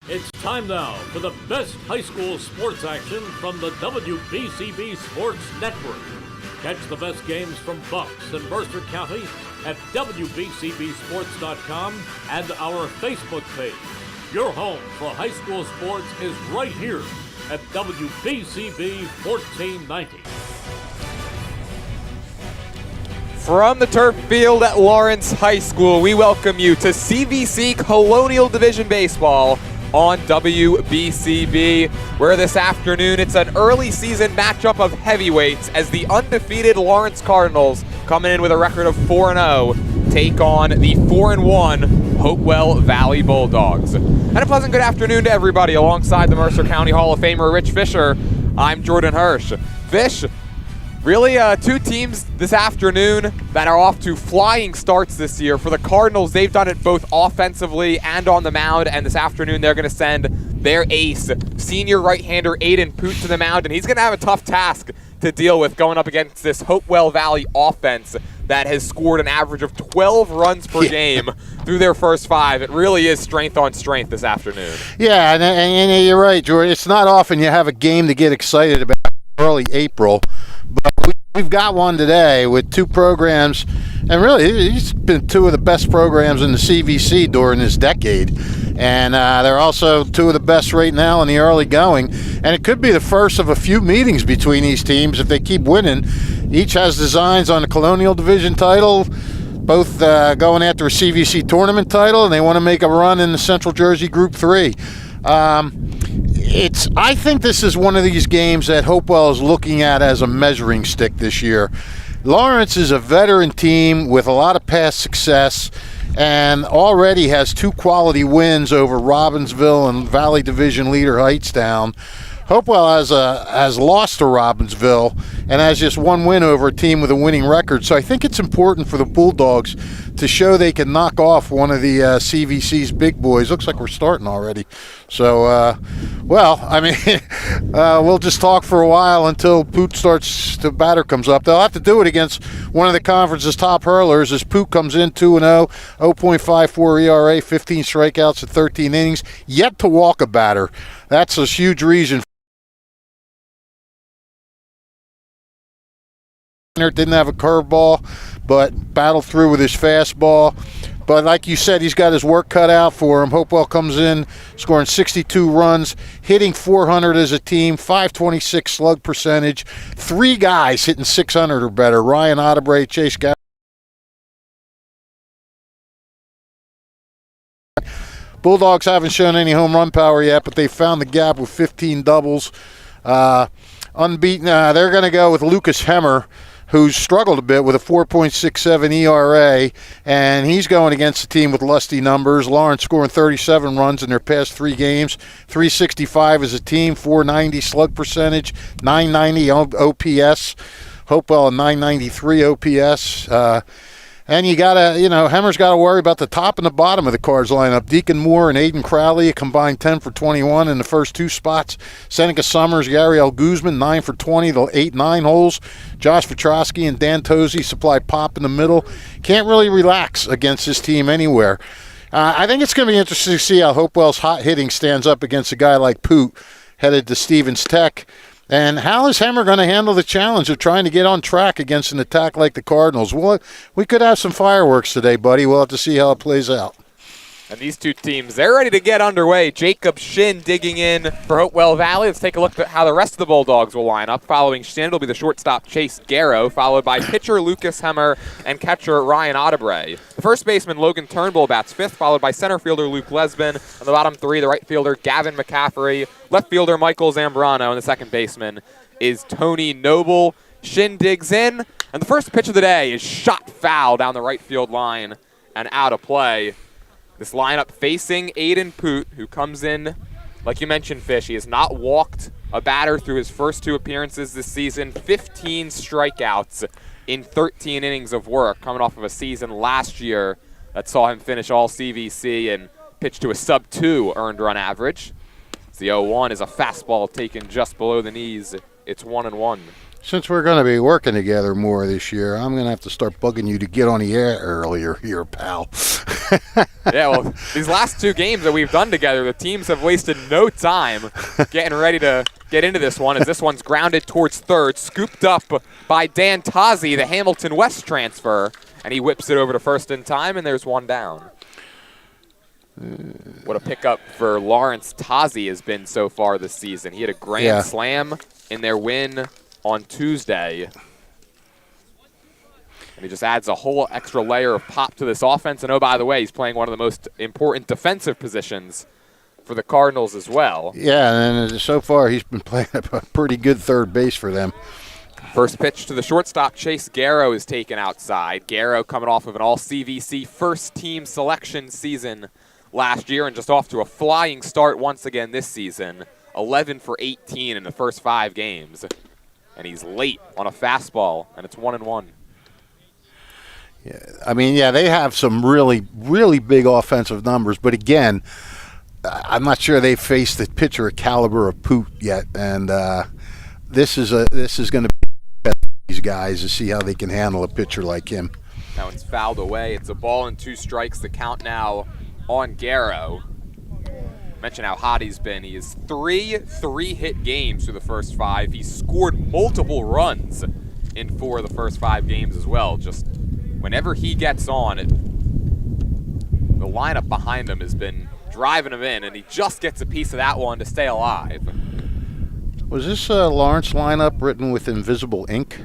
It's time now for the best high school sports action from the WBCB Sports Network. Catch the best games from Bucks and Mercer County at WBCBSports.com and our Facebook page. Your home for high school sports is right here at WBCB 1490. From the turf field at Lawrence High School, we welcome you to CVC Colonial Division Baseball on WBCB, where this afternoon it's an early season matchup of heavyweights as the undefeated Lawrence Cardinals, coming in with a record of 4-0, take on the 4-1 Hopewell Valley Bulldogs. And a pleasant good afternoon to everybody. Alongside the Mercer County Hall of Famer Rich Fisher, I'm Jordan Hirsch. Fish, really two teams this afternoon that are off to flying starts this year. For the Cardinals, they've done it both offensively and on the mound, and this afternoon they're going to send their ace, senior right-hander Aiden Poot, to the mound, and he's going to have a tough task to deal with going up against this Hopewell Valley offense that has scored an average of 12 runs per game through their first 5. It really is strength on strength this afternoon. Yeah, and you're right, Jordan. It's not often you have a game to get excited about early April, but we've got one today with two programs, and really it's been two of the best programs in the CVC during this decade, and they're also two of the best right now in the early going, and it could be the first of a few meetings between these teams if they keep winning. Each has designs on the Colonial Division title, both going after a CVC tournament title, and they want to make a run in the Central Jersey Group 3. I think this is one of these games that Hopewell is looking at as a measuring stick this year. Lawrence is a veteran team with a lot of past success and already has 2 quality wins over Robbinsville and Valley Division leader Hightstown. Hopewell has lost to Robbinsville and has just 1 win over a team with a winning record. So I think it's important for the Bulldogs to show they can knock off one of the CVC's big boys. Looks like we're starting already. So, we'll just talk for a while until Poot the batter comes up. They'll have to do it against one of the conference's top hurlers as Poot comes in 2-0, 0.54 ERA, 15 strikeouts in 13 innings, yet to walk a batter. That's a huge reason. Didn't have a curveball, but battled through with his fastball. But like you said, he's got his work cut out for him. Hopewell comes in scoring 62 runs, hitting 400 as a team, 526 slug percentage, 3 guys hitting 600 or better. Ryan Otterbray, Chase Garrett. Bulldogs haven't shown any home run power yet, but they found the gap with 15 doubles. Unbeaten. They're going to go with Lucas Hemmer, who's struggled a bit with a 4.67 ERA, and he's going against a team with lusty numbers. Lawrence scoring 37 runs in their past 3 games, 365 as a team, 490 slug percentage, 990 OPS. Hopewell a 993 OPS. And Hemmer's got to worry about the top and the bottom of the Cards lineup. Deacon Moore and Aiden Crowley combined 10 for 21 in the first 2 spots. Seneca Summers, Gary L. Guzman, 9 for 20, the 8-9 holes. Josh Petrosky and Dan Tozy supply pop in the middle. Can't really relax against this team anywhere. I think it's going to be interesting to see how Hopewell's hot hitting stands up against a guy like Poot, headed to Stevens Tech. And how is Hemmer going to handle the challenge of trying to get on track against an attack like the Cardinals? Well, we could have some fireworks today, buddy. We'll have to see how it plays out. And these two teams, they're ready to get underway. Jacob Shin digging in for Hopewell Valley. Let's take a look at how the rest of the Bulldogs will line up. Following Shin will be the shortstop Chase Garrow, followed by pitcher Lucas Hemmer and catcher Ryan Otterbray. The first baseman Logan Turnbull bats 5th, followed by center fielder Luke Lesbin. On the bottom 3, the right fielder Gavin McCaffrey, left fielder Michael Zambrano, and the second baseman is Tony Noble. Shin digs in, and the first pitch of the day is shot foul down the right field line and out of play. This lineup facing Aiden Poot, who comes in, like you mentioned, Fish. He has not walked a batter through his first 2 appearances this season. 15 strikeouts in 13 innings of work, coming off of a season last year that saw him finish all CVC and pitch to a sub-2 earned run average. The 0-1 is a fastball taken just below the knees it's 1-1. Since we're going to be working together more this year, I'm going to have to start bugging you to get on the air earlier here, pal. Yeah, well, these last 2 games that we've done together, the teams have wasted no time getting ready to get into this one, as this one's grounded towards third, scooped up by Dan Tozzi, the Hamilton West transfer, and he whips it over to first in time, and there's one down. What a pickup for Lawrence Tozzi has been so far this season. He had a grand slam in their win on Tuesday. And he just adds a whole extra layer of pop to this offense. And, oh, by the way, he's playing one of the most important defensive positions for the Cardinals as well. Yeah, and so far he's been playing a pretty good third base for them. First pitch to the shortstop, Chase Garrow, is taken outside. Garrow coming off of an all-CVC first-team selection season last year and just off to a flying start once again this season. 11 for 18 in the first 5 games. And he's late on a fastball, and it's 1-1. Yeah, I mean, they have some really, really big offensive numbers, but again, I'm not sure they've faced the pitcher of caliber of Poot yet, and this is going to be these guys to see how they can handle a pitcher like him. That one's fouled away. It's a ball and 2 strikes. The count now on Garrow. Mention how hot he's been. He has 3 3-hit games through the first 5. He's scored multiple runs in 4 of the first 5 games as well. Just whenever he gets on, the lineup behind him has been driving him in, and he just gets a piece of that one to stay alive. Was this Lawrence lineup written with invisible ink?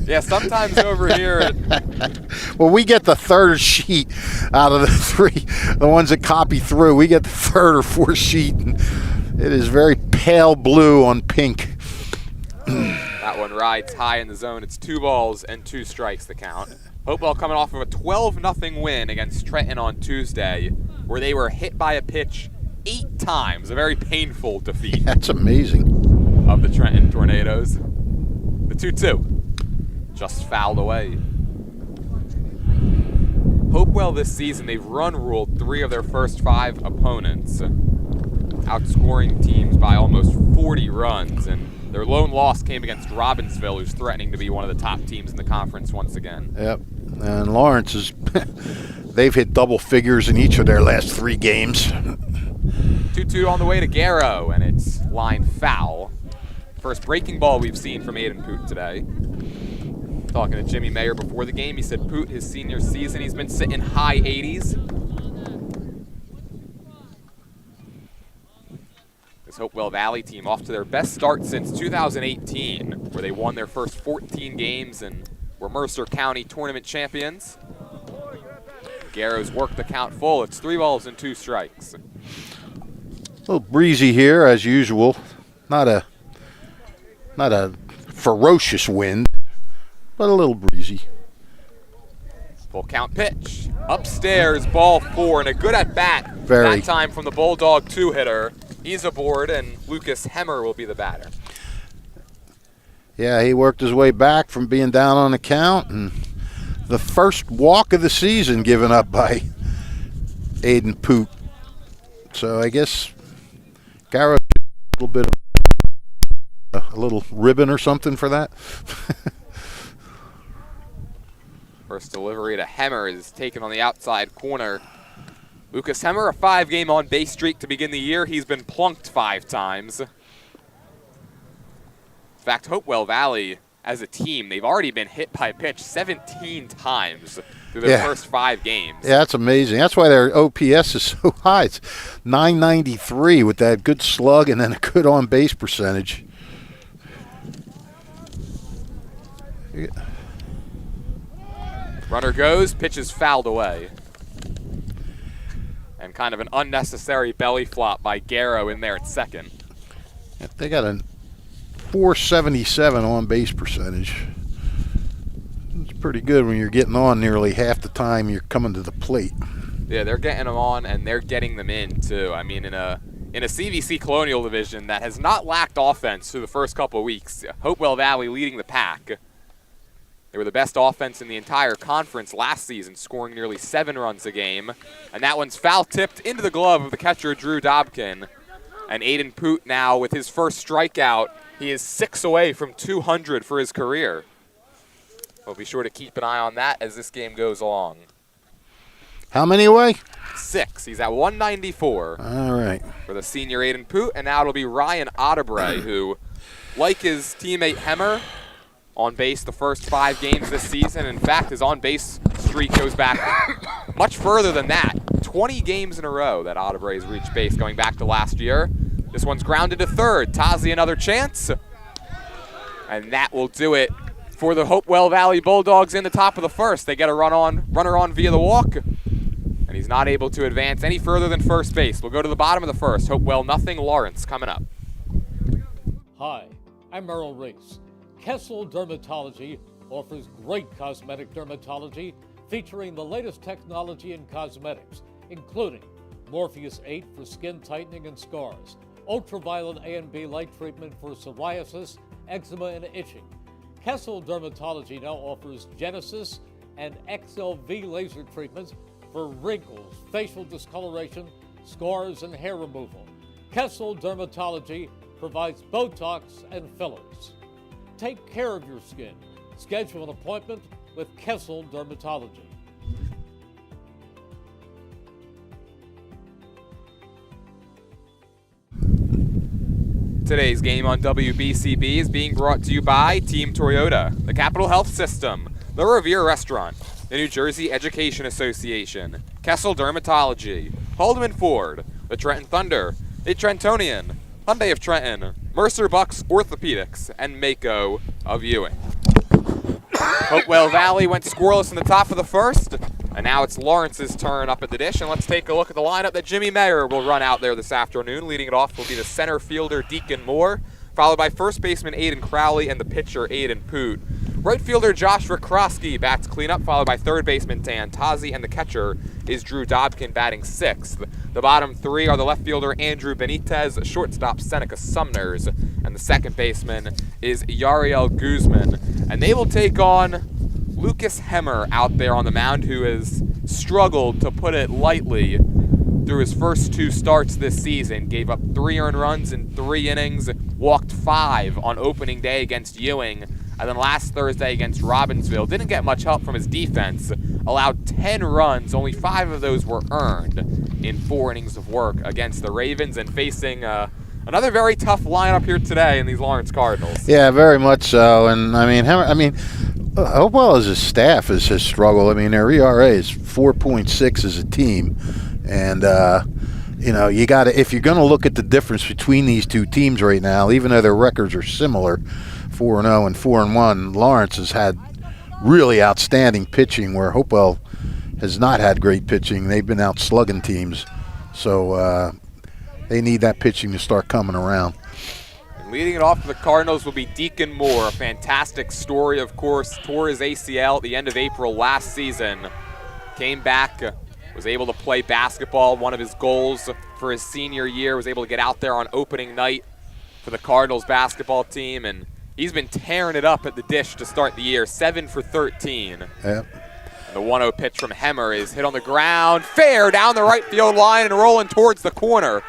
Yeah, sometimes over here. Well, we get the third sheet out of the 3, the ones that copy through. We get the 3rd or 4th sheet, and it is very pale blue on pink. That one rides high in the zone. It's 2 balls and 2 strikes the count. Hopewell coming off of a 12-0 win against Trenton on Tuesday, where they were hit by a pitch 8 times. A very painful defeat. That's amazing. Of the Trenton Tornadoes. The 2-2 just fouled away. Hopewell this season, they've run-ruled 3 of their first 5 opponents, outscoring teams by almost 40 runs, and their lone loss came against Robbinsville, who's threatening to be one of the top teams in the conference once again. Yep, and Lawrence is, they've hit double figures in each of their last 3 games. 2-2 on the way to Garrow, and it's line foul. First breaking ball we've seen from Aiden Poot today. Talking to Jimmy Mayer before the game, he said Poot, his senior season, he's been sitting high 80s. This Hopewell Valley team off to their best start since 2018, where they won their first 14 games and were Mercer County tournament champions. Garrow's worked the count full. It's 3 balls and 2 strikes. A little breezy here as usual. Not a ferocious wind, but a little breezy. Full count pitch. Upstairs, ball 4, and a good at bat. That time from the Bulldog 2-hitter. He's aboard, and Lucas Hemmer will be the batter. Yeah, he worked his way back from being down on the count, and the first walk of the season given up by Aiden Poot. So I guess Garrow a little bit of a little ribbon or something for that. First delivery to Hemmer is taken on the outside corner. Lucas Hemmer, a 5-game on-base streak to begin the year. He's been plunked 5 times. In fact, Hopewell Valley, as a team, they've already been hit by a pitch 17 times through their first 5 games. Yeah, that's amazing. That's why their OPS is so high. It's 993 with that good slug and then a good on-base percentage. Runner goes, pitch is fouled away. And kind of an unnecessary belly flop by Garrow in there at second. They got a 477 on-base percentage. It's pretty good when you're getting on nearly half the time you're coming to the plate. Yeah, they're getting them on and they're getting them in too. I mean, in a CVC Colonial division that has not lacked offense through the first couple of weeks, Hopewell Valley leading the pack. They were the best offense in the entire conference last season, scoring nearly 7 runs a game. And that one's foul-tipped into the glove of the catcher, Drew Dobkin. And Aiden Poot now with his first strikeout. He is 6 away from 200 for his career. We'll be sure to keep an eye on that as this game goes along. How many away? 6. He's at 194. All right. For the senior Aiden Poot. And now it'll be Ryan Otterbray, who, like his teammate Hemmer, on base the first 5 games this season. In fact, his on-base streak goes back much further than that. 20 games in a row that Otterbray has reached base going back to last year. This one's grounded to third. Tazi another chance. And that will do it for the Hopewell Valley Bulldogs in the top of the first. They get a runner on via the walk. And he's not able to advance any further than first base. We'll go to the bottom of the first. Hopewell nothing, Lawrence coming up. Hi, I'm Merrill Reese. Kessel Dermatology offers great cosmetic dermatology featuring the latest technology in cosmetics, including Morpheus 8 for skin tightening and scars, ultraviolet A and B light treatment for psoriasis, eczema, and itching. Kessel Dermatology now offers Genesis and XLV laser treatments for wrinkles, facial discoloration, scars, and hair removal. Kessel Dermatology provides Botox and fillers. Take care of your skin. Schedule an appointment with Kessel Dermatology. Today's game on WBCB is being brought to you by Team Toyota, the Capital Health System, the Revere Restaurant, the New Jersey Education Association, Kessel Dermatology, Haldeman Ford, the Trenton Thunder, the Trentonian, Hyundai of Trenton, Mercer Bucks Orthopedics, and Mako of Ewing. Hopewell Valley went scoreless in the top of the first, and now it's Lawrence's turn up at the dish, and let's take a look at the lineup that Jimmy Mayer will run out there this afternoon. Leading it off will be the center fielder, Deacon Moore, followed by first baseman Aiden Crowley and the pitcher, Aiden Poot. Right fielder Josh Rakrosky bats cleanup, followed by third baseman Dan Tazi, and the catcher is Drew Dobkin batting 6th. The bottom 3 are the left fielder Andrew Benitez, shortstop Seneca Sumners, and the second baseman is Yariel Guzman. And they will take on Lucas Hemmer out there on the mound, who has struggled, to put it lightly, through his first 2 starts this season. Gave up 3 earned runs in 3 innings, walked 5 on opening day against Ewing, and then last Thursday against Robbinsville. Didn't get much help from his defense. Allowed 10 runs, only 5 of those were earned in 4 innings of work against the Ravens, and facing another very tough lineup here today in these Lawrence Cardinals. Yeah, very much so. And Hopewell as a staff has struggled. I mean, their ERA is 4.6 as a team, and you got to, if you're going to look at the difference between these two teams right now, even though their records are similar, 4-0 and 4-1, Lawrence has had really outstanding pitching, where Hopewell has not had great pitching. They've been out slugging teams, so they need that pitching to start coming around. Leading it off for the Cardinals will be Deacon Moore. A fantastic story, of course. Tore his ACL at the end of April last season. Came back, was able to play basketball. One of his goals for his senior year was able to get out there on opening night for the Cardinals basketball team, and he's been tearing it up at the dish to start the year. 7 for 13. Yep. And the 1-0 pitch from Hemmer is hit on the ground, fair down the right field line and rolling towards the corner.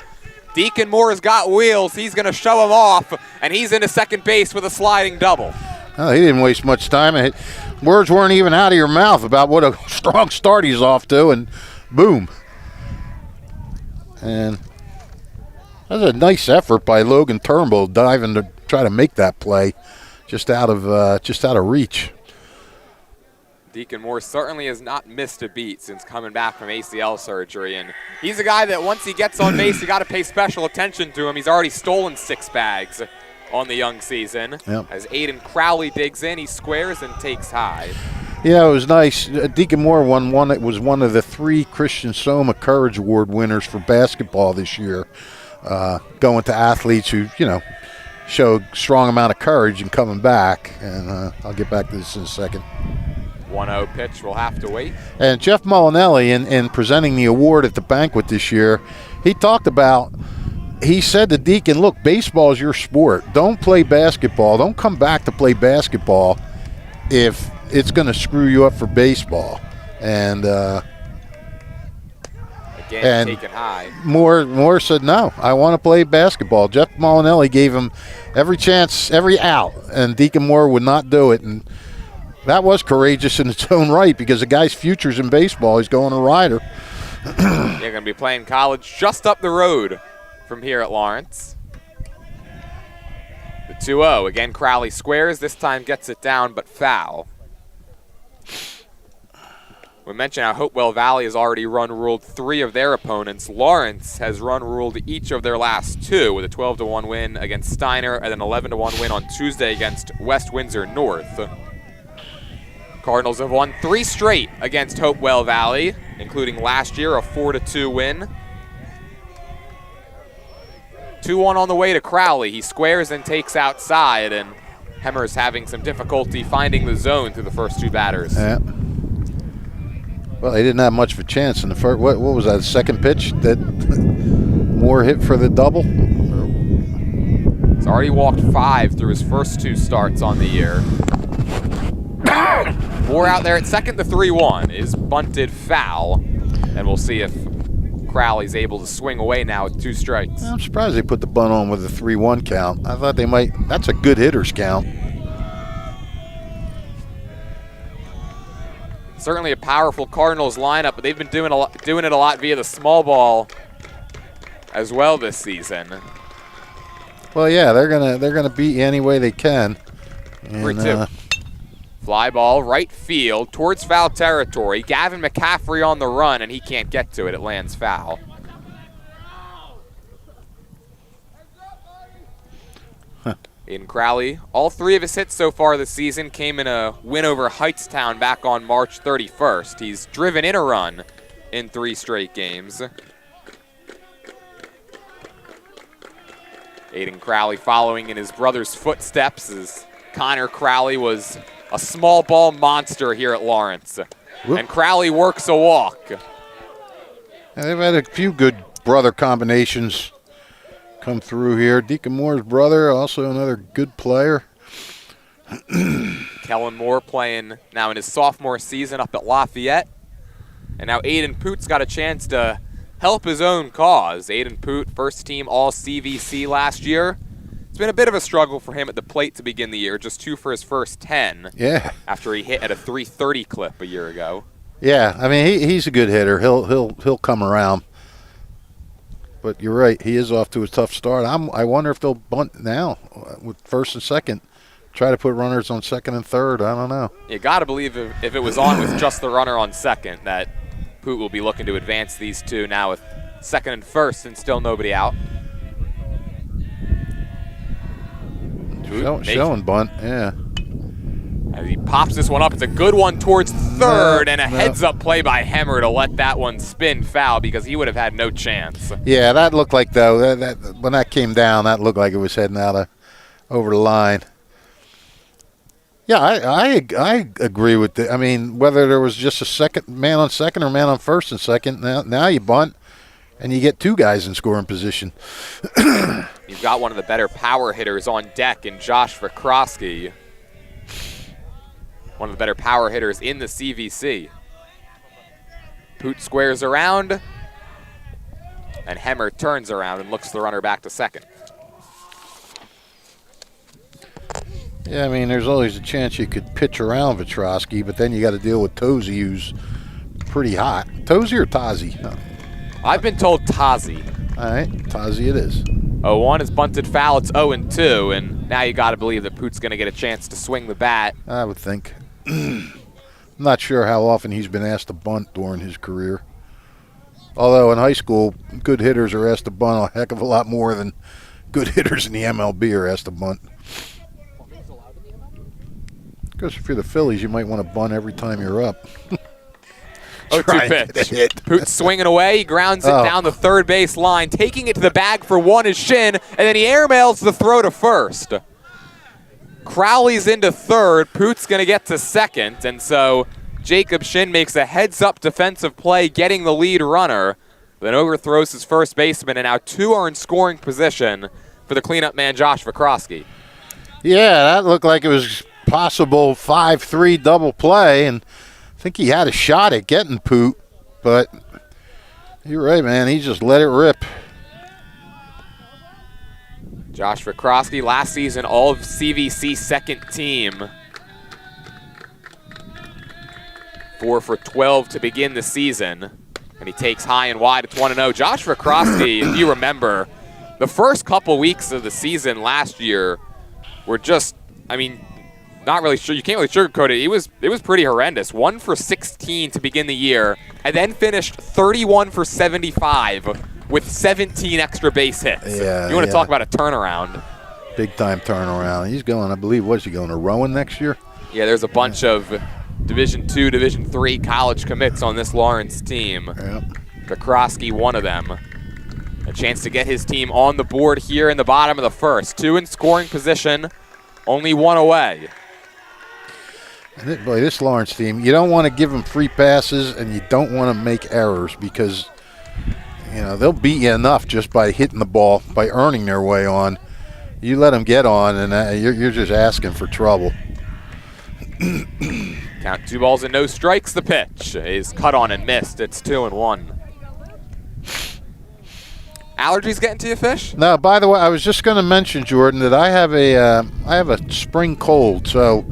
Deacon Moore has got wheels. He's going to show him off, and he's into second base with a sliding double. Oh, he didn't waste much time. Words weren't even out of your mouth about what a strong start he's off to, and boom. And that was a nice effort by Logan Turnbull, diving to try to make that play, just out of reach. Deacon Moore certainly has not missed a beat since coming back from ACL surgery, and he's a guy that once he gets on base, you got to pay special attention to him. He's already stolen 6 bags on the young season. Yep. As Aiden Crowley digs in, he squares and takes high. Yeah, it was nice. Deacon Moore was one of the 3 Christian Soma Courage Award winners for basketball this year, going to athletes who, showed strong amount of courage in coming back. And I'll get back to this in a second. 1-0 pitch, we'll have to wait. And Jeff Molinelli, in presenting the award at the banquet this year, he said to Deacon, look, baseball is your sport. Don't play basketball. Don't come back to play basketball if it's going to screw you up for baseball. And the Again, taken high. Moore said, no, I want to play basketball. Jeff Molinelli gave him every chance, every out, and Deacon Moore would not do it. And that was courageous in its own right because the guy's future's in baseball. He's going to Rider. They're going to be playing college just up the road from here at Lawrence. The 2-0. Again, Crowley squares. This time gets it down, but foul. We mentioned how Hopewell Valley has already run-ruled 3 of their opponents. Lawrence has run-ruled each of their last 2 with a 12-1 win against Steiner and an 11-1 win on Tuesday against West Windsor North. Cardinals have won 3 straight against Hopewell Valley, including last year a 4-2 win. 2-1 on the way to Crowley. He squares and takes outside, and Hemmer's having some difficulty finding the zone through the first 2 batters. Yeah. Well, he didn't have much of a chance in the first. What was that, the second pitch that Moore hit for the double? He's already walked 5 through his first 2 starts on the year. Moore out there at second, the 3-1 is bunted foul, and we'll see if Crowley's able to swing away now with 2 strikes. I'm surprised they put the bunt on with a 3-1 count. I thought they might. That's a good hitter's count. Certainly a powerful Cardinals lineup, but they've been doing it a lot via the small ball as well this season. Well, yeah, they're gonna beat you any way they can. 3-2. Fly ball, right field, towards foul territory. Gavin McCaffrey on the run, and he can't get to it. It lands foul. In Crowley, all 3 of his hits so far this season came in a win over Heightstown back on March 31st. He's driven in a run in 3 straight games. Aiden Crowley following in his brother's footsteps as Connor Crowley was a small ball monster here at Lawrence. Whoop. And Crowley works a walk. Yeah, they've had a few good brother combinations come through here. Deacon Moore's brother, also another good player. Kellen Moore playing now in his sophomore season up at Lafayette. And now Aiden Poot's got a chance to help his own cause. Aiden Poot, first team All-CVC last year. It's been a bit of a struggle for him at the plate to begin the year, just 2 for his first 10. Yeah. After he hit at a .330 clip a year ago. Yeah, I mean he's a good hitter. He'll come around. But you're right, he is off to a tough start. I wonder if they'll bunt now with first and second. Try to put runners on second and third. I don't know. You got to believe if it was on with just the runner on second, that Poot will be looking to advance these 2 now with second and first and still nobody out. Showing bunt, yeah. As he pops this one up, it's a good one towards third, and a heads-up play by Hemmer to let that one spin foul because he would have had no chance. Yeah, that looked like, though, that when that came down, that looked like it was heading out over the line. Yeah, I agree with it. I mean, whether there was just a second man on second or man on first and second, now you bunt, and you get 2 guys in scoring position. You've got one of the better power hitters on deck in Josh Vikrosky. One of the better power hitters in the CVC. Poot squares around, and Hemmer turns around and looks the runner back to second. Yeah, I mean, there's always a chance you could pitch around Vitrosky, but then you got to deal with Tozy, who's pretty hot. Tozy or Tazi? No. I've been told Tazi. All right, Tazi it is. 0-1 is bunted foul. It's 0-2, and now you got to believe that Poot's going to get a chance to swing the bat. I would think. I'm not sure how often he's been asked to bunt during his career. Although in high school, good hitters are asked to bunt a heck of a lot more than good hitters in the MLB are asked to bunt. Because if you're the Phillies, you might want to bunt every time you're up. 0-2 pitch. Poot swinging away. He grounds it down the third base line. Taking it to the bag for 1 is Shin, and then he airmails the throw to first. Crowley's into third. Poot's going to get to second, and so Jacob Shin makes a heads-up defensive play, getting the lead runner, then overthrows his first baseman, and now 2 are in scoring position for the cleanup man, Josh Vikrosky. Yeah, that looked like it was possible 5-3 double play, and I think he had a shot at getting Poot, but You're right, man. He just let it rip. Josh Vikrosky, last season, all of CVC second team. 4 for 12 to begin the season. And he takes high and wide. It's 1-0. Josh Vikrosky, if you remember, the first couple weeks of the season last year were just, I mean, not really sure. You can't really sugarcoat it. It was pretty horrendous. 1 for 16 to begin the year, and then finished 31 for 75 with 17 extra base hits. Yeah, you want to talk about a turnaround? Big time turnaround. He's going, I believe, what's he going to Rowan next year? Yeah, there's a bunch of Division II, Division III college commits on this Lawrence team. Yep. Vikrosky, one of them. A chance to get his team on the board here in the bottom of the first. 2 in scoring position, only 1 away. Boy, this Lawrence team, you don't want to give them free passes and you don't want to make errors because, you know, they'll beat you enough just by hitting the ball, by earning their way on. You let them get on and you're just asking for trouble. Count 2 balls and no strikes. The pitch is cut on and missed. It's 2-1. Allergies getting to you, Fish? No, by the way, I was just going to mention, Jordan, that I have a spring cold. So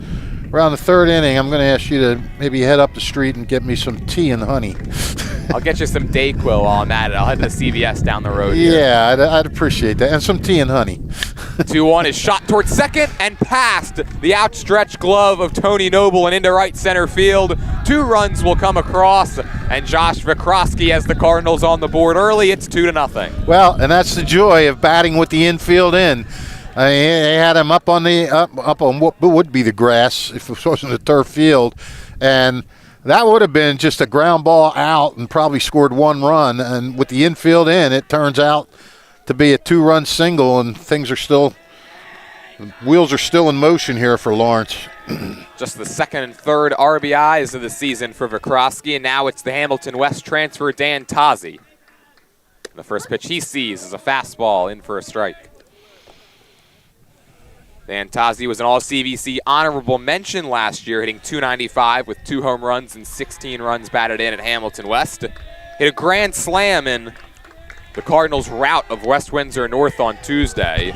around the 3rd inning, I'm going to ask you to maybe head up the street and get me some tea and honey. I'll get you some Dayquil while I'm at it. I'll head to CVS down the road here. Yeah, I'd appreciate that. And some tea and honey. 2-1 is shot towards second and past the outstretched glove of Tony Noble and into right center field. 2 runs will come across, and Josh Vikrosky has the Cardinals on the board early. It's 2-0. Well, and that's the joy of batting with the infield in. They had him up on what would be the grass if it wasn't a turf field, and that would have been just a ground ball out and probably scored 1 run. And with the infield in, it turns out to be a 2-run single, and wheels are still in motion here for Lawrence. Just the 2nd and 3rd RBIs of the season for Vikrosky, and now it's the Hamilton West transfer, Dan Tazi. The first pitch he sees is a fastball in for a strike. Dan Tazi was an All-CVC honorable mention last year, hitting .295 with 2 home runs and 16 runs batted in at Hamilton West. Hit a grand slam in the Cardinals' rout of West Windsor North on Tuesday.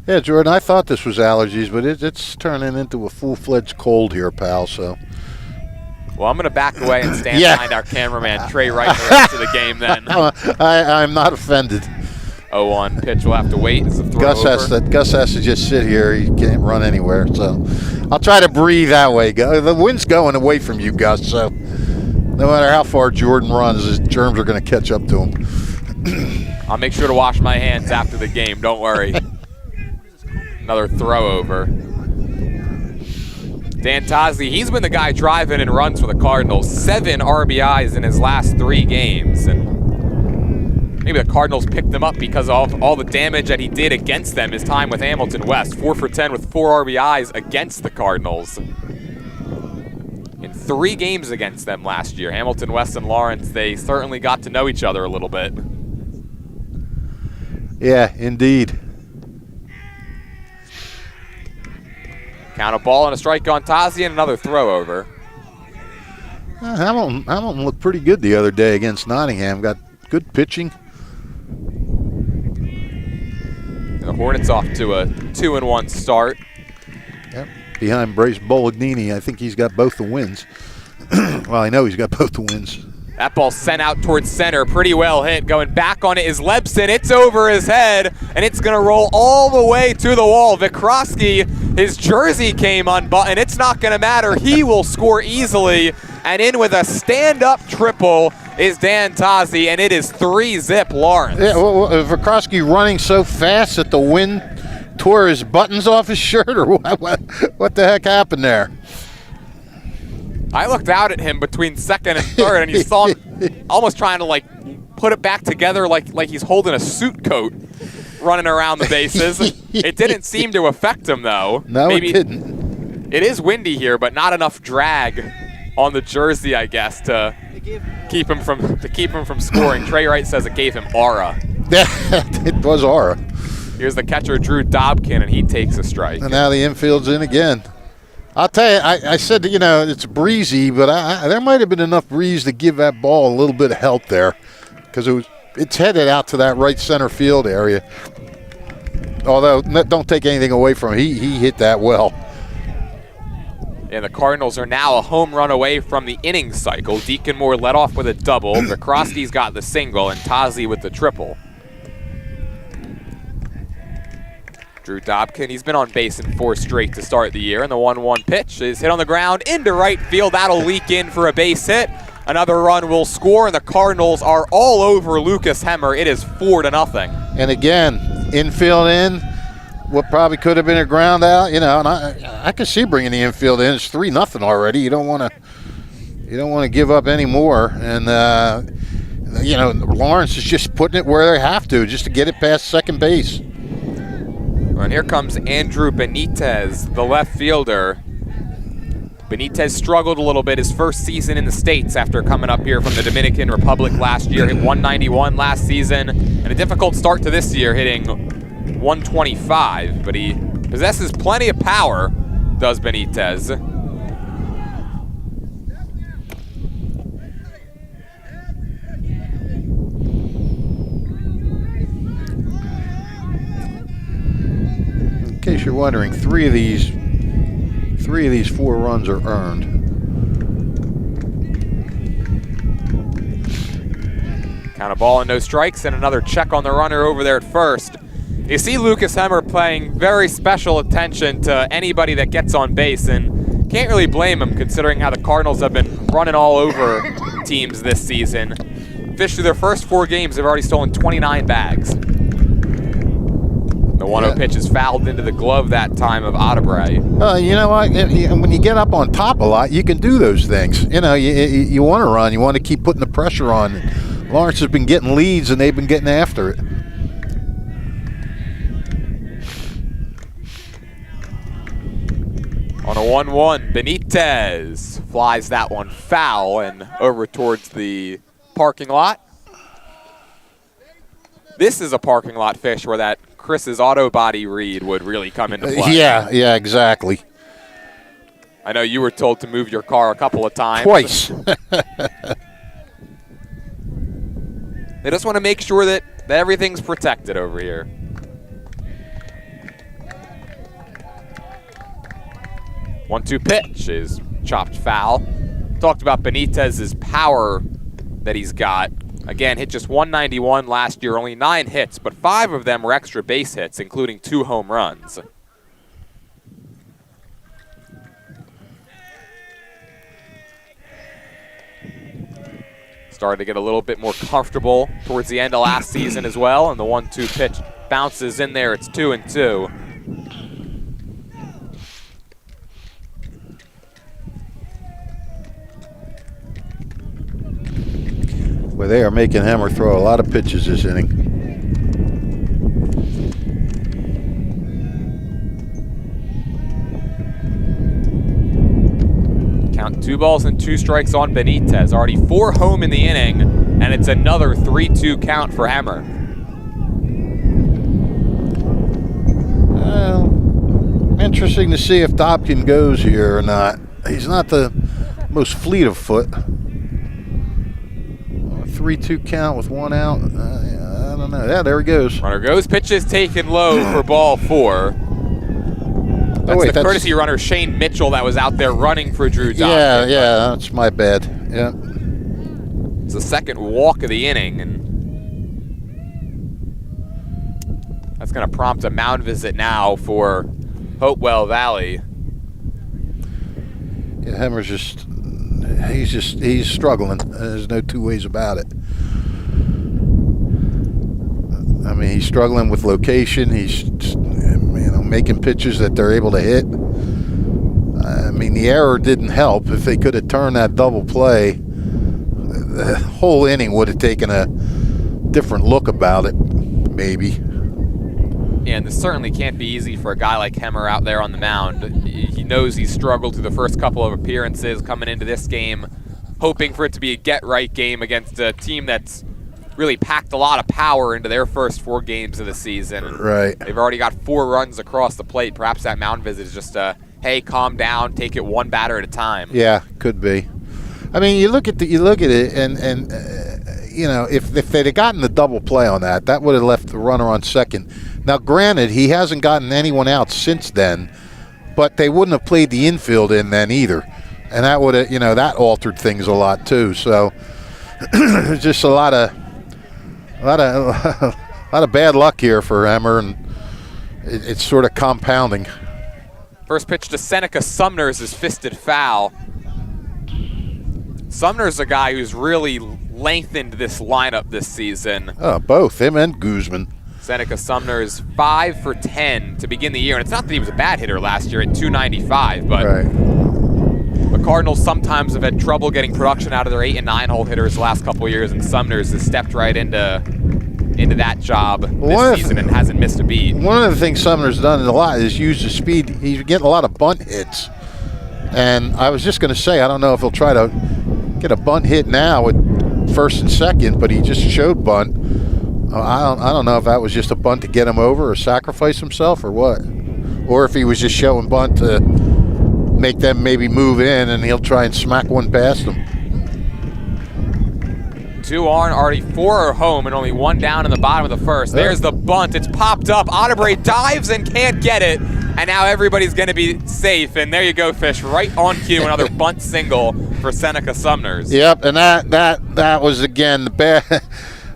Yeah, Jordan, I thought this was allergies, but it's turning into a full-fledged cold here, pal, so. Well, I'm going to back away and stand behind our cameraman, Trey Wright, the rest of the game then. I'm not offended. 0-1 pitch will have to wait. It's a throw Gus has to just sit here. He can't run anywhere. So I'll try to breathe that way. The wind's going away from you, Gus. So no matter how far Jordan runs, his germs are going to catch up to him. I'll make sure to wash my hands after the game. Don't worry. Another throw over. Dan Tazi, he's been the guy driving in runs for the Cardinals. 7 RBIs in his last 3 games. And maybe the Cardinals picked him up because of all the damage that he did against them his time with Hamilton West. 4 for 10 with 4 RBIs against the Cardinals. In 3 games against them last year, Hamilton West and Lawrence, they certainly got to know each other a little bit. Yeah, indeed. Count a ball and a strike on Tazi and another throw over. Hamilton looked pretty good the other day against Nottingham. Got good pitching. And the Hornets off to a 2-1 start. Yep. Behind Brace Bolognini, I think he's got both the wins. Well, I know he's got both the wins. That ball sent out towards center. Pretty well hit. Going back on it is Lebson. It's over his head, and it's going to roll all the way to the wall. Vikrosky, his jersey came unbuttoned. It's not going to matter. He will score easily. And in with a stand-up triple is Dan Tazi, and it is 3-zip Lawrence. Yeah, Vikrosky running so fast that the wind tore his buttons off his shirt, or what the heck happened there? I looked out at him between 2nd and 3rd, and you saw him almost trying to put it back together like he's holding a suit coat, running around the bases. It didn't seem to affect him though. No, it didn't. It is windy here, but not enough drag on the jersey, I guess, to keep him from scoring. Trey Wright says it gave him aura. It was aura. Here's the catcher, Drew Dobkin, and he takes a strike. And now the infield's in again. I'll tell you, I said, it's breezy, but there might have been enough breeze to give that ball a little bit of help there because it's headed out to that right center field area. Although, don't take anything away from him. He hit that well. And the Cardinals are now a home run away from the inning cycle. Deacon Moore led off with a double. McCroskey's got the single, and Tazi with the triple. Drew Dobkin, he's been on base in 4 straight to start the year, and the 1-1 pitch is hit on the ground into right field. That'll leak in for a base hit. Another run will score, and the Cardinals are all over Lucas Hemmer. It is 4-0. And again, infield in, what probably could have been a ground out, and I could see bringing the infield in. It's 3-0 already. You don't want to give up any more. And Lawrence is just putting it where they have to, just to get it past second base. And here comes Andrew Benitez, the left fielder. Benitez struggled a little bit his first season in the States after coming up here from the Dominican Republic last year. Hit 191 last season, and a difficult start to this year, hitting 125. But he possesses plenty of power, does Benitez. In case you're wondering, three of these 4 runs are earned. Count a ball and no strikes, and another check on the runner over there at first. You see Lucas Hemmer paying very special attention to anybody that gets on base, and can't really blame him considering how the Cardinals have been running all over teams this season. Fished through their first 4 games, they've already stolen 29 bags. The 1-0 pitch is fouled into the glove that time of Adebayo. You know what? When you get up on top a lot, you can do those things. You want to run. You want to keep putting the pressure on. Lawrence has been getting leads, and they've been getting after it. On a 1-1, Benitez flies that one foul and over towards the parking lot. This is a parking lot fish where that Chris's auto body read would really come into play. Yeah, exactly. I know you were told to move your car a couple of times. Twice. They just want to make sure that everything's protected over here. One-two pitch is chopped foul. Talked about Benitez's power that he's got. Again, hit just 191 last year, only 9 hits, but 5 of them were extra base hits, including 2 home runs. Started to get a little bit more comfortable towards the end of last season as well, and the 1-2 pitch bounces in there. It's 2-2. Well, they are making Hemmer throw a lot of pitches this inning. Count 2 balls and 2 strikes on Benitez. Already 4 home in the inning, and it's another 3-2 count for Hemmer. Interesting to see if Dobkin goes here or not. He's not the most fleet of foot. 3-2 count with 1 out. I don't know. Yeah, there he goes. Runner goes. Pitch is taken low for ball 4. That's the courtesy runner Shane Mitchell that was out there running for Drew Dobkin. Yeah, that's my bad. Yeah. It's the second walk of the inning, and that's going to prompt a mound visit now for Hopewell Valley. Yeah, Hemmer's he's struggling. There's no 2 ways about it. I mean, he's struggling with location. He's making pitches that they're able to hit. I mean, the error didn't help. If they could have turned that double play, the whole inning would have taken a different look about it, maybe. Yeah, and this certainly can't be easy for a guy like Hemmer out there on the mound. He knows he's struggled through the first couple of appearances coming into this game, hoping for it to be a get-right game against a team that's really packed a lot of power into their first 4 games of the season. Right. They've already got 4 runs across the plate. Perhaps that mound visit is just hey, calm down, take it one batter at a time. Yeah, could be. I mean, you look at it, and you know, if they'd have gotten the double play on that, that would have left the runner on second. Now, granted, he hasn't gotten anyone out since then, but they wouldn't have played the infield in then either, and that would have, you know, that altered things a lot too. So there's just a lot of bad luck here for Hemmer, and it's sort of compounding. First pitch to Seneca Sumners is fisted foul. Sumner's a guy who's really lengthened this lineup this season. Both him and Guzman. Seneca Sumner's 5 for 10 to begin the year, and it's not that he was a bad hitter last year at 295, but the Cardinals sometimes have had trouble getting production out of their 8 and 9 hole hitters the last couple of years, and Sumner's has stepped right into that job this season and hasn't missed a beat. One of the things Sumner's done a lot is use his speed. He's getting a lot of bunt hits, and I was just going to say, I don't know if he'll try to get a bunt hit now with first and second, but he just showed bunt. I don't know if that was just a bunt to get him over or sacrifice himself or what, or if he was just showing bunt to make them maybe move in and he'll try and smack one past them. 2 on, already 4 are home, and only 1 down in the bottom of the first. There's the bunt. It's popped up. Ottebre dives and can't get it, and now everybody's going to be safe. And there you go, Fish, right on cue. Another bunt single for Seneca Sumners. Yep, and that was again the bad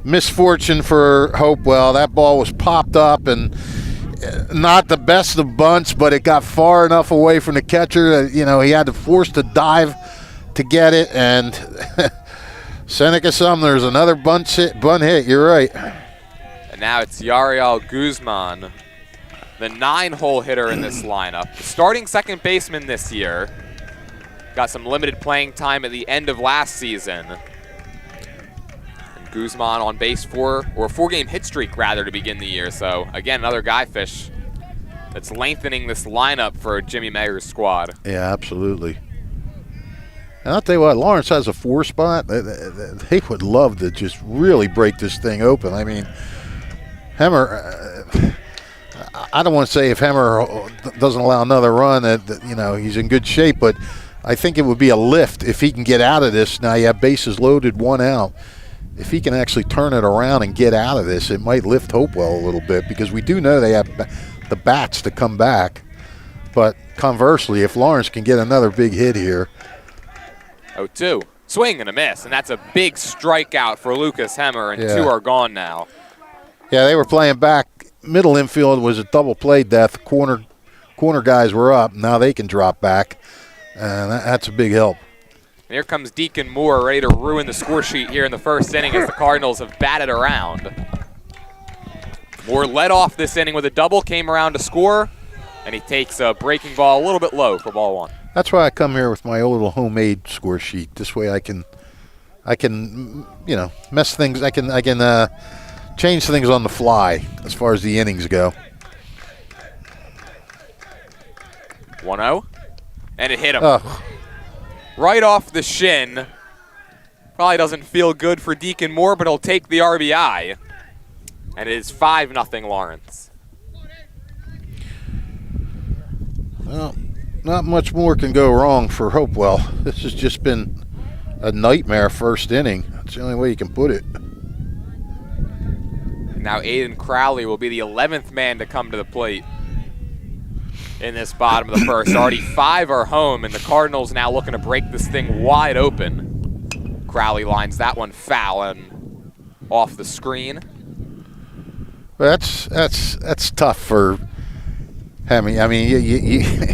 misfortune for Hopewell. That ball was popped up and not the best of bunts, but it got far enough away from the catcher that, you know, he had to force to dive to get it, and Seneca Sumner's another bunt hit. You're right. And now it's Yariel Guzman, the 9-hole hitter in this lineup. Starting second baseman this year. Got some limited playing time at the end of last season. And Guzman on base for, or a 4-game hit streak rather, to begin the year. So again, another guy, Fish, that's lengthening this lineup for Jimmy Mayer's squad. Yeah, absolutely. And I'll tell you what, Lawrence has a 4 spot. They would love to just really break this thing open. I mean, Hemmer, I don't want to say if Hemmer doesn't allow another run that, you know, he's in good shape, but I think it would be a lift if he can get out of this. Now you have bases loaded, 1 out. If he can actually turn it around and get out of this, it might lift Hopewell a little bit, because we do know they have the bats to come back. But conversely, if Lawrence can get another big hit here. 0-2. Swing and a miss, and that's a big strikeout for Lucas Hemmer, and 2 are gone now. Yeah, they were playing back. Middle infield was a double play death. Corner guys were up. Now they can drop back, and that's a big help. And here comes Deacon Moore, ready to ruin the score sheet here in the first inning as the Cardinals have batted around. Moore led off this inning with a double, came around to score, and he takes a breaking ball a little bit low for ball 1. That's why I come here with my old little homemade score sheet. This way I can, you know, mess things. I can change things on the fly as far as the innings go. 1-0, and it hit him right off the shin. Probably doesn't feel good for Deacon Moore, but he'll take the RBI, and it is 5-0 Lawrence. Well, not much more can go wrong for Hopewell. This has just been a nightmare first inning. That's the only way you can put it. Now Aiden Crowley will be the 11th man to come to the plate in this bottom of the first. Already 5 are home, and the Cardinals now looking to break this thing wide open. Crowley lines that one foul and off the screen. Well, that's tough for Hemmy. I mean,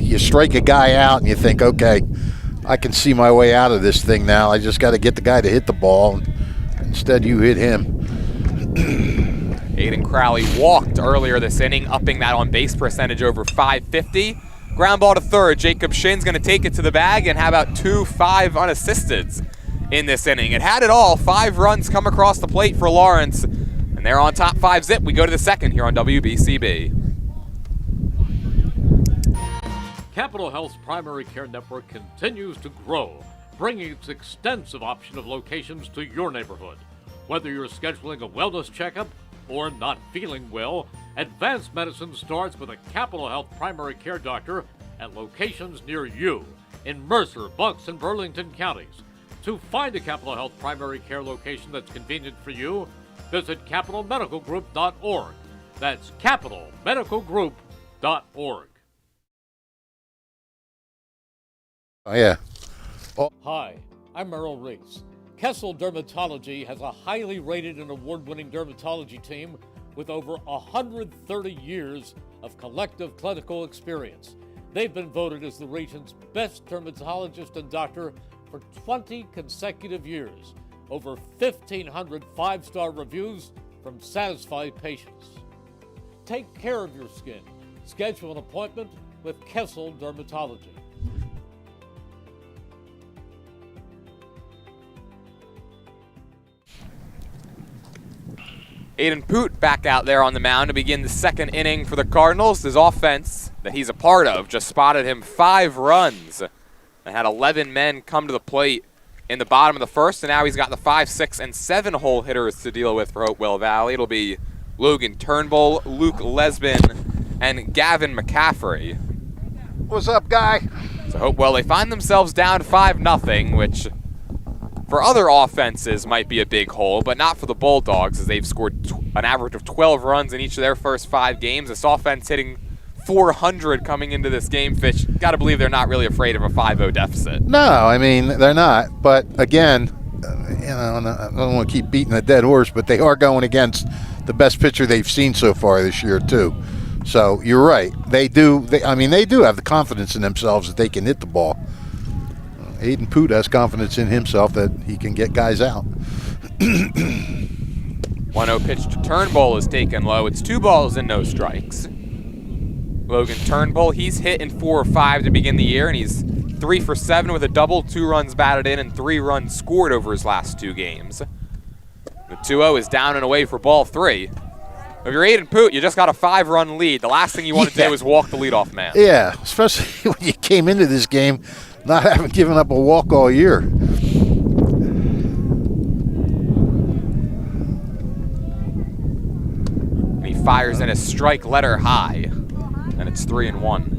you strike a guy out and you think, okay, I can see my way out of this thing now. I just got to get the guy to hit the ball. Instead, you hit him. Aiden Crowley walked earlier this inning, upping that on-base percentage over .550. Ground ball to third. Jacob Shin's going to take it to the bag, and how about 2-5 unassisteds in this inning? It had it all. 5 runs come across the plate for Lawrence, and they're on top 5 zip. We go to the second here on WBCB. Capital Health's primary care network continues to grow, bringing its extensive option of locations to your neighborhood. Whether you're scheduling a wellness checkup or not feeling well, advanced medicine starts with a Capital Health primary care doctor at locations near you in Mercer, Bucks, and Burlington counties. To find a Capital Health primary care location that's convenient for you, visit capitalmedicalgroup.org. That's capitalmedicalgroup.org. Oh, yeah. Hi, I'm Merrill Reese. Kessel Dermatology has a highly rated and award-winning dermatology team with over 130 years of collective clinical experience. They've been voted as the region's best dermatologist and doctor for 20 consecutive years. Over 1,500 five-star reviews from satisfied patients. Take care of your skin. Schedule an appointment with Kessel Dermatology. Aiden Poot back out there on the mound to begin the second inning for the Cardinals. His offense that he's a part of just spotted him 5 runs. They had 11 men come to the plate in the bottom of the first, and now he's got the 5, 6, and 7 hole hitters to deal with for Hopewell Valley. It'll be Logan Turnbull, Luke Lesbin, and Gavin McCaffrey. What's up, guy? So Hopewell, they find themselves down 5-0, which for other offenses might be a big hole, but not for the Bulldogs, as they've scored an average of 12 runs in each of their first 5 games. This offense hitting .400 coming into this game. Fish, got to believe they're not really afraid of a 5-0 deficit. No, I mean, they're not. But again, I don't want to keep beating a dead horse, but they are going against the best pitcher they've seen so far this year, too. So you're right. They do have the confidence in themselves that they can hit the ball. Aiden Poot has confidence in himself that he can get guys out. 1-0 pitch to Turnbull is taken low. It's 2 balls and no strikes. Logan Turnbull, he's hit in 4 or 5 to begin the year, and he's 3 for 7 with a double, 2 runs batted in, and 3 runs scored over his last 2 games. The 2-0 is down and away for ball 3. If you're Aiden Poot, you just got a 5-run lead. The last thing you want to do is walk the leadoff man. Yeah, especially when you came into this game not having given up a walk all year. And he fires in a strike letter high, and it's 3-1.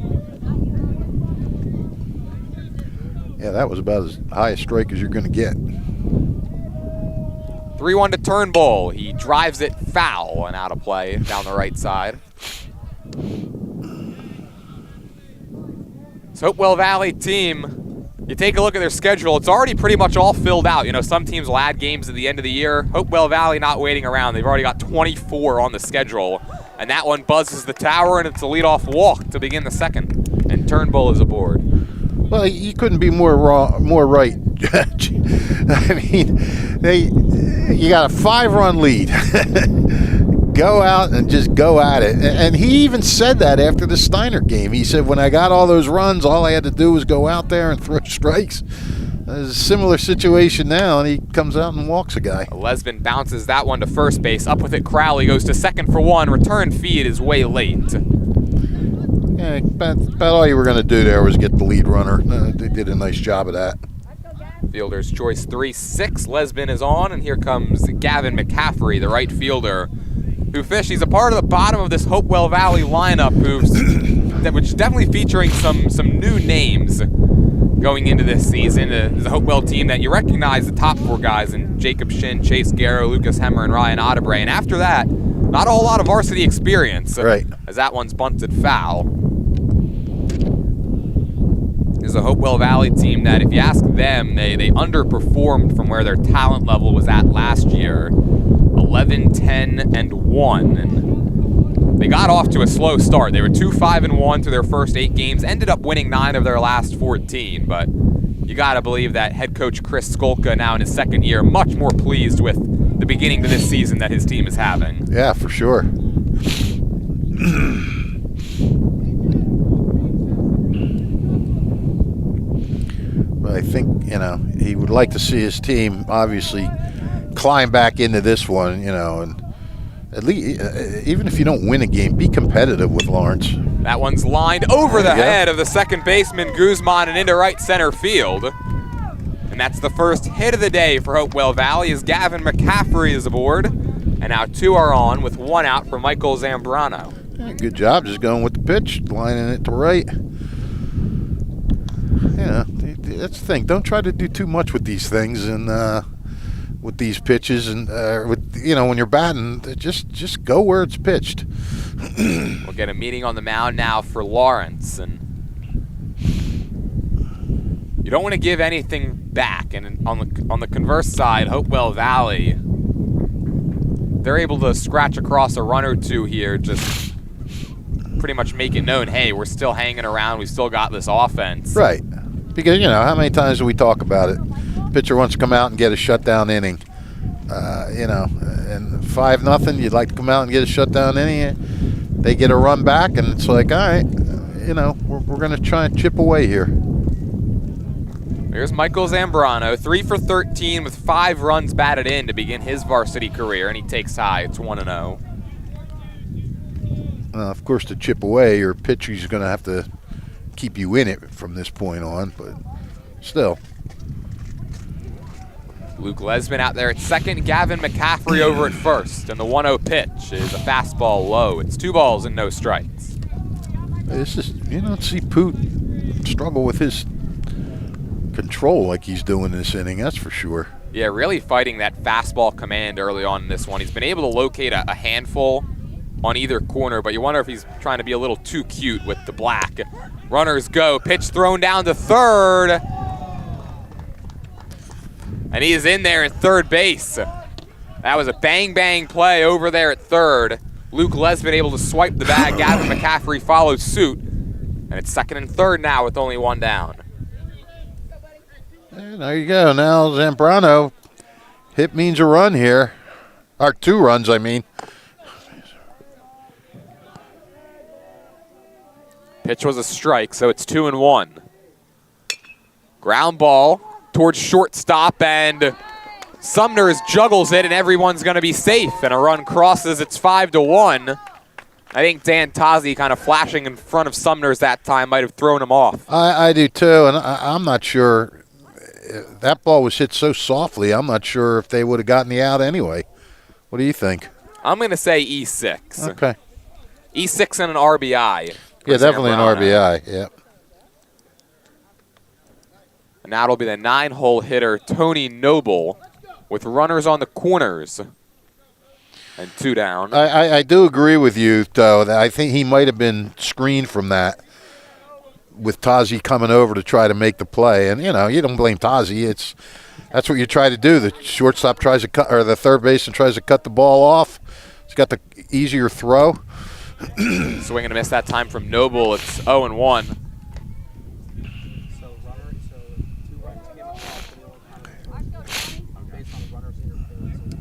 Yeah, that was about as high a strike as you're going to get. 3-1 to Turnbull. He drives it foul and out of play down the right side. This Hopewell Valley team, you take a look at their schedule, it's already pretty much all filled out. You know, some teams will add games at the end of the year. Hopewell Valley not waiting around. They've already got 24 on the schedule. And that one buzzes the tower, and it's a leadoff walk to begin the second. And Turnbull is aboard. Well, you couldn't be more right. I mean, you got a 5-run lead. Go out and just go at it. And he even said that after the Steiner game. He said, when I got all those runs, all I had to do was go out there and throw strikes. There's a similar situation now, and he comes out and walks a guy. Lesbin bounces that one to first base. Up with it, Crowley goes to second for 1. Return feed is way late. Yeah, about all you were going to do there was get the lead runner. They did a nice job of that. Fielder's choice 3-6. Lesbin is on, and here comes Gavin McCaffrey, the right fielder, who he's a part of the bottom of this Hopewell Valley lineup, which is definitely featuring some new names going into this season. The Hopewell team that you recognize the top 4 guys in Jacob Shin, Chase Garrow, Lucas Hemmer, and Ryan Otterbray. And after that, not a whole lot of varsity experience. Right. As that one's bunted foul. This is a Hopewell Valley team that, if you ask them, they underperformed from where their talent level was at last year. 11-10-1. And they got off to a slow start. They were 2-5-1 through their first 8 games, ended up winning 9 of their last 14. But you got to believe that head coach Chris Skolka, now in his second year, much more pleased with the beginning to this season that his team is having. Yeah, for sure. But I think, he would like to see his team obviously climb back into this one, and at least, even if you don't win a game, be competitive with Lawrence. That one's lined over the head of the second baseman, Guzman, and into right center field. And that's the first hit of the day for Hopewell Valley as Gavin McCaffrey is aboard. And now 2 are on with 1 out for Michael Zambrano. Yeah, good job just going with the pitch, lining it to right. that's the thing. Don't try to do too much with these things and with these pitches and when you're batting, just go where it's pitched. We'll get a meeting on the mound now for Lawrence, and you don't want to give anything back. And on the converse side, Hopewell Valley, they're able to scratch across a run or two here, just pretty much make it known, hey, we're still hanging around, we still got this offense. Right. Because, how many times do we talk about it? Pitcher wants to come out and get a shutdown inning. And 5-0, you'd like to come out and get a shutdown inning. They get a run back, and it's like, all right, we're going to try and chip away here. Here's Michael Zambrano, 3 for 13 with 5 runs batted in to begin his varsity career, and he takes high. It's 1-0. Of course, to chip away, your pitcher's going to have to keep you in it from this point on, but still. Luke Lesman out there at second, Gavin McCaffrey over at first, and the 1-0 pitch is a fastball low. It's 2 balls and no strikes. This is, you don't see Poot struggle with his control like he's doing this inning, that's for sure. Yeah, really fighting that fastball command early on in this one. He's been able to locate a handful on either corner, but you wonder if he's trying to be a little too cute with the black. Runners go, pitch thrown down to third. And he is in there at third base. That was a bang-bang play over there at third. Luke Lesman able to swipe the bag. Gavin McCaffrey follows suit. And it's second and third now with only 1 down. And there you go. Now Zambrano, hit means a run here. Or 2 runs, I mean. Pitch was a strike, so it's 2-1. Ground ball towards shortstop, and Sumners juggles it, and everyone's going to be safe. And a run crosses. It's 5-1. I think Dan Tazi kind of flashing in front of Sumners that time might have thrown him off. I do too, and I'm not sure. That ball was hit so softly, I'm not sure if they would have gotten the out anyway. What do you think? I'm going to say E6. Okay. E6 and an RBI. Yeah, definitely an RBI, yeah. And that'll be the 9-hole hitter, Tony Noble, with runners on the corners. And 2 down. I do agree with you, though, that I think he might have been screened from that with Tazi coming over to try to make the play. And, you don't blame Tazi. That's what you try to do. The shortstop tries to cut, or the third baseman tries to cut the ball off. He's got the easier throw. Swing and a miss that time from Noble. It's 0-1. So 2 runs came across the middle based on the runner's interference.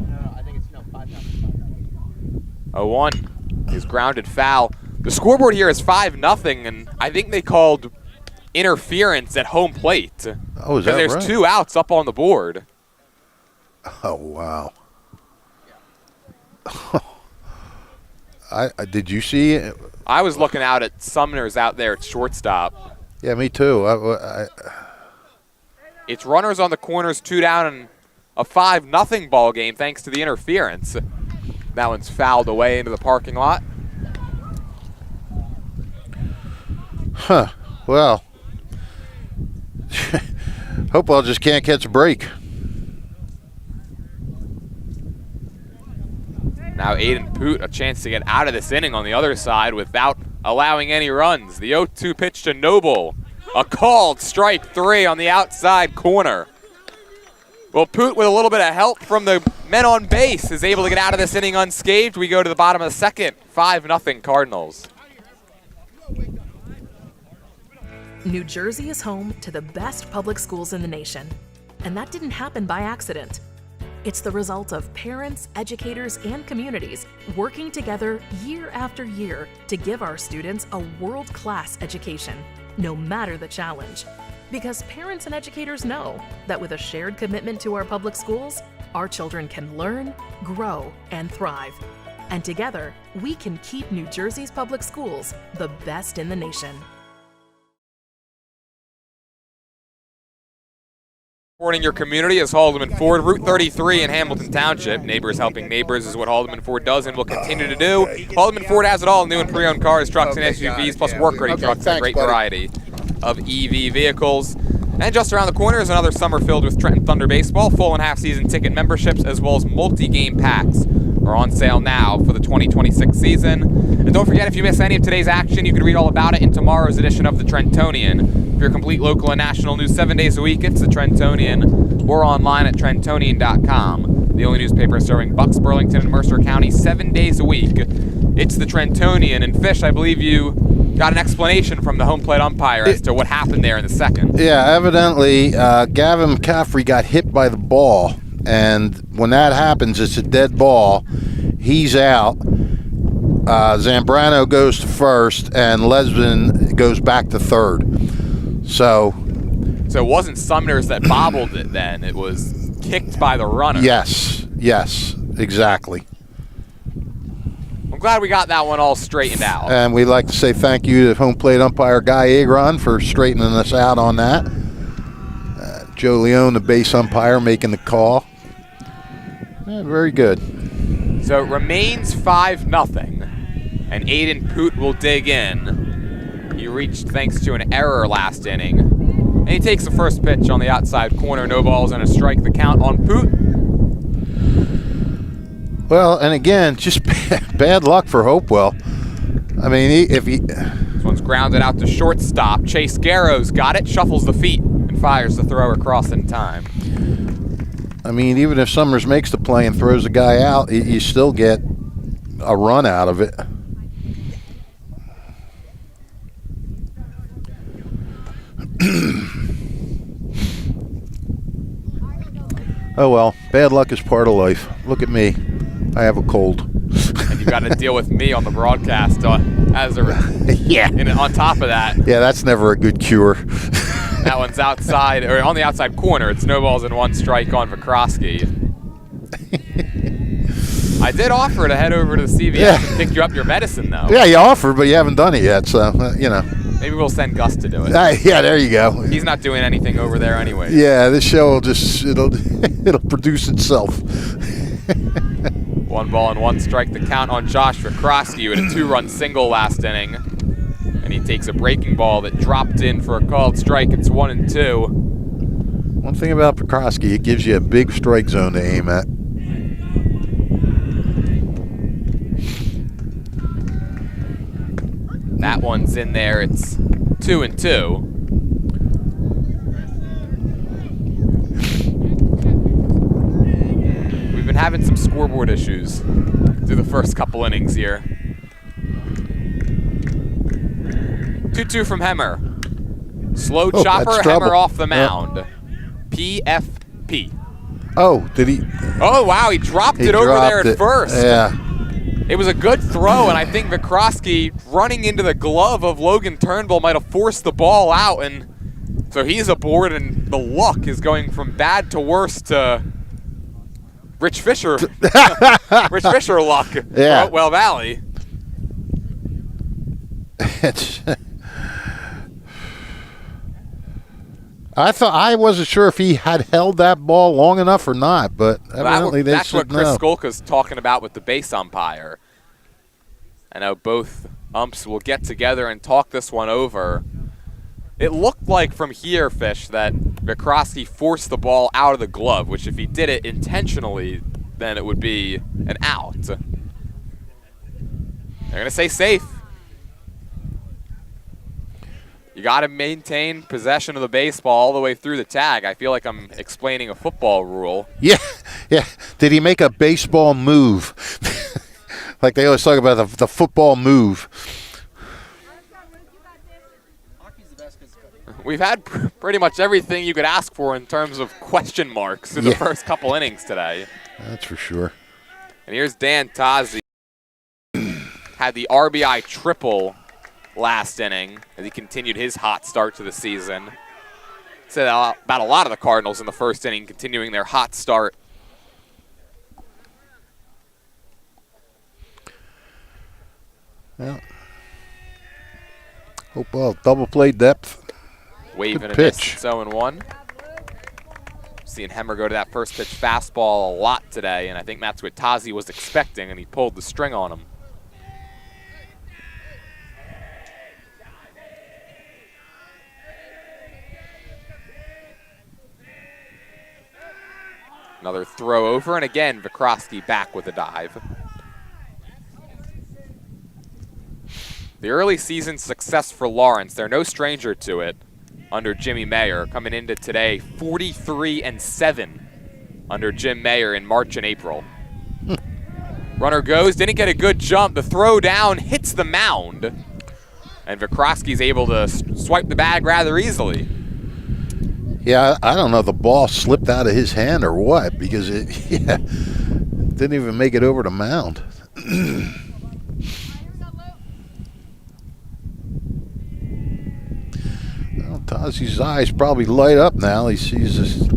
No, I think it's 5-0. 0-1. He's grounded foul. The scoreboard here is 5-0, and I think they called interference at home plate. Oh, is that right? Because there's 2 outs up on the board. Oh, wow. Did you see it? I was looking out at Sumners out there at shortstop. Yeah, me too. It's runners on the corners, 2 down, and a 5-0 ball game thanks to the interference. That one's fouled away into the parking lot. Huh. Well, Hopewell just can't catch a break. Now Aiden Poot, a chance to get out of this inning on the other side without allowing any runs. The 0-2 pitch to Noble. A called strike 3 on the outside corner. Well, Poot, with a little bit of help from the men on base, is able to get out of this inning unscathed. We go to the bottom of the second, 5-0 Cardinals. New Jersey is home to the best public schools in the nation. And that didn't happen by accident. It's the result of parents, educators, and communities working together year after year to give our students a world-class education, no matter the challenge. Because parents and educators know that with a shared commitment to our public schools, our children can learn, grow, and thrive. And together, we can keep New Jersey's public schools the best in the nation. Supporting your community is Haldeman Ford, Route 33 in Hamilton Township. Neighbors helping neighbors is what Haldeman Ford does and will continue to do. Haldeman Ford has it all, new and pre-owned cars, trucks, and SUVs, plus work-ready trucks and a great variety of EV vehicles. And just around the corner is another summer filled with Trenton Thunder baseball. Full and half-season ticket memberships as well as multi-game packs are on sale now for the 2026 season. And don't forget, if you miss any of today's action, you can read all about it in tomorrow's edition of the Trentonian. For your complete local and national news 7 days a week, it's the Trentonian, or online at Trentonian.com. The only newspaper serving Bucks, Burlington, and Mercer County 7 days a week. It's the Trentonian. And Fish, I believe you got an explanation from the home plate umpire as to what happened there in the second. Yeah, evidently Gavin McCaffrey got hit by the ball, and when that happens, it's a dead ball. He's out. Zambrano goes to first, and Lesbin goes back to third. So it wasn't Sumner's that bobbled it then. It was kicked by the runner. Yes, exactly. I'm glad we got that one all straightened out. And we'd like to say thank you to home plate umpire Guy Agron for straightening us out on that. Joe Leone, the base umpire, making the call. Yeah, very good. So it remains 5-0, and Aiden Poot will dig in. He reached thanks to an error last inning. And he takes the first pitch on the outside corner. No balls and a strike. The count on Poot. Well, and again, just bad luck for Hopewell. I mean, This one's grounded out to shortstop. Chase Garrow's got it, shuffles the feet, and fires the throw across in time. I mean, even if Summers makes the play and throws the guy out, you still get a run out of it. Oh well, bad luck is part of life. Look at me. I have a cold. And you got to deal with me on the broadcast yeah. And on top of that. Yeah, that's never a good cure. That one's outside, or on the outside corner. It's no balls and one strike on Vikrosky. I did offer to head over to the CVS and pick you up your medicine, though. Yeah, you offered, but you haven't done it yet, so, you know. Maybe we'll send Gus to do it. Yeah, there you go. He's not doing anything over there anyway. Yeah, this show will just, it'll produce itself. 1 ball and 1 strike, the count on Josh Vikrosky with a 2-run single last inning. And he takes a breaking ball that dropped in for a called strike. It's 1-2. One thing about Vikrosky, it gives you a big strike zone to aim at. That one's in there. It's 2-2. We've been having some scoreboard issues through the first couple innings here. 2-2 from Hemmer. Slow chopper, Hemmer off the mound. PFP. Oh, did he? Oh, wow, he dropped it over there at first. Yeah. It was a good throw, and I think Vikrosky running into the glove of Logan Turnbull might have forced the ball out, and so he's aboard, and the luck is going from bad to worse to Rich Fisher. Rich Fisher luck. Yeah. Hopewell Valley. I wasn't sure if he had held that ball long enough or not, but evidently they that's what said Chris no. Skolka's talking about with the base umpire. I know both umps will get together and talk this one over. It looked like from here, Fish, that Vikrosky forced the ball out of the glove, which if he did it intentionally, then it would be an out. They're going to say safe. You got to maintain possession of the baseball all the way through the tag. I feel like I'm explaining a football rule. Yeah. Did he make a baseball move? Like they always talk about the football move. We've had pretty much everything you could ask for in terms of question marks in the first couple innings today. That's for sure. And here's Dan Tazi. Had the RBI triple last inning as he continued his hot start to the season. Said about a lot of the Cardinals in the first inning continuing their hot start. Yeah. Hopewell double play depth. Waving Good a miss. pitch. It's 0-1. Seeing Hemmer go to that first pitch fastball a lot today, and I think that's what Tazi was expecting, and he pulled the string on him. Another throw over, and again, Vikroski back with a dive. The early season success for Lawrence, they're no stranger to it under Jimmy Mayer, coming into today 43-7 under Jim Mayer in March and April. Runner goes, didn't get a good jump. The throw down hits the mound, and Vikroski's able to swipe the bag rather easily. Yeah, I don't know if the ball slipped out of his hand or what, because it didn't even make it over the mound. Well, Tazi's eyes probably light up now. He sees this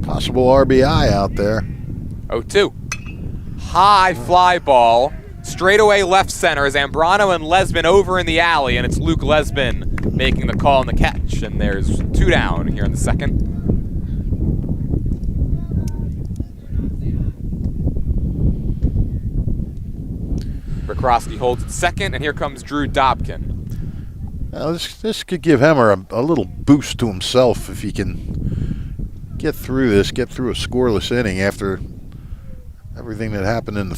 possible RBI out there. 0-2. High fly ball. Straightaway left center. Zambrano and Lesbin over in the alley, and it's Luke Lesbin making the call and the catch. And there's 2 down here in the second. Vikroski holds it second, and here comes Drew Dobkin. Now this could give Hemmer a little boost to himself if he can get through this, get through a scoreless inning after everything that happened in the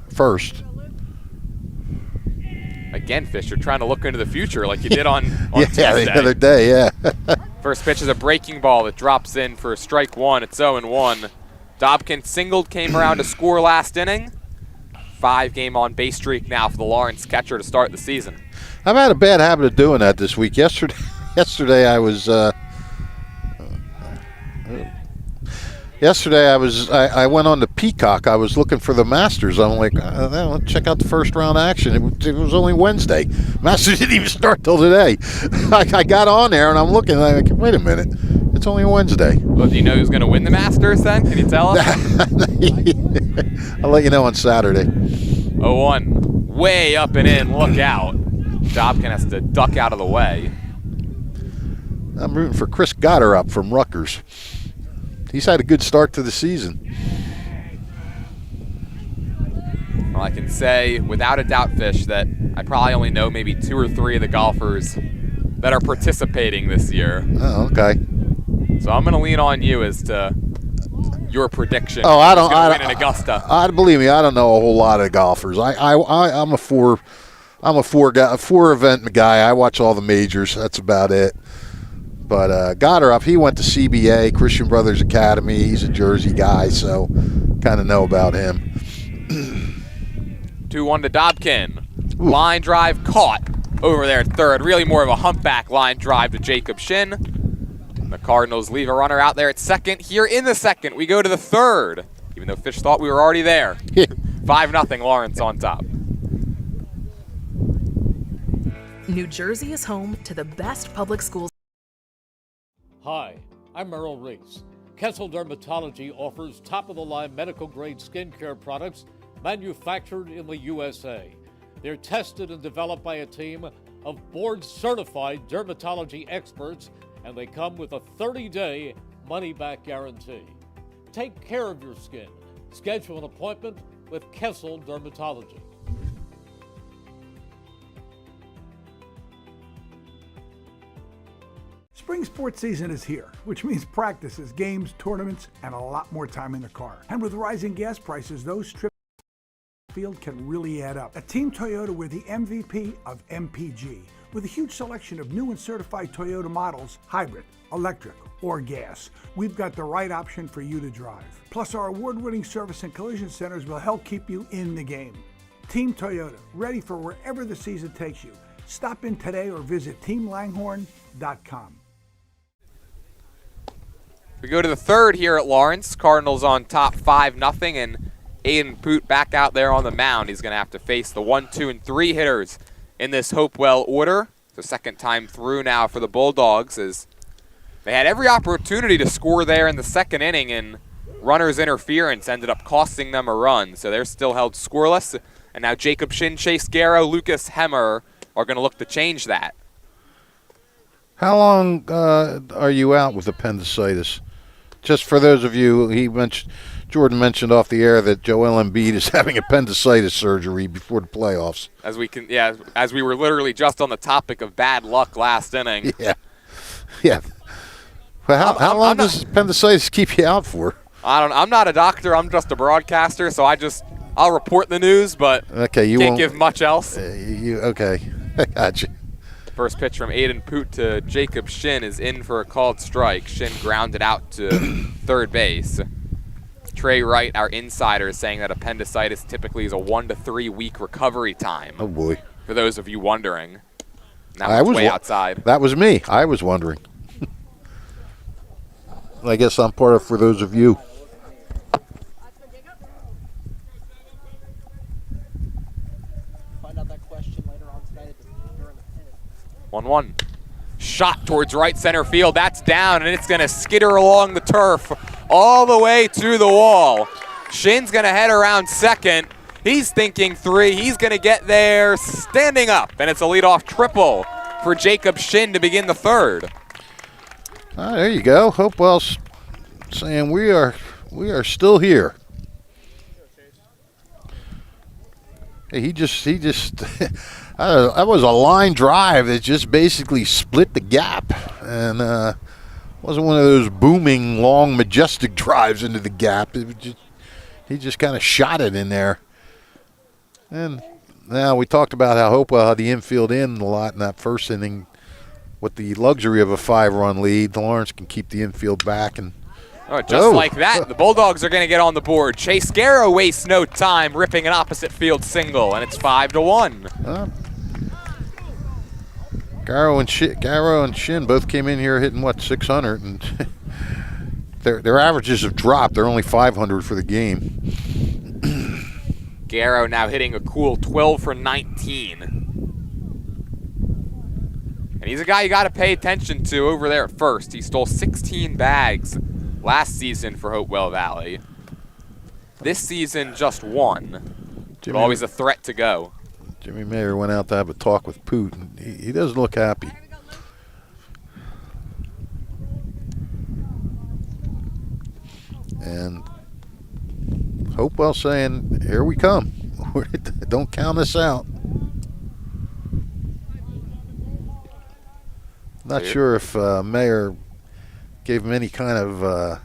first. Again, Fisher trying to look into the future like you did on Tuesday. The other day, yeah. First pitch is a breaking ball that drops in for strike one. It's 0-1. Dobkin singled, came around to score last inning. 5-game on-base streak now for the Lawrence catcher to start the season. I've had a bad habit of doing that this week. Yesterday I was I went on to Peacock. I was looking for the Masters. I'm like, let's check out the first round action. It was only Wednesday. Masters didn't even start till today. I got on there and I'm looking. I'm like, wait a minute, it's only Wednesday. Well, do you know who's going to win the Masters then? Can you tell us? I'll let you know on Saturday. 0-1, way up and in. Look out. Dobkin has to duck out of the way. I'm rooting for Chris Gotterup from Rutgers. He's had a good start to the season. Well, I can say without a doubt, Fish, that I probably only know maybe 2 or 3 of the golfers that are participating this year. Oh, okay. So I'm going to lean on you as to your prediction. Oh, I don't. Win in Augusta. Believe me, I don't know a whole lot of golfers. I'm a four event guy. I watch all the majors. That's about it. But Gotterup, he went to CBA, Christian Brothers Academy. He's a Jersey guy, so kind of know about him. 2-1 to Dobkin. Ooh. Line drive caught over there at third. Really more of a humpback line drive to Jacob Shin. The Cardinals leave a runner out there at second. Here in the second, we go to the third, even though Fish thought we were already there. 5-0, Lawrence on top. New Jersey is home to the best public schools. Hi, I'm Merrill Reese. Kessel Dermatology offers top-of-the-line medical-grade skincare products manufactured in the USA. They're tested and developed by a team of board-certified dermatology experts, and they come with a 30-day money-back guarantee. Take care of your skin. Schedule an appointment with Kessel Dermatology. Spring sports season is here, which means practices, games, tournaments, and a lot more time in the car. And with rising gas prices, those trips to the field can really add up. At Team Toyota, we're the MVP of MPG, with a huge selection of new and certified Toyota models, hybrid, electric, or gas. We've got the right option for you to drive. Plus, our award-winning service and collision centers will help keep you in the game. Team Toyota, ready for wherever the season takes you. Stop in today or visit teamlanghorne.com. We go to the third here at Lawrence. Cardinals on top 5-0, and Aiden Poot back out there on the mound. He's going to have to face the 1, 2, and 3 hitters in this Hopewell order. The second time through now for the Bulldogs, as they had every opportunity to score there in the second inning, and runners' interference ended up costing them a run. So they're still held scoreless. And now Jacob Shin, Chase Garrow, Lucas Hemmer are going to look to change that. How long are you out with appendicitis? just for those of you, Jordan mentioned off the air that Joel Embiid is having appendicitis surgery before the playoffs. As we were literally just on the topic of bad luck last inning. Yeah. Well, how long does appendicitis keep you out for? I'm not a doctor. I'm just a broadcaster, so I'll report the news, but you can't won't give much else. Okay, I got you. First pitch from Aiden Poot to Jacob Shin is in for a called strike. Shin grounded out to third base. Trey Wright, our insider, is saying that appendicitis typically is a 1 to 3 week recovery time. Oh boy! For those of you wondering, now it's way outside. That was me. I was wondering. I guess I'm part of for those of you. Find out that question later on tonight during the pit. 1-1. Shot towards right center field. That's down, and it's going to skitter along the turf all the way to the wall. Shin's going to head around second. He's thinking 3. He's going to get there standing up, and it's a leadoff triple for Jacob Shin to begin the third. There you go. Hopewell's saying we are still here. Hey, he just that was a line drive that just basically split the gap, and wasn't one of those booming, long, majestic drives into the gap. He just kind of shot it in there. And now we talked about how Hopewell had the infield in a lot in that first inning. With the luxury of a 5-run lead, Lawrence can keep the infield back. And like that, the Bulldogs are going to get on the board. Chase Garrow wastes no time ripping an opposite field single, and it's 5-1. Garrow and Shin both came in here hitting, 600, and their averages have dropped. They're only 500 for the game. Garrow now hitting a cool 12 for 19. And he's a guy you got to pay attention to over there at first. He stole 16 bags last season for Hopewell Valley. This season, just 1. But always a threat to go. Jimmy Mayer went out to have a talk with Poot, and he doesn't look happy. And Hopewell saying, here we come. Don't count us out. Not sure if Mayer gave him any kind of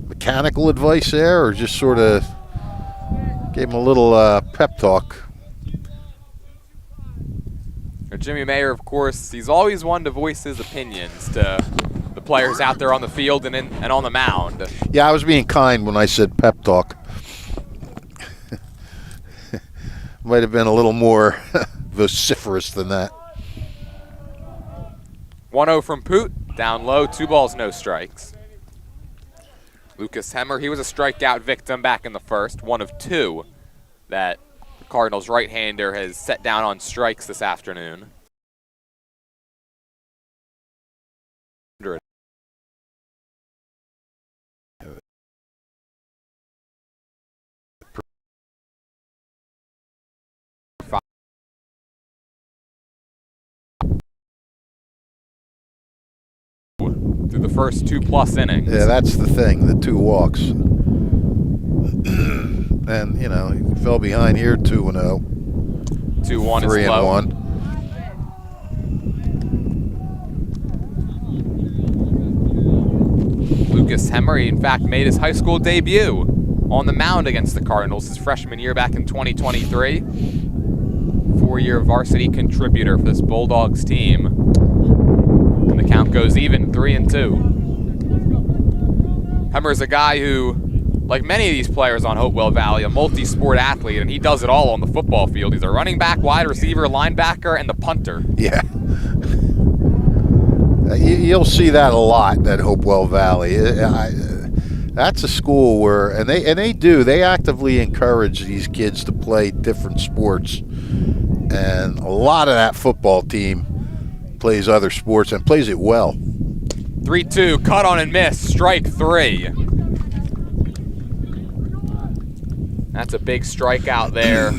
mechanical advice there, or just sort of gave him a little pep talk. Jimmy Mayer, of course, he's always one to voice his opinions to the players out there on the field and on the mound. Yeah, I was being kind when I said pep talk. Might have been a little more vociferous than that. 1-0 from Poot, down low, 2 balls, no strikes. Lucas Hemmer, he was a strikeout victim back in the first, 1 of 2 that the Cardinals right-hander has set down on strikes this afternoon. Through the first 2+ innings. Yeah, that's the thing, the 2 walks. And, he fell behind here 2-0. 2-1 is low. 3-1. Lucas Hemmer, he in fact made his high school debut on the mound against the Cardinals his freshman year back in 2023. 4-year varsity contributor for this Bulldogs team. And the count goes even, 3-2. Hemmer's a guy who, like many of these players on Hopewell Valley, a multi-sport athlete, and he does it all on the football field. He's a running back, wide receiver, linebacker, and the punter. Yeah. You'll see that a lot at Hopewell Valley. That's a school where, and they actively encourage these kids to play different sports. And a lot of that football team plays other sports and plays it well. 3-2, cut on and miss, strike 3. That's a big strikeout there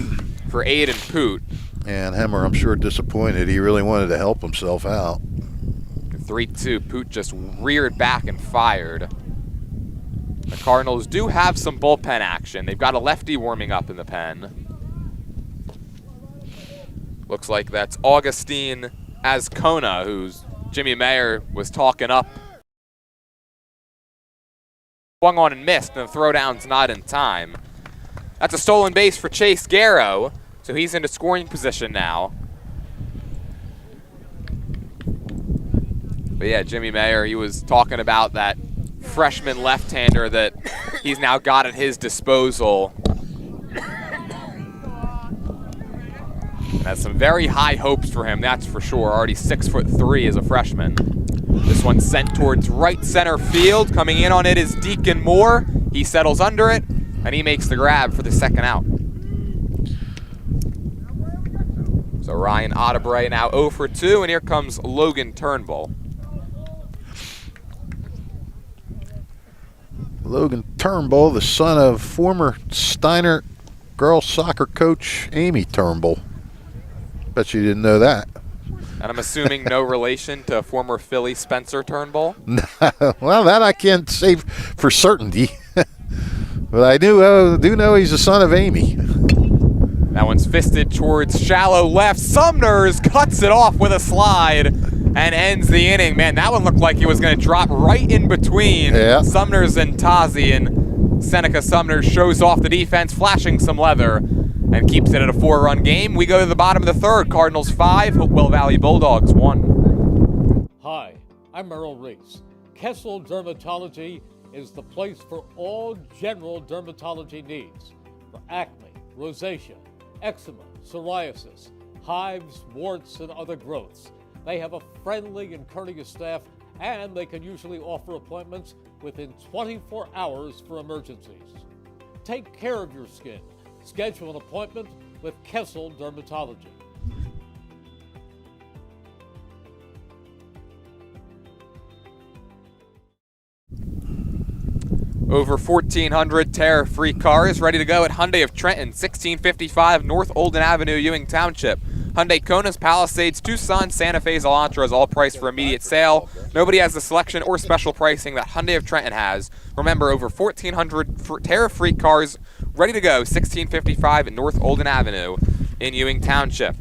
for Aiden Poot. And Hemmer, I'm sure, disappointed. He really wanted to help himself out. 3-2, Poot just reared back and fired. The Cardinals do have some bullpen action. They've got a lefty warming up in the pen. Looks like that's Augustine Azcona, who's Jimmy Mayer was talking up. Swung on and missed, and the throwdown's not in time. That's a stolen base for Chase Garrow, so he's into scoring position now. But yeah, Jimmy Mayer, he was talking about that freshman left-hander that he's now got at his disposal. Has some very high hopes for him, that's for sure. Already 6'3" as a freshman. This one's sent towards right center field. Coming in on it is Deacon Moore. He settles under it, and he makes the grab for the second out. So Ryan Otterbray now 0 for 2, and here comes Logan Turnbull. Logan Turnbull, the son of former Steiner girls soccer coach Amy Turnbull. Bet you didn't know that. And I'm assuming no relation to former Philly Spencer Turnbull? Well, that I can't say for certainty. But I do know he's the son of Amy. That one's fisted towards shallow left. Sumners cuts it off with a slide and ends the inning. Man, that one looked like it was going to drop right in between Sumners and Tazi. And Seneca Sumners shows off the defense, flashing some leather, and keeps it at a 4-run game. We go to the bottom of the third. Cardinals 5, Hopewell Valley Bulldogs 1. Hi, I'm Merrill Reese. Kessel Dermatology is the place for all general dermatology needs. For acne, rosacea, eczema, psoriasis, hives, warts, and other growths. They have a friendly and courteous staff, and they can usually offer appointments within 24 hours for emergencies. Take care of your skin. Schedule an appointment with Kessel Dermatology. Over 1,400 tariff-free cars ready to go at Hyundai of Trenton, 1655 North Olden Avenue, Ewing Township. Hyundai Konas, Palisades, Tucson, Santa Fe's, Elantras, all priced for immediate sale. Nobody has the selection or special pricing that Hyundai of Trenton has. Remember, over 1,400 tariff-free cars ready to go, 1655 North Olden Avenue in Ewing Township.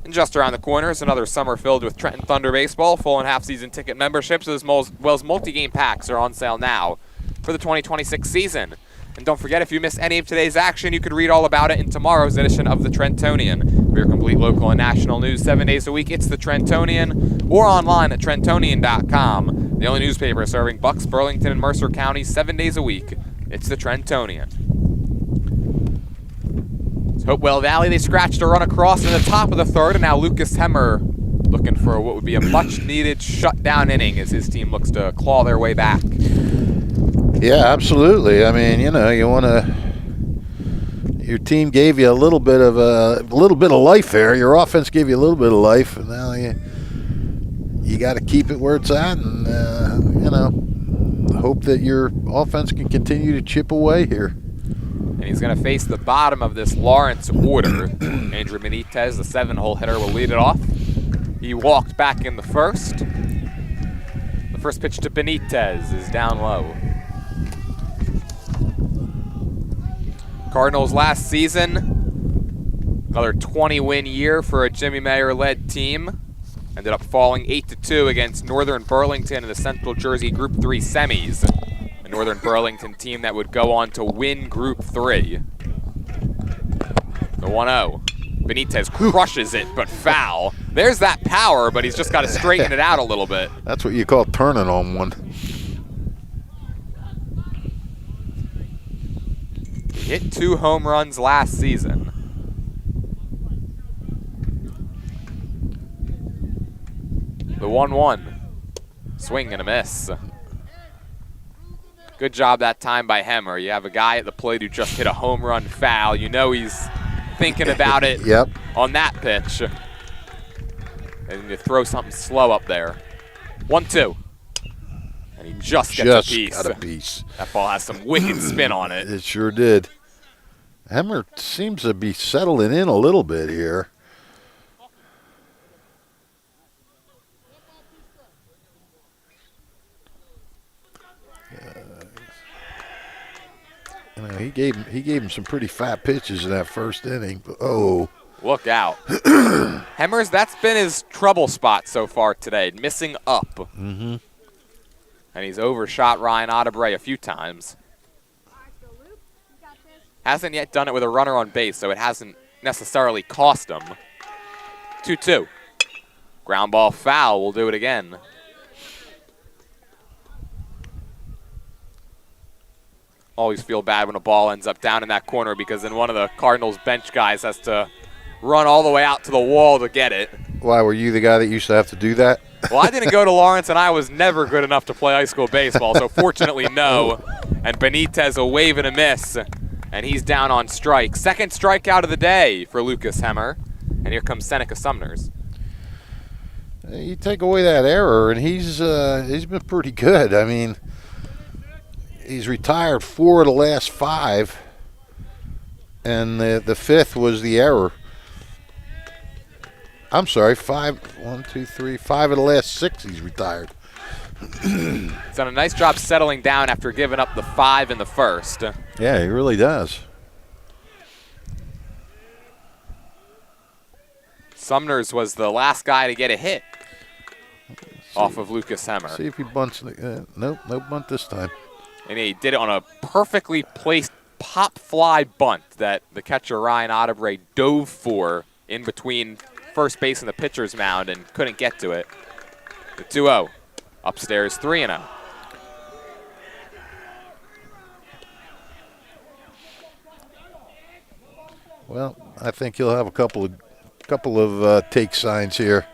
And just around the corner is another summer filled with Trenton Thunder baseball. Full and half-season ticket memberships as well as multi-game packs are on sale now for the 2026 season. And don't forget, if you miss any of today's action, you could read all about it in tomorrow's edition of the Trentonian. For your complete local and national news 7 days a week, it's the Trentonian, or online at Trentonian.com. The only newspaper serving Bucks, Burlington, and Mercer counties 7 days a week. It's the Trentonian. It's Hopewell Valley. They scratched a run across in the top of the third, and now Lucas Hemmer looking for what would be a much-needed shutdown inning as his team looks to claw their way back. Yeah, absolutely. I mean, you know, you want to. Your team gave you a little bit of life there. Your offense gave you a little bit of life, and now you got to keep it where it's at, and you know, hope that your offense can continue to chip away here. And he's going to face the bottom of this Lawrence order. Andrew Benitez, the 7-hole hitter, will lead it off. He walked back in the first. The first pitch to Benitez is down low. Cardinals last season, another 20-win year for a Jimmy Mayer-led team. Ended up falling 8-2 against Northern Burlington in the Central Jersey Group 3 semis. A Northern Burlington team that would go on to win Group 3. The 1-0. Benitez crushes it, but foul. There's that power, but he's just got to straighten it out a little bit. That's what you call turning on one. Hit 2 home runs last season. The 1-1. Swing and a miss. Good job that time by Hemmer. You have a guy at the plate who just hit a home run foul. You know he's thinking about it on that pitch. And you throw something slow up there. 1-2. And he just gets a piece. Got a piece. That ball has some wicked spin on it. It sure did. Hemmer seems to be settling in a little bit here. You know, he gave him some pretty fat pitches in that first inning. Oh. Look out. Hemmers, that's been his trouble spot so far today, missing up. Mm-hmm. And he's overshot Ryan Otterbray a few times. Hasn't yet done it with a runner on base, so it hasn't necessarily cost him. 2-2. Ground ball foul. We'll do it again. Always feel bad when a ball ends up down in that corner because then one of the Cardinals bench guys has to run all the way out to the wall to get it. Why, were you the guy that used to have to do that? Well, I didn't go to Lawrence, and I was never good enough to play high school baseball, so fortunately, no. And Benitez a wave and a miss, and he's down on strike. Second strikeout of the day for Lucas Hemmer, and here comes Seneca Sumners. You take away that error, and he's been pretty good. I mean, he's retired 4 of the last 5, and the 5th was the error. I'm sorry, 5 of the last 6 he's retired. He's done a nice job settling down after giving up the 5 in the first. Yeah, he really does. Sumners was the last guy to get a hit off of Lucas Hemmer. See if he bunts. Nope, no bunt this time. And he did it on a perfectly placed pop fly bunt that the catcher Ryan Otterbray dove for in between first base and the pitcher's mound and couldn't get to it. The 2-0. Upstairs 3-0. Well, I think he'll have a couple of take signs here.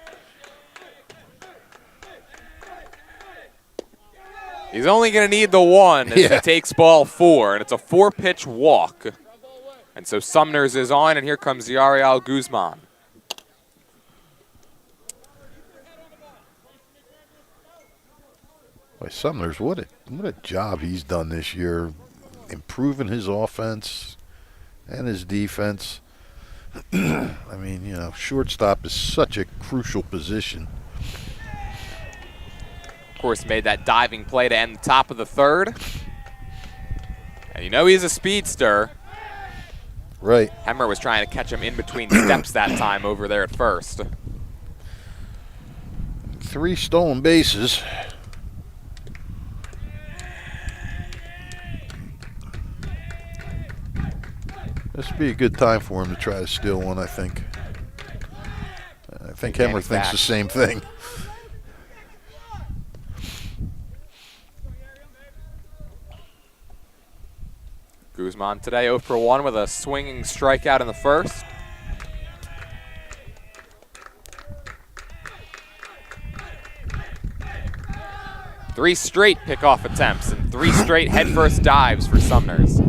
He's only going to need the 1 as he takes ball 4, and it's a 4-pitch walk. And so Sumners is on, and here comes Yariel Guzman. Boy, Sumners, what a job he's done this year, improving his offense and his defense. I mean, you know, shortstop is such a crucial position. Of course, made that diving play to end the top of the 3rd. And you know he's a speedster. Right. Hemmer was trying to catch him in between steps that time over there at first. 3 stolen bases. This would be a good time for him to try to steal one, I think. I think Hemmer thinks the same thing. Guzman today 0 for 1 with a swinging strikeout in the first. Three straight pickoff attempts and 3 straight headfirst dives for Sumners.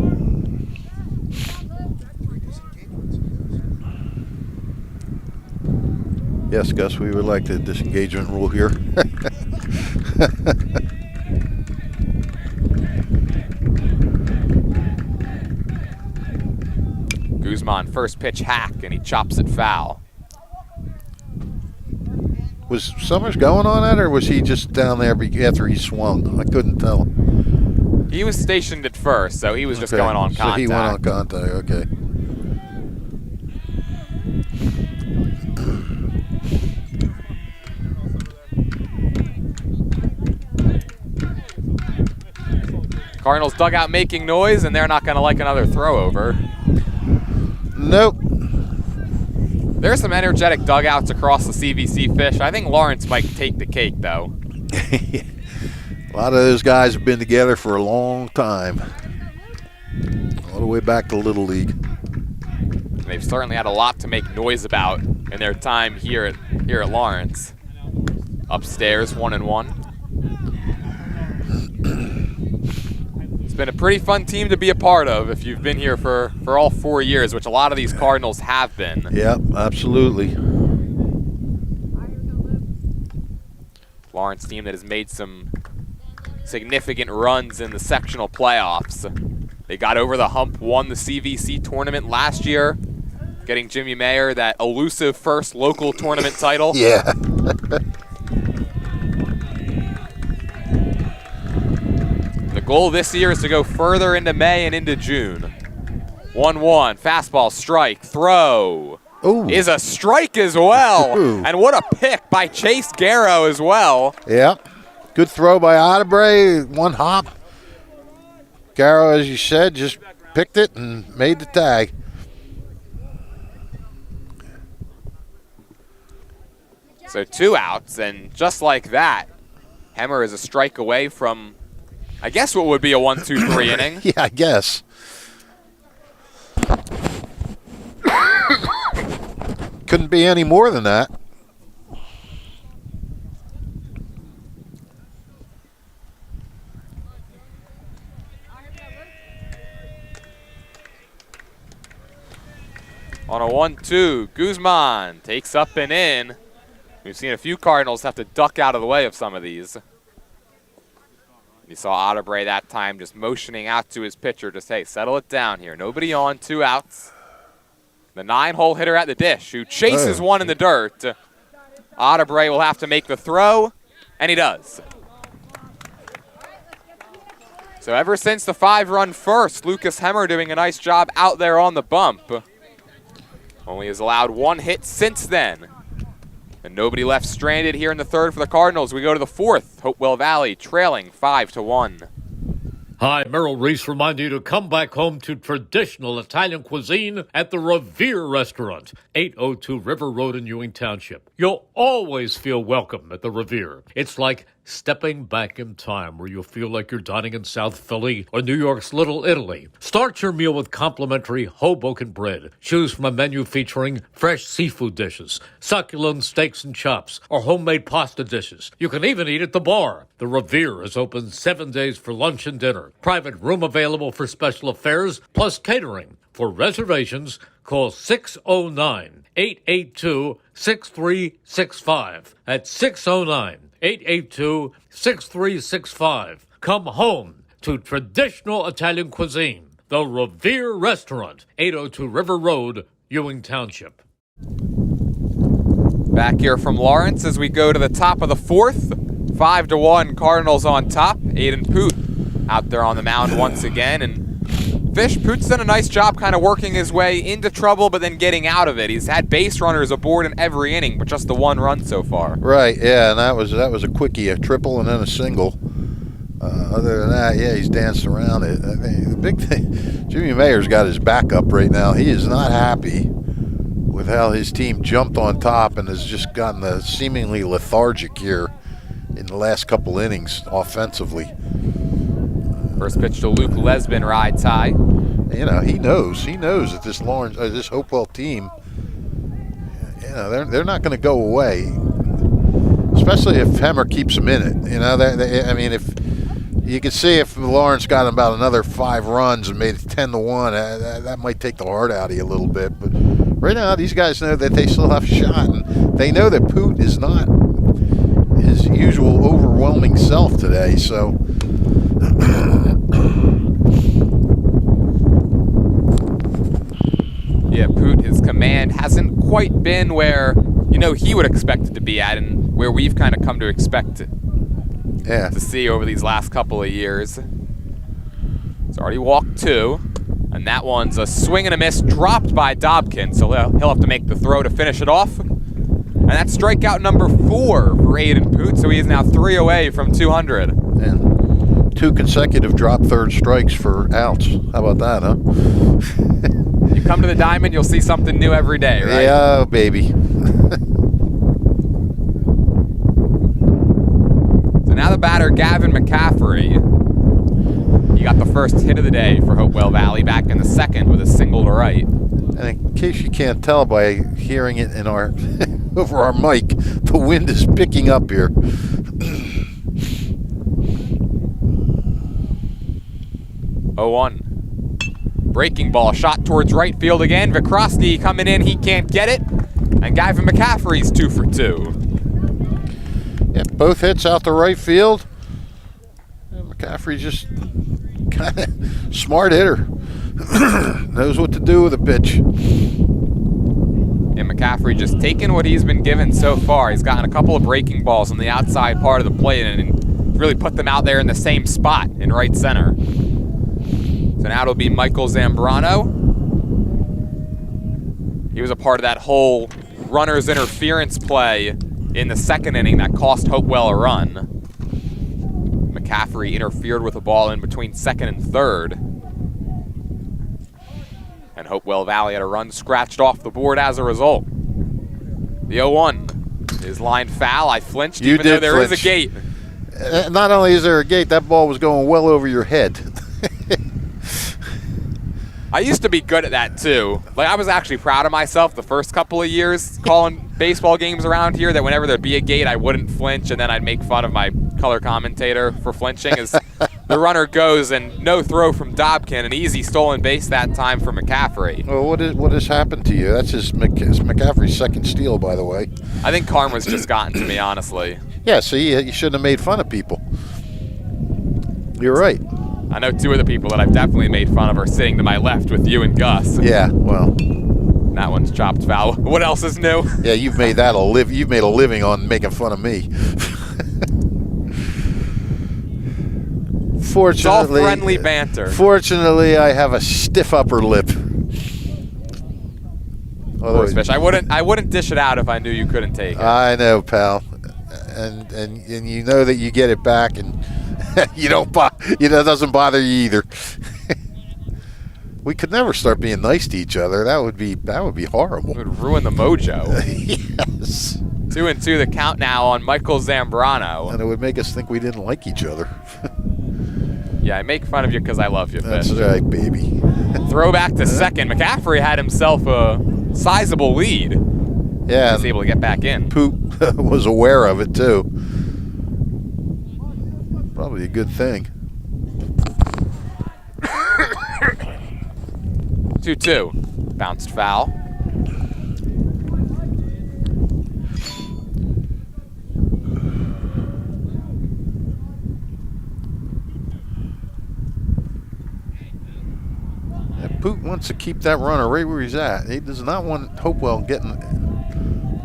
Yes, Gus, we would like the disengagement rule here. Guzman first pitch hack, and he chops it foul. Was Summers going on that, or was he just down there after he swung? I couldn't tell. He was stationed at first, so he was just going on contact. So he went on contact, okay. Cardinals dugout making noise, and they're not going to like another throw over. Nope. There's some energetic dugouts across the CVC Fish. I think Lawrence might take the cake, though. A lot of those guys have been together for a long time. All the way back to Little League. And they've certainly had a lot to make noise about in their time here at Lawrence. Upstairs, 1-1. It's been a pretty fun team to be a part of if you've been here for all 4 years, which a lot of these Cardinals have been. Yep, absolutely. Lawrence team that has made some significant runs in the sectional playoffs. They got over the hump, won the CVC tournament last year, getting Jimmy Mayer that elusive first local tournament title. Yeah. The goal this year is to go further into May and into June. 1-1, fastball, strike, throw. Ooh. Is a strike as well. Ooh. And what a pick by Chase Garrow as well. Yeah. Good throw by Otterbray, one hop. Garrow, as you said, just picked it and made the tag. So 2 outs, and just like that, Hemmer is a strike away from, I guess, what would be a 1-2-3 inning. Yeah, I guess. Couldn't be any more than that. On a 1-2, Guzman takes up and in. We've seen a few Cardinals have to duck out of the way of some of these. You saw Otterbray that time just motioning out to his pitcher, just, hey, settle it down here. Nobody on, 2 outs. The 9-hole hitter at the dish, who chases one in the dirt. Otterbray will have to make the throw, and he does. So ever since the 5-run first, Lucas Hemmer doing a nice job out there on the bump. Only has allowed 1 hit since then. And nobody left stranded here in the 3rd for the Cardinals. We go to the 4th. Hopewell Valley trailing 5-1. Hi, Merrill Reese reminding you to come back home to traditional Italian cuisine at the Revere Restaurant, 802 River Road in Ewing Township. You'll always feel welcome at the Revere. It's like stepping back in time where you'll feel like you're dining in South Philly or New York's Little Italy. Start your meal with complimentary Hoboken bread. Choose from a menu featuring fresh seafood dishes, succulent steaks and chops, or homemade pasta dishes. You can even eat at the bar. The Revere is open 7 days for lunch and dinner. Private room available for special affairs, plus catering. For reservations, call 609-882-6365. That's 609-882-6365. Come home to traditional Italian cuisine. The Revere Restaurant, 802 River Road, Ewing Township. Back here from Lawrence as we go to the top of the 4th. 5-1, Cardinals on top. Aiden Poot out there on the mound once again. And Poot's done a nice job kind of working his way into trouble, but then getting out of it. He's had base runners aboard in every inning, but just the 1 run so far. Right, yeah, and that was a quickie, a triple and then a single. Other than that, yeah, he's danced around it. I mean, the big thing, Jimmy Mayer's got his back up right now. He is not happy with how his team jumped on top and has just gotten the seemingly lethargic here in the last couple innings offensively. First pitch to Luke Lesbin rides high. You know, he knows that this this Hopewell team, you know, they're not going to go away, especially if Hemmer keeps them in it. You know, I mean, if you could see if Lawrence got about another 5 runs and made it 10-1, that might take the heart out of you a little bit. But right now, these guys know that they still have a shot, and they know that Poot is not his usual overwhelming self today. So. Yeah, Poot, his command hasn't quite been where, you know, he would expect it to be at and where we've kind of come to expect it to see over these last couple of years. It's already walked 2, and that one's a swing and a miss dropped by Dobkin, so he'll have to make the throw to finish it off. And that's strikeout number 4 for Aiden Poot, so he is now 3 away from 200. And 2 consecutive drop third strikes for outs. How about that, huh? You come to the Diamond, you'll see something new every day, right? Yeah, baby. So now the batter, Gavin McCaffrey. He got the first hit of the day for Hopewell Valley back in the 2nd with a single to right. And in case you can't tell by hearing it in our over our mic, the wind is picking up here. 0-1. Breaking ball shot towards right field again. Vikrosky coming in, he can't get it. And Gavin McCaffrey's 2 for 2. Yeah, both hits out to right field. And McCaffrey just kind of smart hitter. Knows what to do with a pitch. And McCaffrey just taking what he's been given so far. He's gotten a couple of breaking balls on the outside part of the plate and really put them out there in the same spot in right center. So now it'll be Michael Zambrano. He was a part of that whole runner's interference play in the second inning that cost Hopewell a run. McCaffrey interfered with the ball in between second and third. And Hopewell Valley had a run scratched off the board as a result. The 0-1 is line foul. I flinched even though there is a gate. Not only is there a gate, that ball was going well over your head. I used to be good at that too. Like, I was actually proud of myself the first couple of years calling baseball games around here, that whenever there'd be a gate, I wouldn't flinch, and then I'd make fun of my color commentator for flinching as the runner goes, and no throw from Dobkin, an easy stolen base that time for McCaffrey. Well, what has happened to you? That's McCaffrey's second steal, by the way. I think karma's just gotten to me, honestly. Yeah, see, you shouldn't have made fun of people. You're right. I know two of the people that I've definitely made fun of are sitting to my left with you and Gus. Yeah, well. That one's chopped foul. What else is new? Yeah, you've made a living on making fun of me. Fortunately, it's all friendly banter. Fortunately, I have a stiff upper lip. Horsefish. I wouldn't dish it out if I knew you couldn't take it. I know, pal, and you know that you get it back, and you don't. It doesn't bother you either. We could never start being nice to each other. That would be horrible. It would ruin the mojo. Yes. 2-2 the count now on Michael Zambrano. And it would make us think we didn't like each other. Yeah, I make fun of you because I love you, Fish. That's right, baby. Throw back to second. McCaffrey had himself a sizable lead. Yeah. He was able to get back in. Poop was aware of it, too. Probably a good thing. 2-2. Bounced foul. Poot wants to keep that runner right where he's at. He does not want Hopewell getting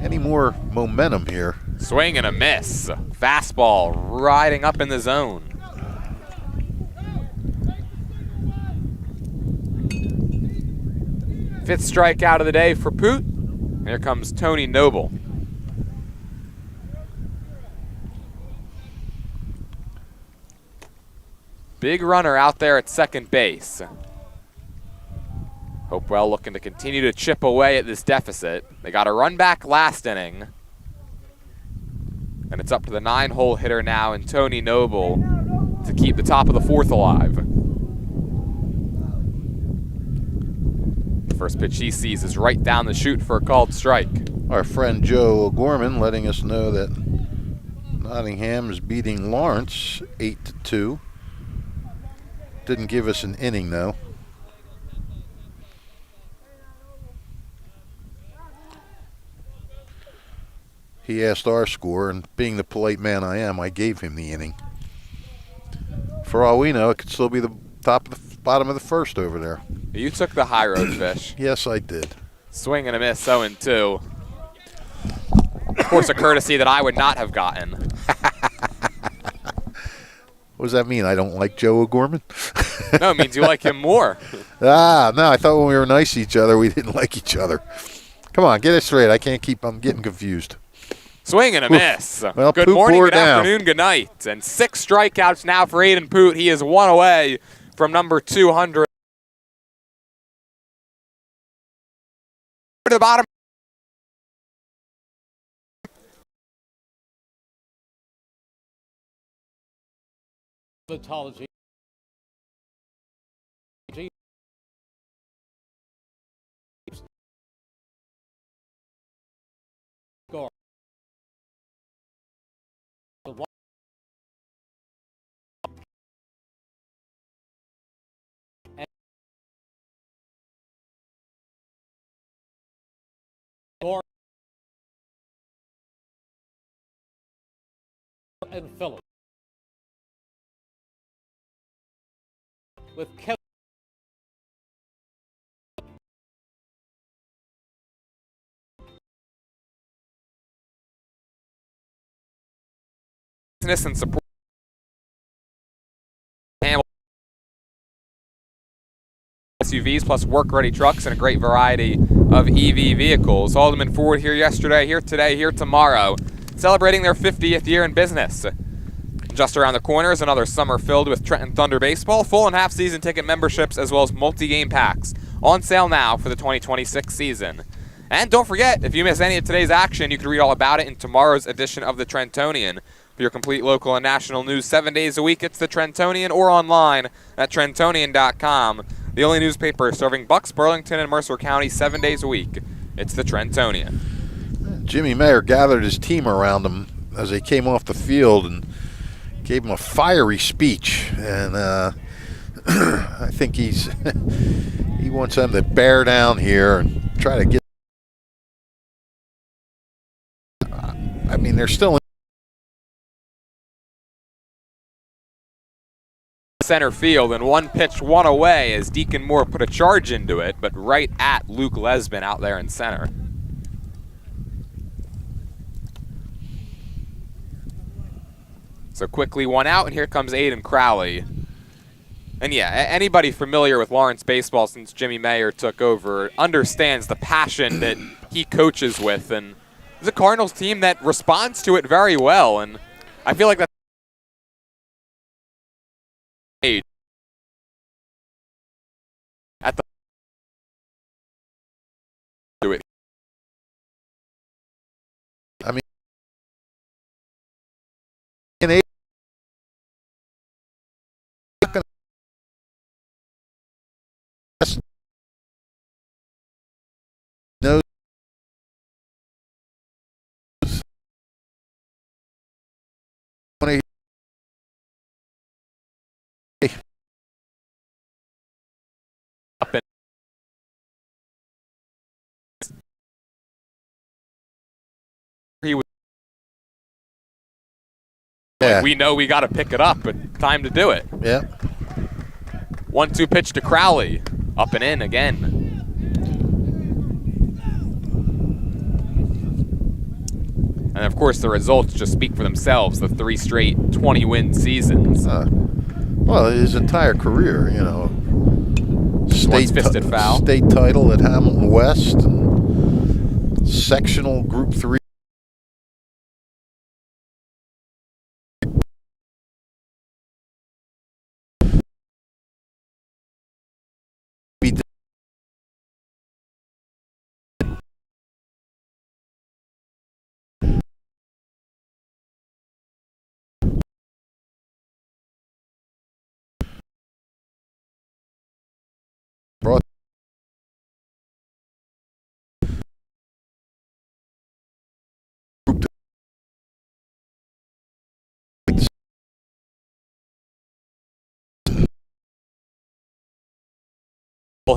any more momentum here. Swing and a miss. Fastball riding up in the zone. Fifth strikeout of the day for Poot. Here comes Tony Noble. Big runner out there at second base. Hopewell looking to continue to chip away at this deficit. They got a run back last inning. And it's up to the 9-hole hitter now in Tony Noble to keep the top of the fourth alive. The first pitch he sees is right down the chute for a called strike. Our friend Joe O'Gorman letting us know that Nottingham is beating Lawrence 8-2. Didn't give us an inning, though. He asked our score, and being the polite man I am, I gave him the inning. For all we know, it could still be the bottom of the first over there. You took the high road, Fish. Yes, I did. Swing and a miss, 0-2. Of course, a courtesy that I would not have gotten. What does that mean? I don't like Joe O'Gorman? No, it means you like him more. No, I thought when we were nice to each other, we didn't like each other. Come on, get it straight. I'm getting confused. Swing and a miss. Well, good Poot morning, bore good down. afternoon, good night. And 6 strikeouts now for Aiden Poot. He is 1 away from number 200. To the bottom. Dermatology. And Phillips. With Kevin. And support. SUVs plus work-ready trucks and a great variety of EV vehicles. Haldeman Ford here yesterday, here today, here tomorrow, celebrating their 50th year in business. Just around the corner is another summer filled with Trenton Thunder baseball, full and half-season ticket memberships, as well as multi-game packs on sale now for the 2026 season. And don't forget, if you miss any of today's action, you can read all about it in tomorrow's edition of the Trentonian. For your complete local and national news 7 days a week, it's the Trentonian or online at Trentonian.com. The only newspaper serving Bucks, Burlington, and Mercer County 7 days a week. It's the Trentonian. Jimmy Mayer gathered his team around him as they came off the field and gave him a fiery speech. And I think he wants them to bear down here and try to get. I mean, they're still in center field, and one pitch, one away as Deacon Moore put a charge into it, but right at Luke Lesbin out there in center. So quickly one out, and here comes Aiden Crowley. And yeah, anybody familiar with Lawrence baseball since Jimmy Mayer took over understands the passion that he coaches with, and it's a Cardinals team that responds to it very well, and I feel like that's at the do it. I mean, in no. Up and he was, Yeah. we know we got to pick it up, but time to do it. Yeah. 1-2 pitch to Crowley, up and in again. And of course, the results just speak for themselves. The 3 straight 20-win seasons. Well, his entire career, you know. Once fisted foul. State title at Hamilton West, and sectional Group 3. Brought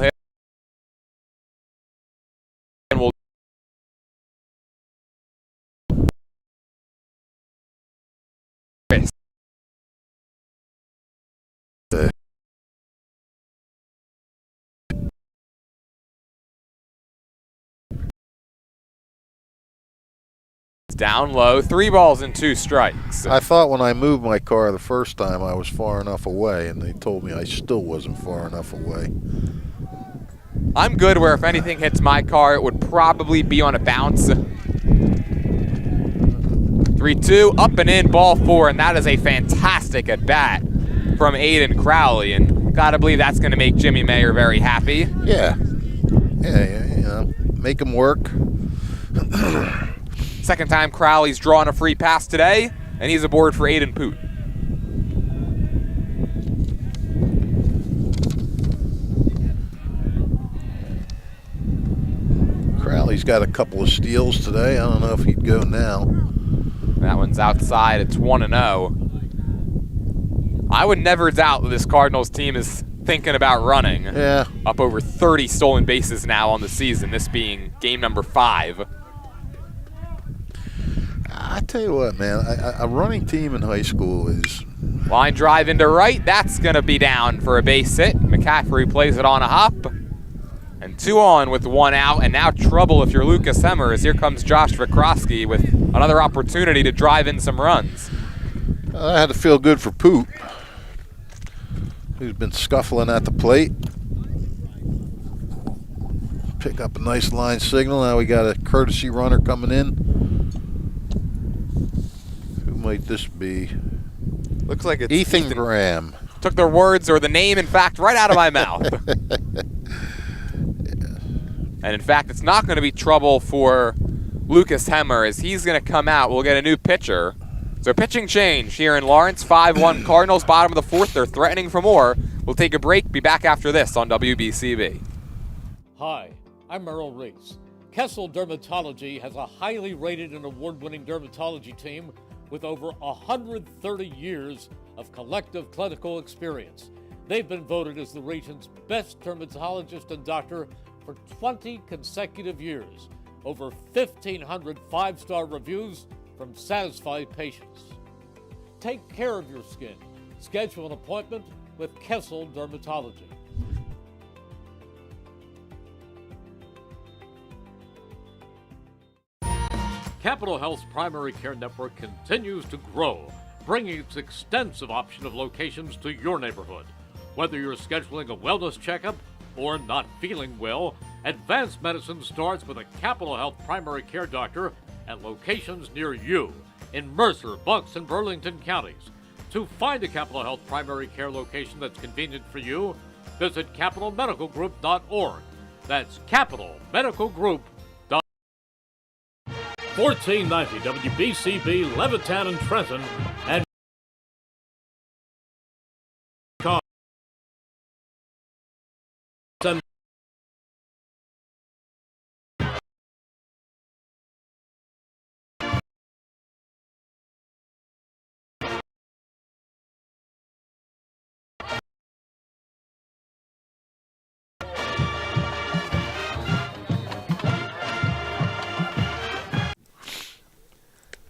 Hit. And we'll down low, 3 balls and 2 strikes. I thought when I moved my car the first time I was far enough away, and they told me I still wasn't far enough away. I'm good where if anything hits my car, it would probably be on a bounce. 3-2, up and in, ball 4, and that is a fantastic at-bat from Aiden Crowley, and gotta believe that's gonna make Jimmy Mayer very happy. Yeah, you know, make him work. Second time Crowley's drawn a free pass today, and he's aboard for Aiden Poot. Crowley's got a couple of steals today. I don't know if he'd go now. That one's outside. It's 1-0. I would never doubt that this Cardinals team is thinking about running. Yeah. Up over 30 stolen bases now on the season, this being game number 5. I tell you what, man, a running team in high school is... Line drive into right. That's going to be down for a base hit. McCaffrey plays it on a hop. And 2 on with 1 out. And now trouble if you're Lucas Hemmer, as here comes Josh Vikrosky with another opportunity to drive in some runs. I had to feel good for Poot, who's been scuffling at the plate. pick up a nice line signal. Now we got a courtesy runner coming in. Who might this be? Looks like it's Ethan Graham. Took the words or the name, in fact, right out of my mouth. And in fact, it's not going to be trouble for Lucas Hemmer as he's going to come out. We'll get a new pitcher. So pitching change here in Lawrence, 5-1 Cardinals, bottom of the fourth. They're threatening for more. We'll take a break, be back after this on WBCB. Hi, I'm Merrill Reese. Kessel Dermatology has a highly rated and award-winning dermatology team with over 130 years of collective clinical experience. They've been voted as the region's best dermatologist and doctor for 20 consecutive years. Over 1,500 five-star reviews from satisfied patients. Take care of your skin. Schedule an appointment with Kessel Dermatology. Capital Health's primary care network continues to grow, bringing its extensive option of locations to your neighborhood. Whether you're scheduling a wellness checkup or not feeling well, advanced medicine starts with a Capital Health primary care doctor at locations near you in Mercer, Bucks, and Burlington counties. To find a Capital Health primary care location that's convenient for you, visit capitalmedicalgroup.org. That's capitalmedicalgroup.org. 1490 WBCB, Levittown and Trenton, and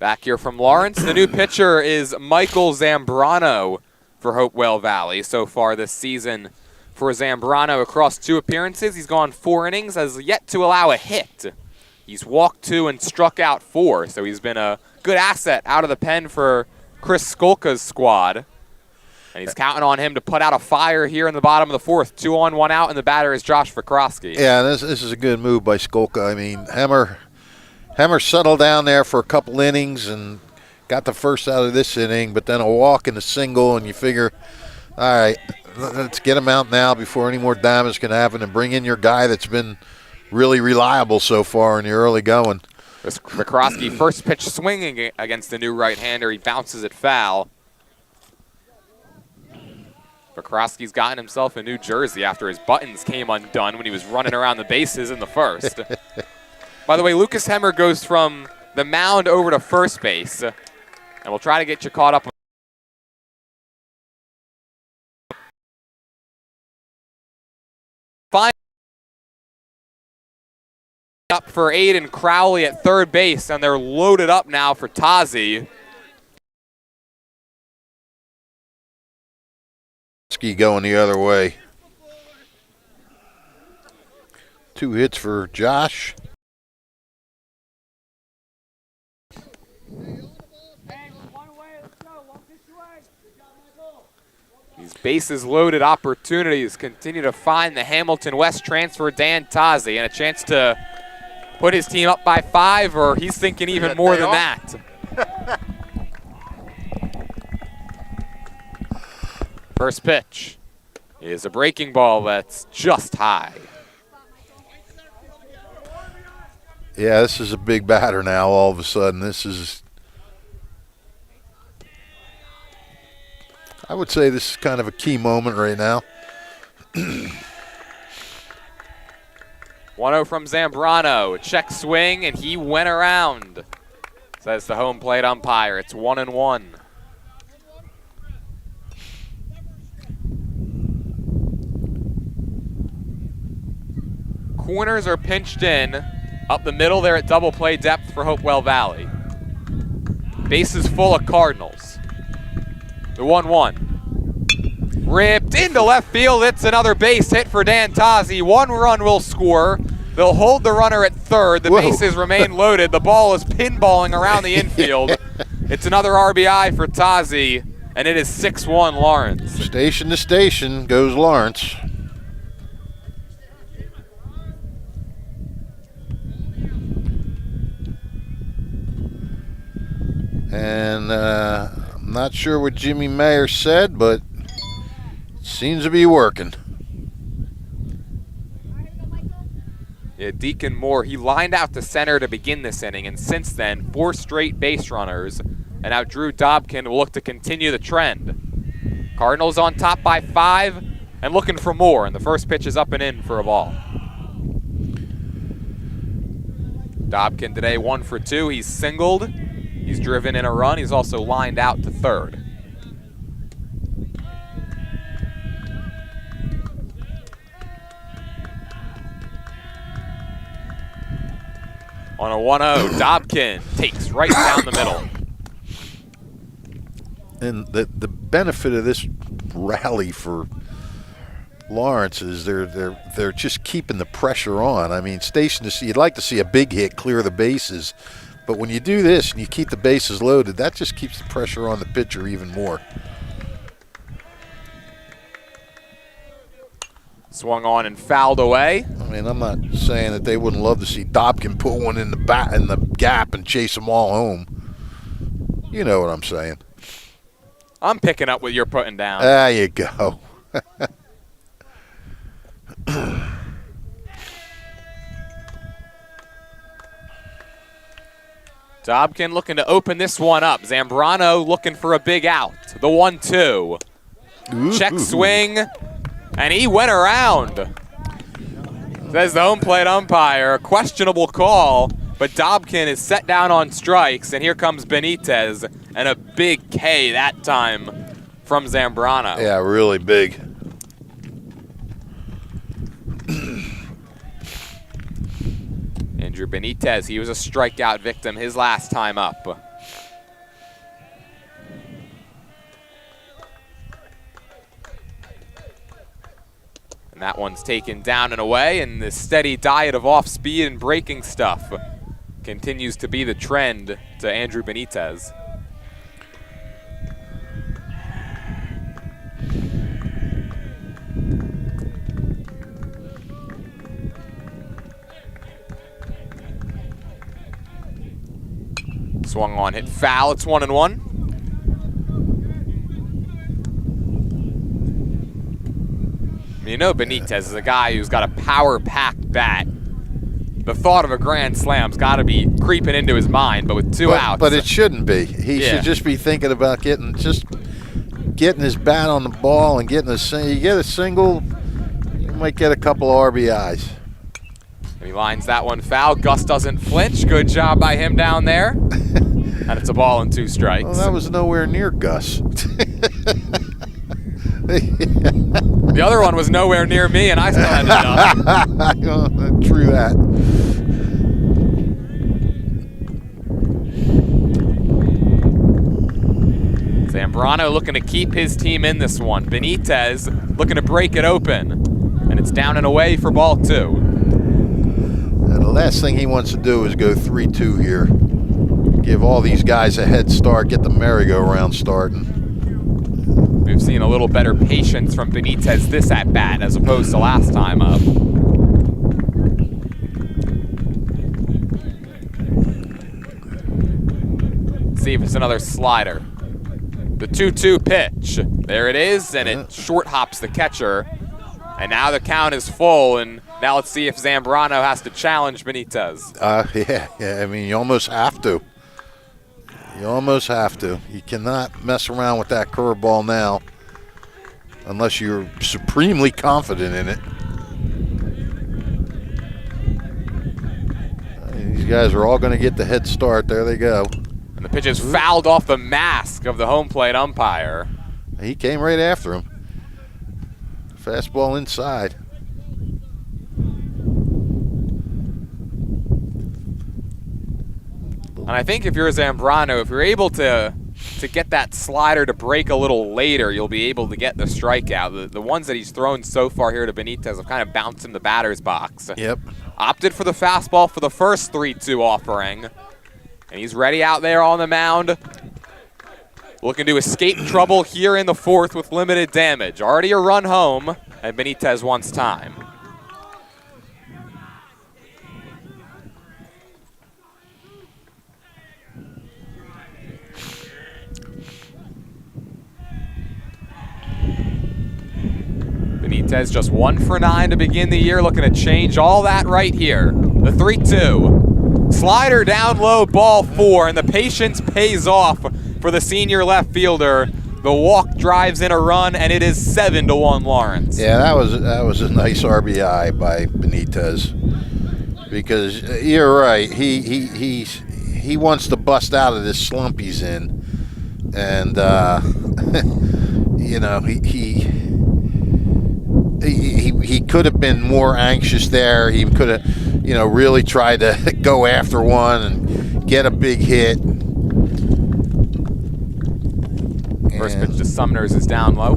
Back here from Lawrence, the new pitcher is Michael Zambrano for Hopewell Valley. So far this season for Zambrano across 2 appearances, he's gone 4 innings, has yet to allow a hit. He's walked 2 and struck out 4, so he's been a good asset out of the pen for Chris Skolka's squad. And he's counting on him to put out a fire here in the bottom of the fourth. 2 on, 1 out, and the batter is Josh Vikrosky. Yeah, this is a good move by Skolka. I mean, Hemmer settled down there for a couple innings and got the first out of this inning, but then a walk and a single, and you figure, all right, let's get him out now before any more damage can happen and bring in your guy that's been really reliable so far in the early going. Vikrosky first pitch swinging against the new right-hander. He bounces it foul. Vikrosky's gotten himself a new jersey after his buttons came undone when he was running around the bases in the first. By the way, Lucas Hemmer goes from the mound over to first base, and we'll try to get you caught up. Fine. Up for Aiden Crowley at third base, and they're loaded up now for Tazi. Ski going the other way. 2 hits for Josh. These bases loaded opportunities continue to find the Hamilton West transfer Dan Tazi, and a chance to put his team up by 5, or he's thinking even more than that. First pitch is a breaking ball that's just high. Yeah, this is a big batter now all of a sudden. This is, I would say this is kind of a key moment right now. 1-0 from Zambrano. Check swing, and he went around, says the home plate umpire. It's 1-1. Corners are pinched in. Up the middle there at double play depth for Hopewell Valley. Bases full of Cardinals. The 1-1. Ripped into left field. It's another base hit for Dan Tazi. 1 run will score. They'll hold the runner at third. The bases remain loaded. The ball is pinballing around the infield. It's another RBI for Tazi, and it is 6-1 Lawrence. Station to station goes Lawrence. And I'm not sure what Jimmy Mayer said, but it seems to be working. Yeah, Deacon Moore, he lined out to center to begin this inning, and since then, 4 straight base runners. And now Drew Dobkin will look to continue the trend. Cardinals on top by 5 and looking for more, and the first pitch is up and in for a ball. Dobkin today 1 for 2. He's singled. He's driven in a run. He's also lined out to third. On a 1-0, Dobkin takes right down the middle. And the benefit of this rally for Lawrence is they're just keeping the pressure on. I mean, you'd like to see a big hit clear the bases, but when you do this and you keep the bases loaded, that just keeps the pressure on the pitcher even more. Swung on and fouled away. I mean, I'm not saying that they wouldn't love to see Dobkin put one in the gap and chase them all home. You know what I'm saying. I'm picking up what you're putting down. There you go. Dobkin looking to open this one up. Zambrano looking for a big out. The 1-2. Check swing, and he went around. Says the home plate umpire, questionable call, but Dobkin is set down on strikes, and here comes Benitez, and a big K that time from Zambrano. Yeah, really big. Andrew Benitez, he was a strikeout victim his last time up. And that one's taken down and away, and the steady diet of off-speed and breaking stuff continues to be the trend to Andrew Benitez. Swung on, hit foul, it's 1-1. You know Benitez is a guy who's got a power-packed bat. The thought of a grand slam's got to be creeping into his mind, but with two outs. But it shouldn't be. He should just be thinking about getting his bat on the ball and getting you get a single, you might get a couple of RBIs. And he lines that one foul. Gus doesn't flinch. Good job by him down there. And it's a ball and 2 strikes. Well, that was nowhere near Gus. The other one was nowhere near me, and I still had to jump. True that. Zambrano looking to keep his team in this one. Benitez looking to break it open. And it's down and away for ball 2. And the last thing he wants to do is go 3-2 here. Give all these guys a head start, get the merry-go-round starting. We've seen a little better patience from Benitez this at-bat as opposed to last time up. See if it's another slider. The 2-2 pitch. There it is, and it short hops the catcher. And now the count is full, and now let's see if Zambrano has to challenge Benitez. Yeah, I mean, you almost have to. You almost have to. You cannot mess around with that curveball now unless you're supremely confident in it. These guys are all going to get the head start. There they go. And the pitch is fouled off the mask of the home plate umpire. He came right after him. Fastball inside. And I think if you're Zambrano, if you're able to get that slider to break a little later, you'll be able to get the strikeout. The ones that he's thrown so far here to Benitez have kind of bounced in the batter's box. Yep. Opted for the fastball for the first 3-2 offering. And he's ready out there on the mound. Looking to escape trouble here in the 4th with limited damage. Already a run home, and Benitez wants time. Benitez just 1 for 9 to begin the year, looking to change all that right here. The 3-2. Slider down low, ball 4, and the patience pays off for the senior left fielder. The walk drives in a run, and it is 7-1 Lawrence. Yeah, that was a nice RBI by Benitez, because you're right. He wants to bust out of this slump he's in, and you know, he could have been more anxious there. He could have, you know, really tried to go after one and get a big hit. First pitch to Sumners is down low.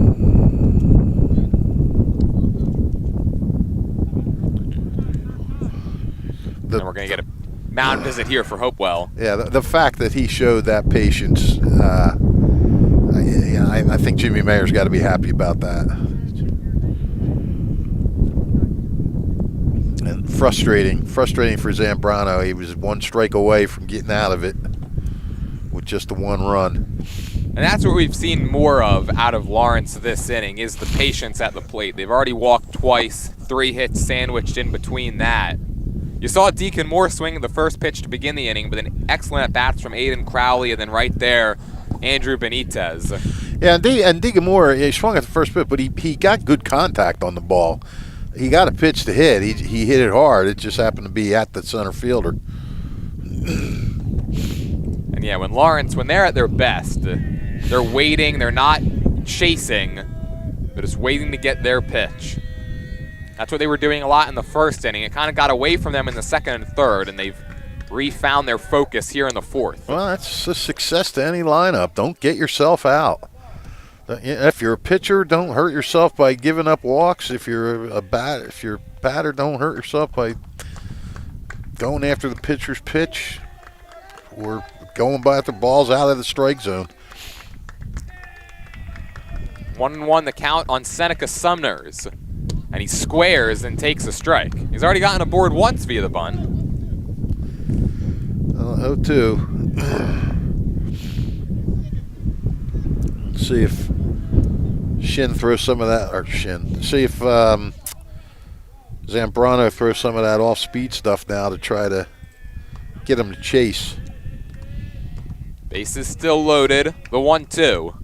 And we're going to get a mound visit here for Hopewell. Yeah, the fact that he showed that patience, I think Jimmy Mayer's got to be happy about that. And frustrating for Zambrano. He was 1 strike away from getting out of it with just the 1 run. And that's what we've seen more of out of Lawrence this inning, is the patience at the plate. They've already walked twice, 3 hits sandwiched in between that. You saw Deacon Moore swing the first pitch to begin the inning, but an excellent at-bats from Aiden Crowley, and then right there, Andrew Benitez. Yeah, and Deacon Moore, he swung at the first pitch, but he got good contact on the ball. He got a pitch to hit. He hit it hard. It just happened to be at the center fielder. And yeah, when they're at their best, they're waiting, they're not chasing, they're just waiting to get their pitch. That's what they were doing a lot in the first inning. It kind of got away from them in the second and third, and they've refound their focus here in the fourth. Well, that's a success to any lineup. Don't get yourself out. If you're a pitcher, don't hurt yourself by giving up walks. If you're a batter, don't hurt yourself by going after the pitcher's pitch or going by the balls out of the strike zone. 1-1 the count on Seneca Sumners. And he squares and takes a strike. He's already gotten aboard once via the bunt. 0-2. Let's see if Shin throws some of that, see if Zambrano throws some of that off-speed stuff now to try to get him to chase. Base is still loaded. The 1-2.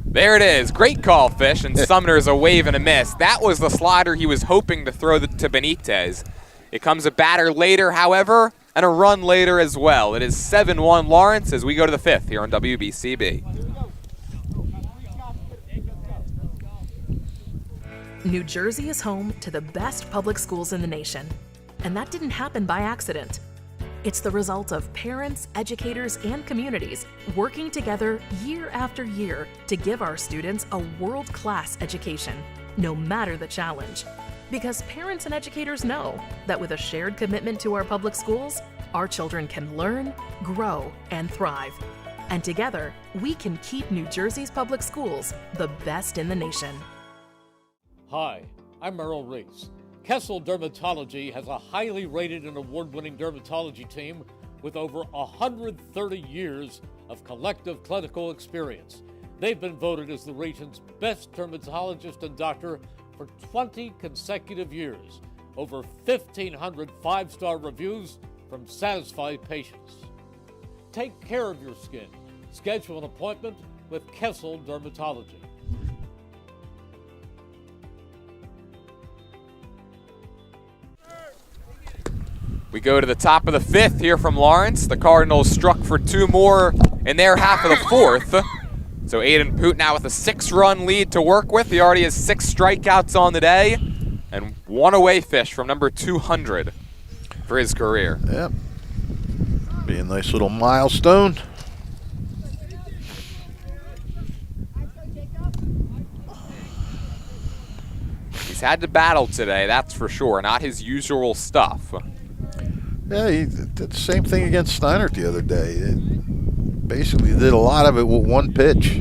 There it is. Great call, Fish, and Sumner's a wave and a miss. That was the slider he was hoping to throw to Benitez. It comes a batter later, however, and a run later as well. It is 7-1 Lawrence as we go to the 5th here on WBCB. New Jersey is home to the best public schools in the nation. And that didn't happen by accident. It's the result of parents, educators, and communities working together year after year to give our students a world-class education, no matter the challenge. Because parents and educators know that with a shared commitment to our public schools, our children can learn, grow, and thrive. And together, we can keep New Jersey's public schools the best in the nation. Hi, I'm Merrill Reese. Kessel Dermatology has a highly rated and award-winning dermatology team with over 130 years of collective clinical experience. They've been voted as the region's best dermatologist and doctor for 20 consecutive years. Over 1,500 five-star reviews from satisfied patients. Take care of your skin. Schedule an appointment with Kessel Dermatology. We go to the top of the 5th here from Lawrence. The Cardinals struck for 2 more in their half of the 4th. So Aiden Poot now with a 6-run lead to work with. He already has 6 strikeouts on the day. And 1 away Fish from number 200 for his career. Yep. Be a nice little milestone. He's had to battle today, that's for sure. Not his usual stuff. Yeah, he did the same thing against Steinert the other day. It basically did a lot of it with 1 pitch.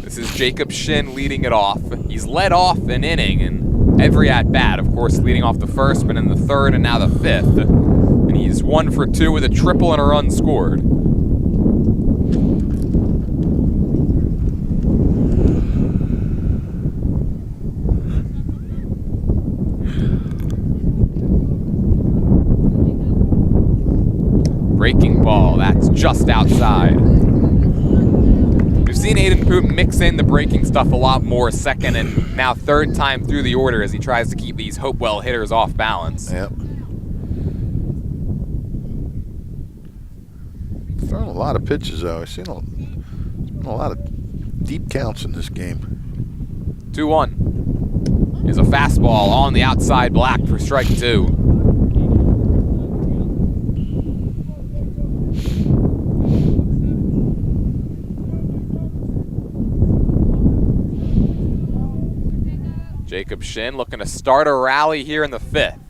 This is Jacob Shin leading it off. He's led off an inning in every at-bat, of course, leading off the 1st, but in the 3rd and now the 5th. And he's 1 for 2 with a triple and a run scored. breaking ball. That's just outside. We've seen Aiden Poot mix in the breaking stuff a lot more, second and now third time through the order as he tries to keep these Hopewell hitters off balance. Yep. Throwing a lot of pitches, though. I've seen a lot of deep counts in this game. 2-1 is a fastball on the outside black for strike 2. Jacob Shin looking to start a rally here in the 5th.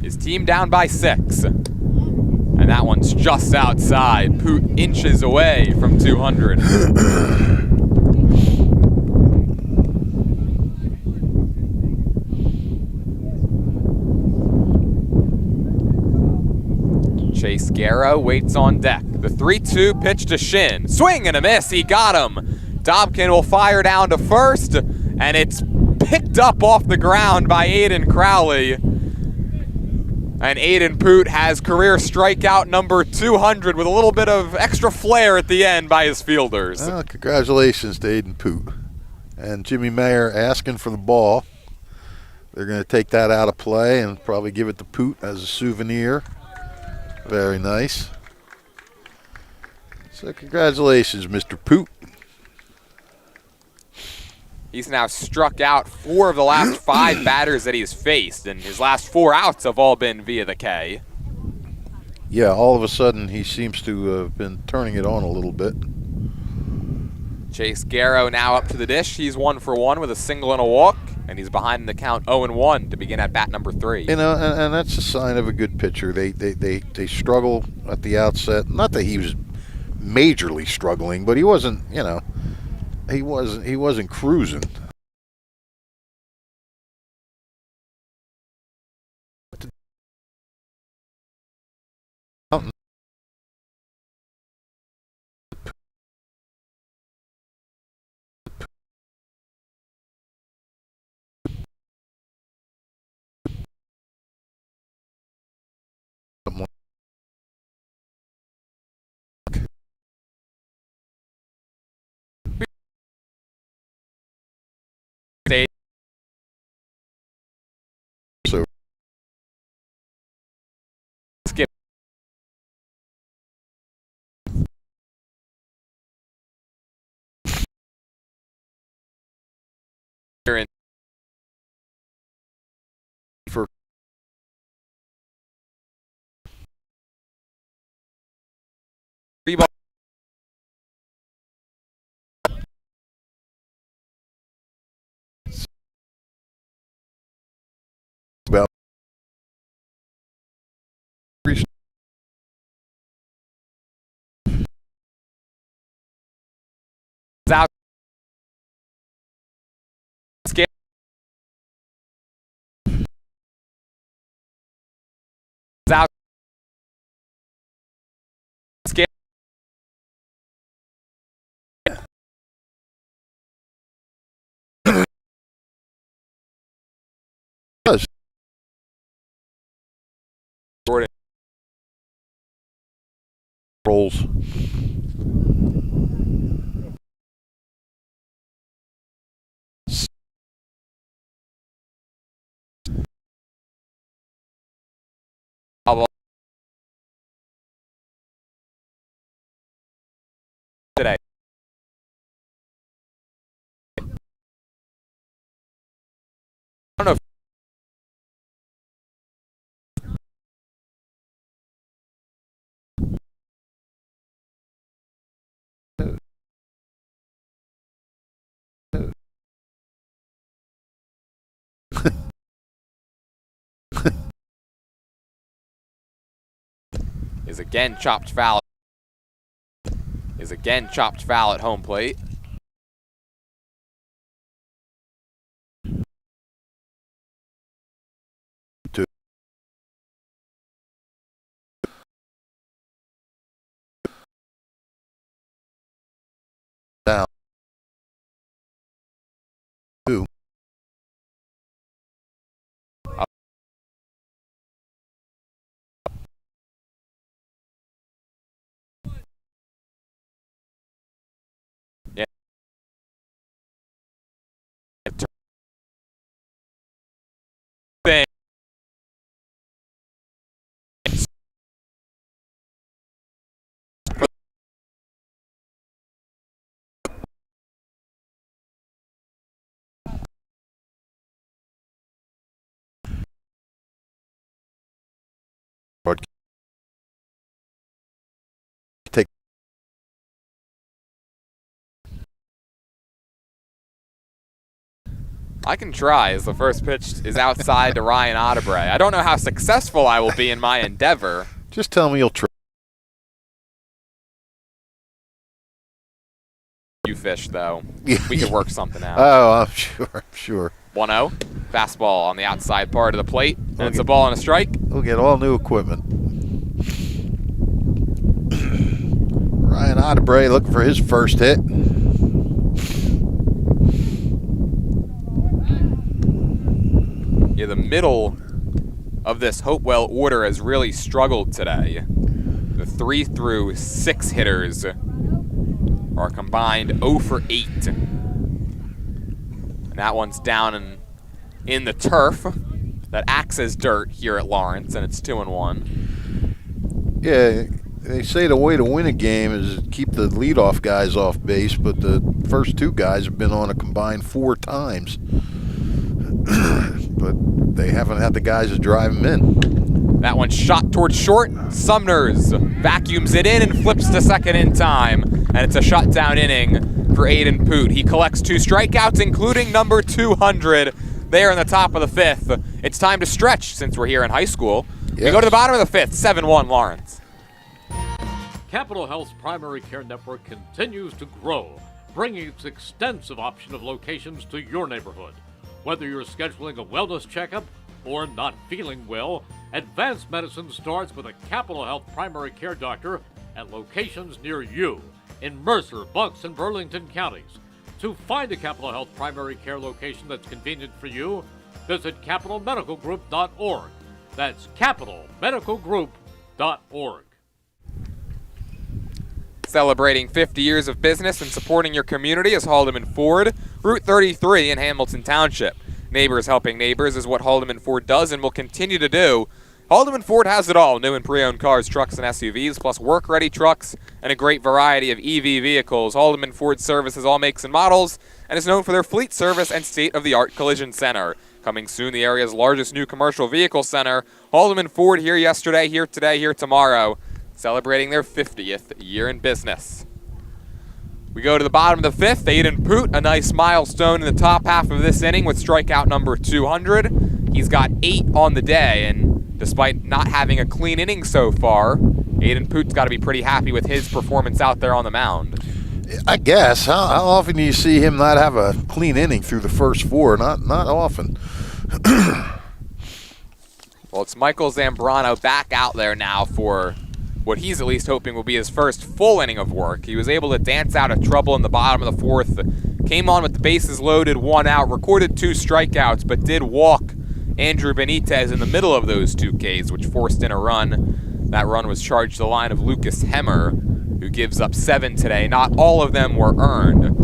His team down by 6. And that one's just outside. Poot inches away from 200. Chase Guerra waits on deck. The 3-2 pitch to Shin. Swing and a miss, he got him. Dobkin will fire down to first, and it's picked up off the ground by Aiden Crowley. And Aiden Poot has career strikeout number 200 with a little bit of extra flair at the end by his fielders. Well, congratulations to Aiden Poot. And Jimmy Mayer asking for the ball. They're going to take that out of play and probably give it to Poot as a souvenir. Very nice. So congratulations, Mr. Poot. He's now struck out 4 of the last 5 batters that he's faced, and his last 4 outs have all been via the K. Yeah, all of a sudden he seems to have been turning it on a little bit. Chase Garrow now up to the dish. He's 1 for 1 with a single and a walk, and he's behind in the count 0-1 to begin at bat number 3. You know, and that's a sign of a good pitcher. They struggle at the outset. Not that he was majorly struggling, but he wasn't, you know, he wasn't cruising. So Skip. for Three-ball. well, Out. Skip. Out. Skip. does. Jordan. Rolls. Today. I don't know if is again chopped foul. Is again chopped foul at home plate. Down. 2. I can try, as the first pitch is outside to Ryan Otterbray. I don't know how successful I will be in my endeavor. Just tell me you'll try. You fish, though. We could work something out. Oh, I'm sure. 1-0. Fastball on the outside part of the plate. And it's a ball and a strike. We'll get all new equipment. Ryan Otterbray looking for his first hit. Yeah, the middle of this Hopewell order has really struggled today. The 3 through 6 hitters are combined 0 for 8. And that one's down in the turf that acts as dirt here at Lawrence, and it's 2-1. Yeah, they say the way to win a game is to keep the leadoff guys off base, but the first 2 guys have been on a combined 4 times. But they haven't had the guys to drive them in. That one shot towards short. Sumners vacuums it in and flips to second in time. And it's a shutdown inning for Aiden Poot. He collects 2 strikeouts, including number 200 there in the top of the 5th. It's time to stretch since we're here in high school. Yes. We go to the bottom of the 5th, 7-1 Lawrence. Capital Health's primary care network continues to grow, bringing its extensive option of locations to your neighborhood. Whether you're scheduling a wellness checkup or not feeling well, advanced medicine starts with a Capital Health primary care doctor at locations near you in Mercer, Bucks, and Burlington counties. To find a Capital Health primary care location that's convenient for you, visit capitalmedicalgroup.org. That's capitalmedicalgroup.org. Celebrating 50 years of business and supporting your community is Haldeman Ford, Route 33 in Hamilton Township. Neighbors helping neighbors is what Haldeman Ford does and will continue to do. Haldeman Ford has it all, new and pre-owned cars, trucks, and SUVs, plus work-ready trucks and a great variety of EV vehicles. Haldeman Ford services all makes and models and is known for their fleet service and state-of-the-art collision center. Coming soon, the area's largest new commercial vehicle center. Haldeman Ford here yesterday, here today, here tomorrow, celebrating their 50th year in business. We go to the bottom of the 5th. Aiden Poot, a nice milestone in the top half of this inning with strikeout number 200. He's got 8 on the day, and despite not having a clean inning so far, Aiden Poot's got to be pretty happy with his performance out there on the mound. I guess. How often do you see him not have a clean inning through the first 4? Not often. Well, it's Michael Zambrano back out there now for what he's at least hoping will be his first full inning of work. He was able to dance out of trouble in the bottom of the 4th, came on with the bases loaded, 1 out, recorded 2 strikeouts, but did walk Andrew Benitez in the middle of those 2 Ks, which forced in a run. That run was charged to the line of Lucas Hemmer, who gives up 7 today. Not all of them were earned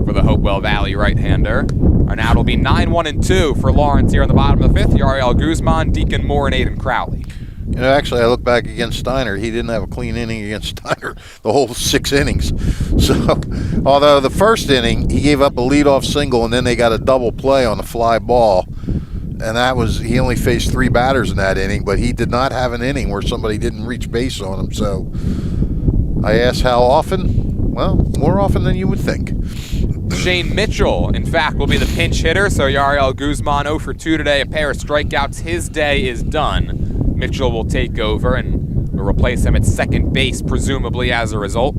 for the Hopewell Valley right-hander. And now it'll be 9-1-2 for Lawrence here on the bottom of the 5th. Yariel Guzman, Deacon Moore, and Aiden Crowley. You know, actually, I look back against Steiner. He didn't have a clean inning against Steiner the whole 6 innings. So, although the first inning, he gave up a leadoff single, and then they got a double play on a fly ball. And that was, he only faced 3 batters in that inning, but he did not have an inning where somebody didn't reach base on him. So I asked how often. Well, more often than you would think. Shane Mitchell, in fact, will be the pinch hitter. So Yariel Guzman 0 for 2 today, a pair of strikeouts. His day is done. Mitchell will take over and will replace him at second base, presumably as a result.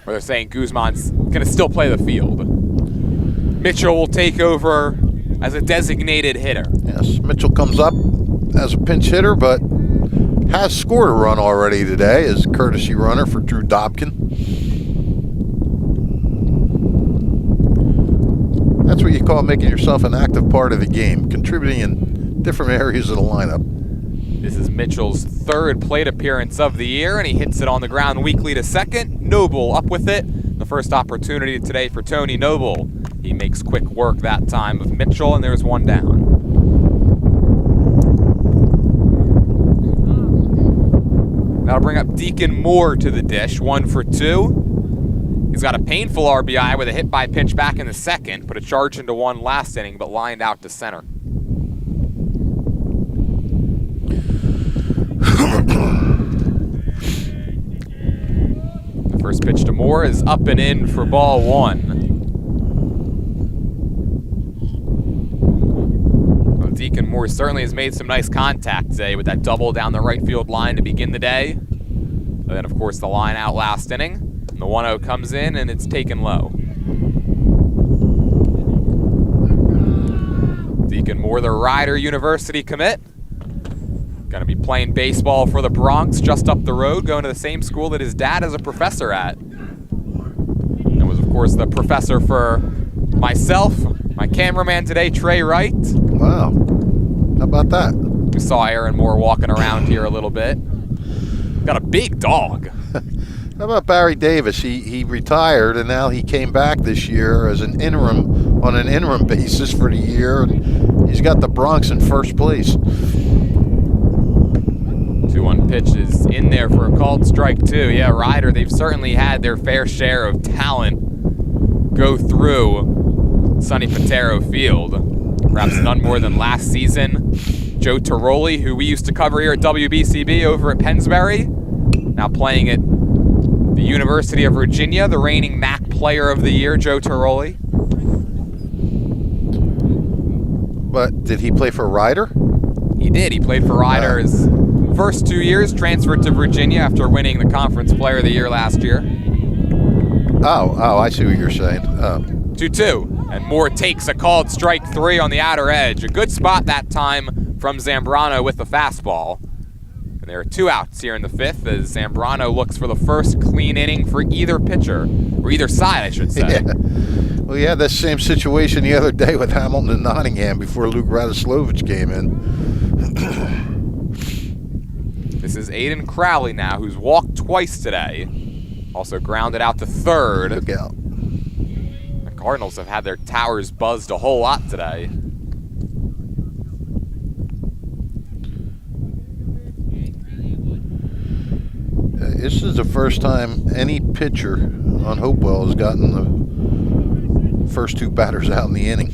Where they're saying Guzman's going to still play the field. Mitchell will take over as a designated hitter. Yes, Mitchell comes up as a pinch hitter, but has scored a run already today as courtesy runner for Drew Dobkin. That's what you call making yourself an active part of the game, contributing in different areas of the lineup. This is Mitchell's 3rd plate appearance of the year, and he hits it on the ground weakly to second. Noble up with it. The first opportunity today for Tony Noble. He makes quick work that time of Mitchell, and there's 1 down. That'll bring up Deacon Moore to the dish, 1 for 2. He's got a painful RBI with a hit by pitch back in the 2nd, put a charge into 1 last inning, but lined out to center. The First pitch to Moore is up and in for ball one. Well, Deacon Moore certainly has made some nice contact today with that double down the right field line to begin the day. And then, of course, the line out last inning. And the 1-0 comes in, and it's taken low. Deacon Moore, the Rider University commit. Going to be playing baseball for the Bronx just up the road, going to the same school that his dad is a professor at. And was, of course, the professor for myself, my cameraman today, Trey Wright. Wow. How about that? We saw Aaron Moore walking around here a little bit. Got a big dog. How about Barry Davis? He retired, and now he came back this year as an interim, on an interim basis for the year, and he's got the Bronx in first place. 2-1 pitch is in there for a called strike two. Yeah, Rider, they've certainly had their fair share of talent go through Sonny Patero Field. Perhaps none more than last season. Joe Tiroli, who we used to cover here at WBCB over at Pennsbury, now playing at the University of Virginia, the reigning MAC Player of the Year, Joe Tiroli. But did he play for Rider? He did. He played for Rider his first 2 years, transferred to Virginia after winning the Conference Player of the Year last year. Oh, I see what you're saying. 2-2, and Moore takes a called strike three on the outer edge. A good spot that time from Zambrano with the fastball. And there are two outs here in the fifth as Zambrano looks for the first clean inning for either pitcher, or either side, I should say. Yeah. Well, he had that same situation the other day with Hamilton and Nottingham before Luke Radoslovich came in. This is Aiden Crowley now, who's walked twice today. Also grounded out to third. Look out. The Cardinals have had their towers buzzed a whole lot today. This is the first time any pitcher on Hopewell has gotten the first two batters out in the inning.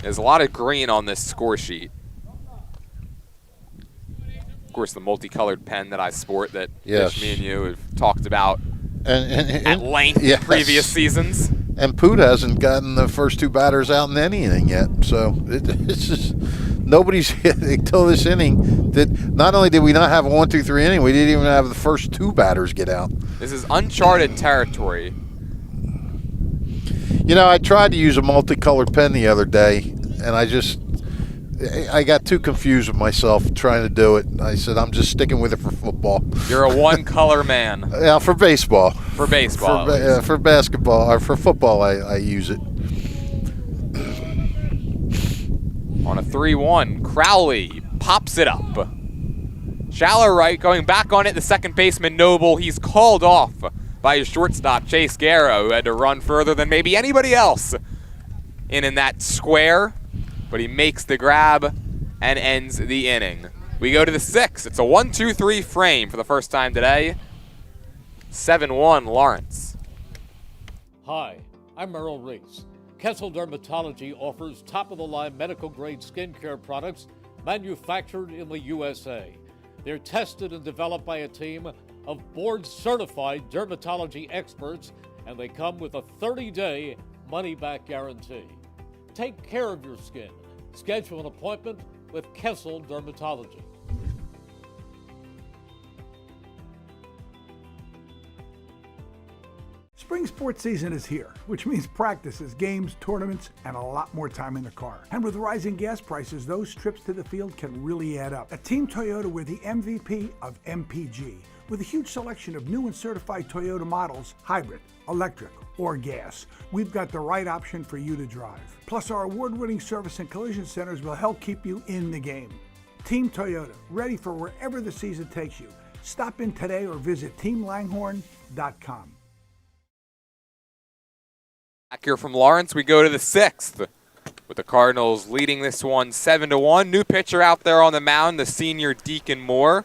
There's a lot of green on this score sheet. Of course, the multicolored pen that I sport that Yes. Fish, me and you have talked about And at length yes. in previous seasons. And Poot hasn't gotten the first two batters out in any inning yet. So it's just nobody's hit until this inning. Not only did we not have a 1-2-3 inning, we didn't even have the first two batters get out. This is uncharted territory. You know, I tried to use a multicolored pen the other day, and I got too confused with myself trying to do it. I said, I'm just sticking with it for football. You're a one-color man. Yeah, for baseball. For baseball. For basketball, or for football, I use it. On a 3-1, Crowley pops it up. Shallow right, going back on it, the second baseman Noble. He's called off by his shortstop, Chase Garrow, who had to run further than maybe anybody else in that square. But he makes the grab and ends the inning. We go to the sixth. It's a 1-2-3 frame for the first time today. 7-1 Lawrence. Hi, I'm Merrill Reese. Kessel Dermatology offers top-of-the-line medical-grade skincare products manufactured in the USA. They're tested and developed by a team of board-certified dermatology experts, and they come with a 30-day money-back guarantee. Take care of your skin. Schedule an appointment with Kessel Dermatology. Spring sports season is here, which means practices, games, tournaments, and a lot more time in the car. And with rising gas prices, those trips to the field can really add up. At Team Toyota, we're the MVP of MPG, with a huge selection of new and certified Toyota models, hybrid, electric, or gas. We've got the right option for you to drive. Plus, our award-winning service and collision centers will help keep you in the game. Team Toyota, ready for wherever the season takes you. Stop in today or visit teamlanghorne.com. Back here from Lawrence, we go to the sixth, with the Cardinals leading this one 7-1. New pitcher out there on the mound, the senior Deacon Moore.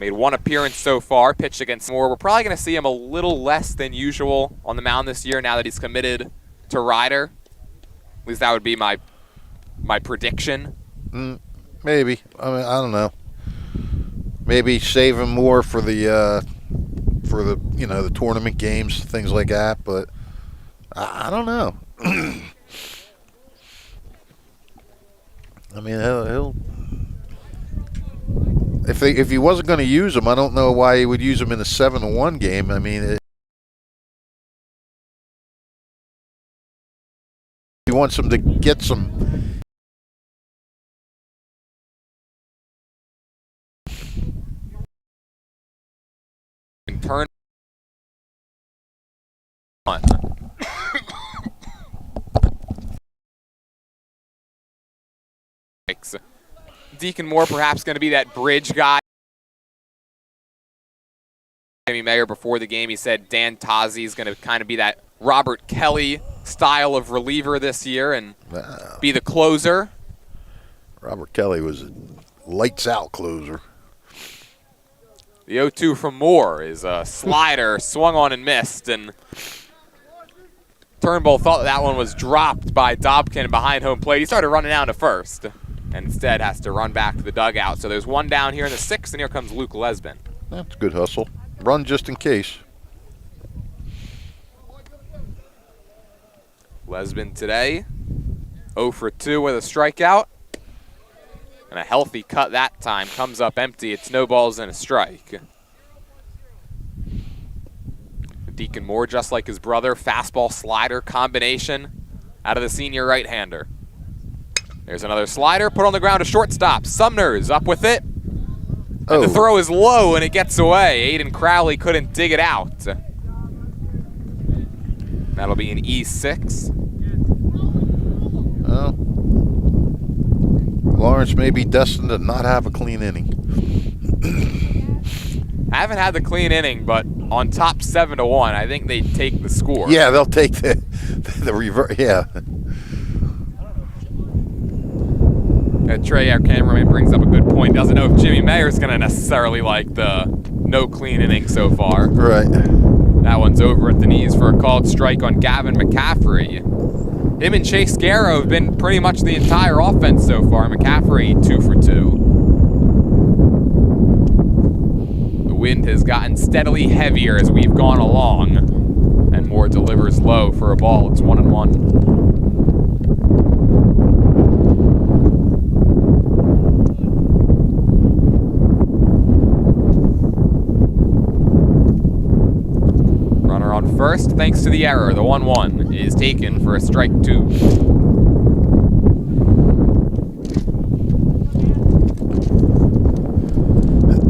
Made one appearance so far, pitched against Moore. We're probably going to see him a little less than usual on the mound this year now that he's committed to Rider. At least that would be my prediction. Maybe. I mean, I don't know. maybe save him more for the the tournament games, things like that. But I don't know. I mean, he'll if he wasn't going to use him, I don't know why he would use him in a 7-1 game. I mean, he wants him to get some. And turn on. Deacon Moore perhaps going to be that bridge guy. Jimmy Mayer before the game, he said Dan Tazi is going to kind of be that Robert Kelly style of reliever this year and be the closer. Robert Kelly was a lights-out closer. The 0-2 from Moore is a slider swung on and missed, and Turnbull thought that one was dropped by Dobkin behind home plate. He started running down to first and instead has to run back to the dugout. So there's one down here in the 6th, and here comes Luke Lesbin. That's a good hustle. Run just in case. Lesbin today, 0 for 2 with a strikeout. And a healthy cut that time. Comes up empty. It's no balls and a strike. Deacon Moore, just like his brother, fastball slider combination out of the senior right-hander. There's another slider put on the ground to shortstop. Sumner's up with it. And the throw is low and it gets away. Aiden Crowley couldn't dig it out. That'll be an E6. Well, Lawrence may be destined to not have a clean inning. I haven't had the clean inning, but on top 7-1, I think they take the score. Yeah, they'll take the reverse. Yeah. Trey, our cameraman, brings up a good point. Doesn't know if Jimmy Mayer's going to necessarily like the no clean inning so far. Right. That one's over at the knees for a called strike on Gavin McCaffrey. Him and Chase Garrow have been pretty much the entire offense so far. McCaffrey 2 for 2. The wind has gotten steadily heavier as we've gone along, and Moore delivers low for a ball. It's 1-1. On first, thanks to the error, the 1-1 is taken for a strike 2.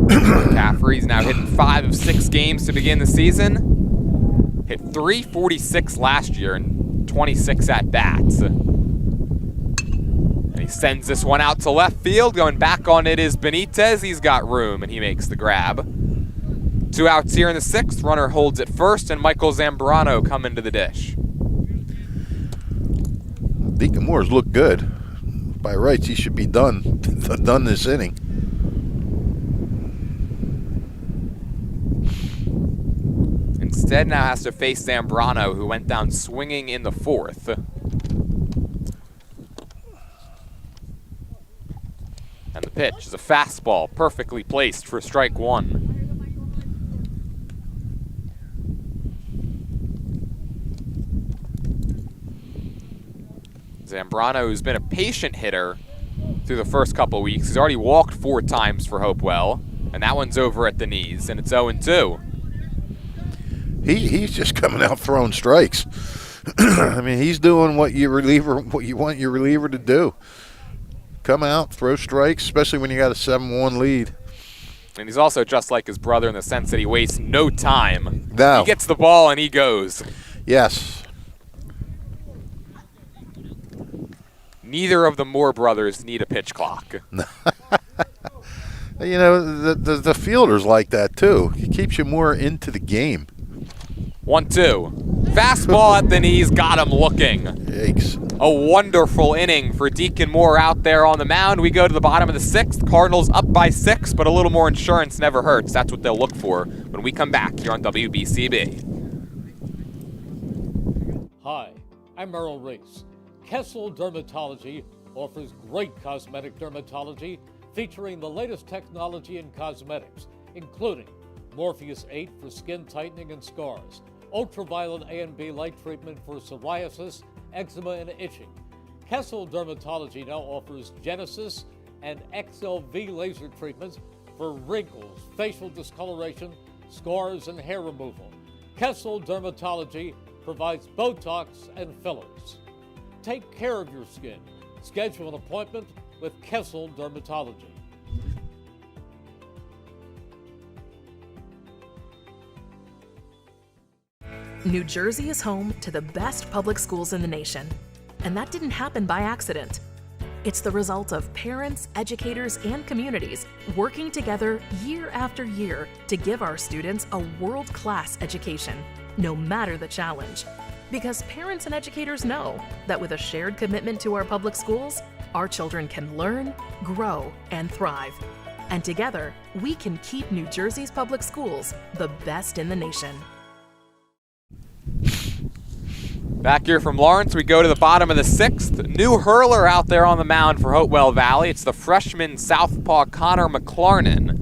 McCaffrey's now hitting 5 of 6 games to begin the season. Hit .346 last year and 26 at-bats. And he sends this one out to left field. Going back on it is Benitez. He's got room, and he makes the grab. 2 outs here in the 6th. Runner holds it first, and Michael Zambrano come into the dish. Deacon Moore's looked good. By rights, he should be done this inning. Instead, now has to face Zambrano, who went down swinging in the 4th. And the pitch is a fastball, perfectly placed for strike 1. Zambrano, who's been a patient hitter through the first couple weeks. He's already walked 4 times for Hopewell, and that one's over at the knees, and it's 0-2. He's just coming out throwing strikes. I mean, he's doing what you want your reliever to do. Come out, throw strikes, especially when you got a 7-1 lead. And he's also just like his brother in the sense that he wastes no time. No. He gets the ball and he goes. Yes. Neither of the Moore brothers need a pitch clock. You know, the fielders like that, too. It keeps you more into the game. 1-2. Fastball at the knees, got him looking. Yikes. A wonderful inning for Deacon Moore out there on the mound. We go to the bottom of the 6th. Cardinals up by 6, but a little more insurance never hurts. That's what they'll look for when we come back here on WBCB. Hi, I'm Merrill Reese. Kessel Dermatology offers great cosmetic dermatology featuring the latest technology in cosmetics, including Morpheus 8 for skin tightening and scars, ultraviolet A and B light treatment for psoriasis, eczema, and itching. Kessel Dermatology now offers Genesis and XLV laser treatments for wrinkles, facial discoloration, scars, and hair removal. Kessel Dermatology provides Botox and fillers. Take care of your skin. Schedule an appointment with Kessel Dermatology. New Jersey is home to the best public schools in the nation. And that didn't happen by accident. It's the result of parents, educators, and communities working together year after year to give our students a world-class education, no matter the challenge. Because parents and educators know that with a shared commitment to our public schools, our children can learn, grow, and thrive. And together, we can keep New Jersey's public schools the best in the nation. Back here from Lawrence, we go to the bottom of the 6th. New hurler out there on the mound for Hopewell Valley. It's the freshman southpaw Connor McLarnon.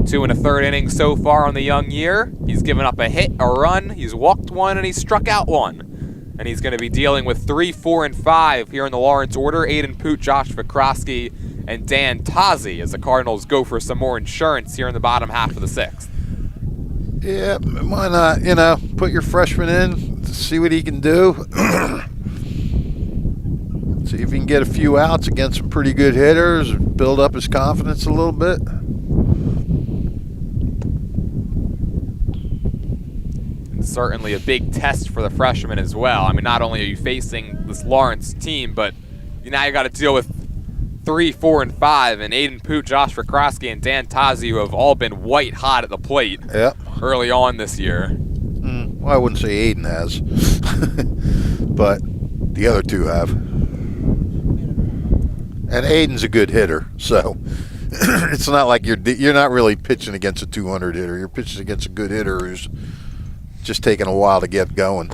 2 1/3 innings so far on the young year. He's given up a hit, a run, he's walked 1, and he's struck out 1. And he's going to be dealing with 3, 4, and 5 here in the Lawrence order. Aiden Poot, Josh Vikrosky, and Dan Tazi as the Cardinals go for some more insurance here in the bottom half of the 6th. Yeah, why not? Put your freshman in, see what he can do. See if he can get a few outs against some pretty good hitters, build up his confidence a little bit. And certainly a big test for the freshman as well. I mean, not only are you facing this Lawrence team, but now you got to deal with 3, 4, and 5, and Aiden Poot, Josh Vikrosky, and Dan Tazi, who have all been white hot at the plate early on this year. Well, I wouldn't say Aiden has, but the other two have. And Aiden's a good hitter, so it's not like you're not really pitching against a 200 hitter. You're pitching against a good hitter who's just taking a while to get going.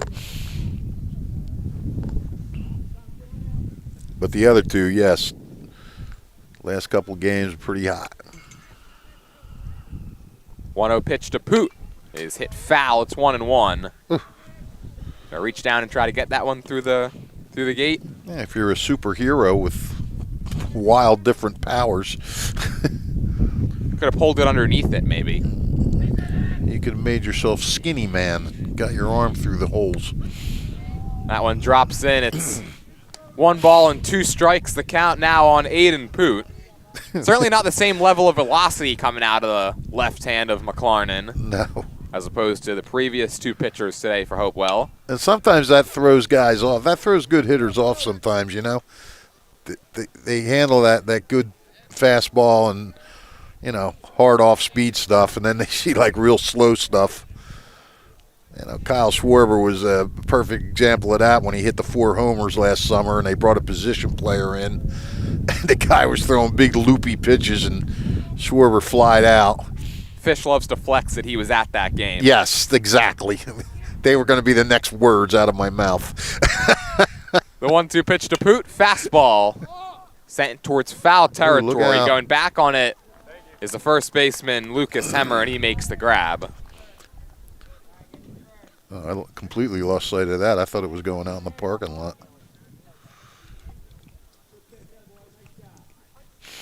But the other two, yes, last couple of games pretty hot. 1-0 pitch to Poot is hit foul. It's 1-1. Gonna reach down and try to get that one through the gate. Yeah, if you're a superhero with wild different powers, could have pulled it underneath it maybe. You could have made yourself skinny man. Got your arm through the holes. That one drops in. It's 1 ball and 2 strikes. The count now on Aiden Poot. Certainly not the same level of velocity coming out of the left hand of McLarnon. No. As opposed to the previous 2 pitchers today for Hopewell. And sometimes that throws guys off. That throws good hitters off sometimes, They handle that good fastball and, hard off-speed stuff, and then they see, real slow stuff. Kyle Schwarber was a perfect example of that when he hit the 4 homers last summer, and they brought a position player in. And the guy was throwing big loopy pitches, and Schwarber flied out. Fish loves to flex that he was at that game. Yes, exactly. They were going to be the next words out of my mouth. The 1-2 pitch to Poot, fastball. Sent towards foul territory. Going back on it is the first baseman, Lucas Hemmer, and he makes the grab. I completely lost sight of that. I thought it was going out in the parking lot.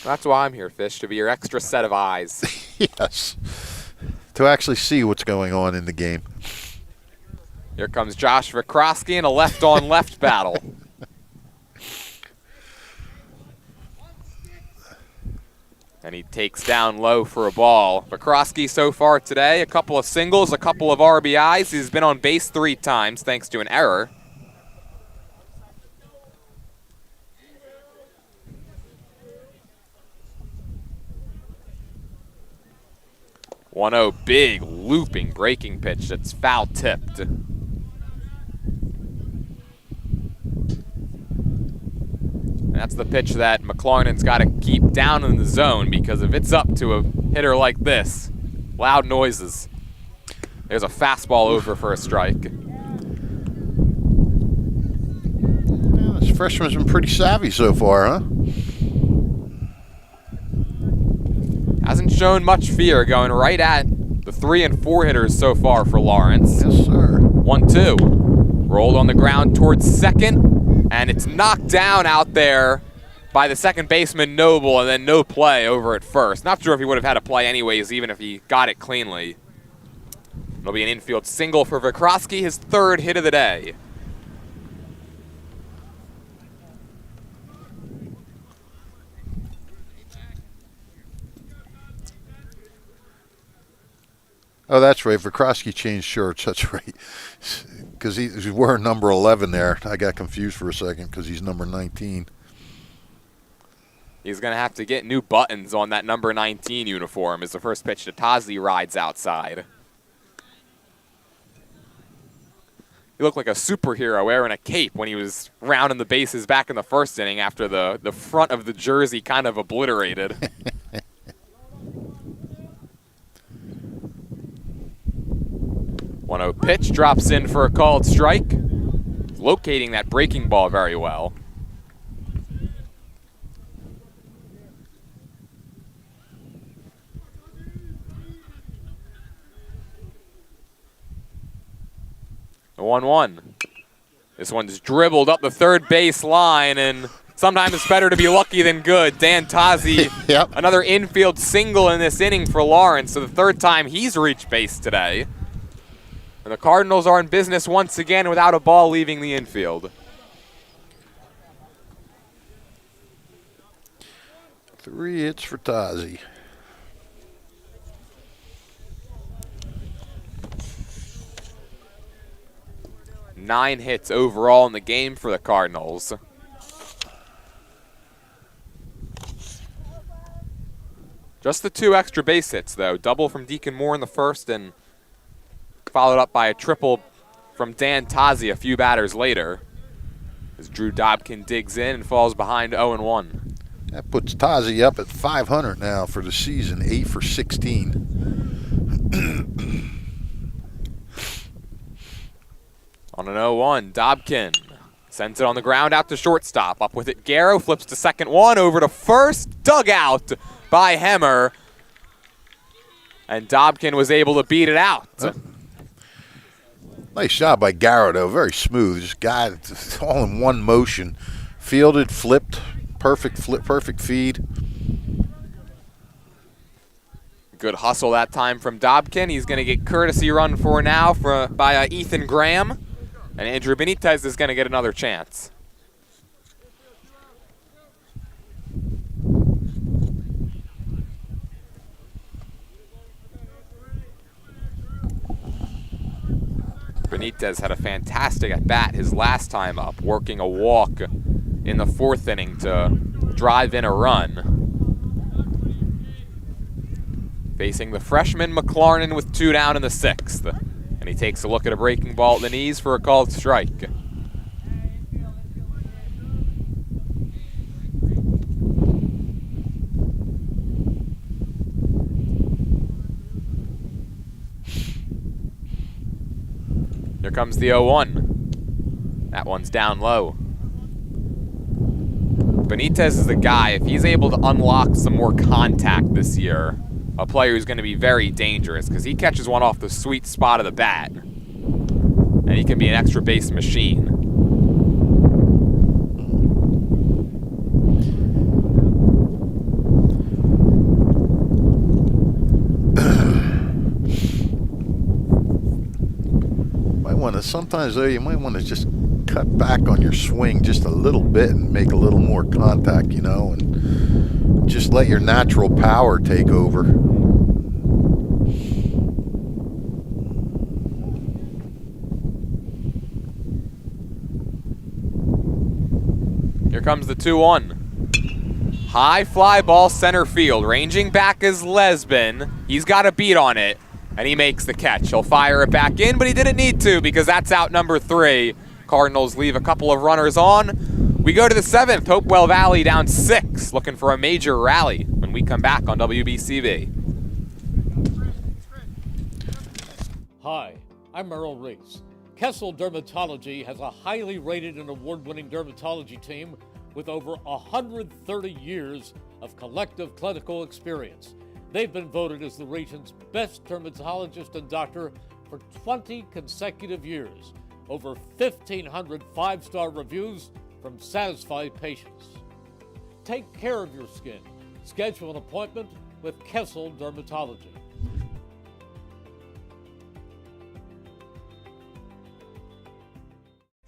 That's why I'm here, Fish, to be your extra set of eyes. Yes. To actually see what's going on in the game. Here comes Josh Vikrosky in a left-on-left battle. And he takes down low for a ball. Vikrosky so far today, a couple of singles, a couple of RBIs. He's been on base 3 times thanks to an error. Big looping breaking pitch that's foul tipped. And that's the pitch that McLarnon's got to keep down in the zone, because if it's up to a hitter like this, loud noises. There's a fastball over for a strike. Yeah, this freshman's been pretty savvy so far, huh? shown much fear, going right at the 3 and 4 hitters so far for Lawrence. Yes, sir. 1-2. Rolled on the ground towards second, and it's knocked down out there by the second baseman, Noble, and then no play over at first. Not sure if he would have had a play anyways, even if he got it cleanly. It'll be an infield single for Vikrosky, his 3rd hit of the day. Oh, that's right. Vikrosky changed shirts. That's right. Because he's wearing number 11 there. I got confused for a second because he's number 19. He's going to have to get new buttons on that number 19 uniform as the first pitch to Tazi rides outside. He looked like a superhero wearing a cape when he was rounding the bases back in the first inning after the front of the jersey kind of obliterated. Pitch drops in for a called strike. Locating that breaking ball very well. The 1-1. This one's dribbled up the third base line, and sometimes it's better to be lucky than good. Dan Tazi, Yep. Another infield single in this inning for Lawrence, so the 3rd time he's reached base today. And the Cardinals are in business once again without a ball leaving the infield. 3 hits for Tazi. Nine hits overall in the game for the Cardinals. Just the 2 extra base hits, though. Double from Deacon Moore in the first and followed up by a triple from Dan Tazi a few batters later. As Drew Dobkin digs in and falls behind 0-1. That puts Tazi up at 500 now for the season, 8 for 16. On an 0-1, Dobkin sends it on the ground out to shortstop. Up with it, Garrow flips to second, 1 over to first. Dug out by Hemmer. And Dobkin was able to beat it out. Nice job by Garrow, though. Very smooth. Just got it all in one motion. Fielded, flipped, perfect feed. Good hustle that time from Dobkin. He's going to get courtesy run for now by Ethan Graham. And Andrew Benitez is going to get another chance. Benitez had a fantastic at-bat his last time up, working a walk in the 4th inning to drive in a run. Facing the freshman McLarnon with 2 down in the 6th. And he takes a look at a breaking ball at the knees for a called strike. Here comes the 0-1. That one's down low. Benitez is the guy, if he's able to unlock some more contact this year, a player who's going to be very dangerous because he catches one off the sweet spot of the bat. And he can be an extra base machine. Sometimes, though, you might want to just cut back on your swing just a little bit and make a little more contact, you know, and just let your natural power take over. Here comes the 2-1. High fly ball center field. Ranging back is Lesbin. He's got a beat on it. And he makes the catch. He'll fire it back in, but he didn't need to because that's out number 3. Cardinals leave a couple of runners on. We go to the 7th. Hopewell Valley down 6, looking for a major rally when we come back on WBCB. Hi, I'm Merrill Reese. Kessel Dermatology has a highly rated and award-winning dermatology team with over 130 years of collective clinical experience. They've been voted as the region's best dermatologist and doctor for 20 consecutive years. Over 1,500 five-star reviews from satisfied patients. Take care of your skin. Schedule an appointment with Kessel Dermatology.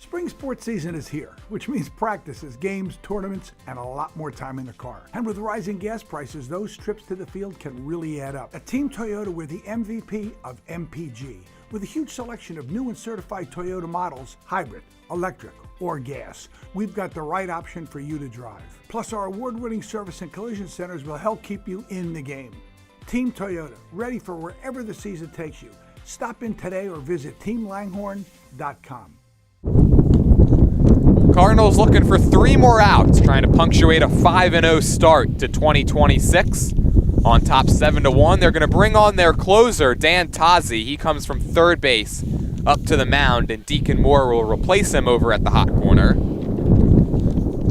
Spring sports season is here, which means practices, games, tournaments, and a lot more time in the car. And with rising gas prices, those trips to the field can really add up. At Team Toyota, we're the MVP of MPG, with a huge selection of new and certified Toyota models, hybrid, electric, or gas. We've got the right option for you to drive. Plus, our award-winning service and collision centers will help keep you in the game. Team Toyota, ready for wherever the season takes you. Stop in today or visit teamlanghorn.com. Cardinals looking for 3 more outs, trying to punctuate a 5-0 start to 2026. On top 7-1, they're going to bring on their closer, Dan Tazi. He comes from third base up to the mound, and Deacon Moore will replace him over at the hot corner.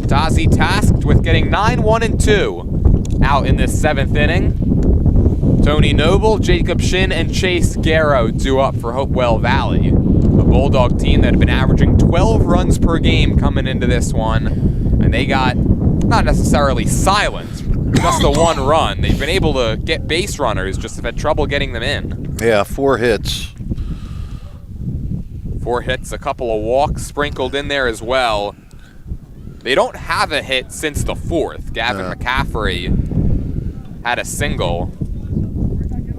Tazi tasked with getting 9-1-2 out in this 7th inning. Tony Noble, Jacob Shin, and Chase Garrow due up for Hopewell Valley. A Bulldog team that had been averaging 12 runs per game coming into this one, and they got not necessarily silenced, just the 1 run. They've been able to get base runners, just have had trouble getting them in. Yeah, 4 hits. 4 hits, a couple of walks sprinkled in there as well. They don't have a hit since the 4th. Gavin McCaffrey had a single.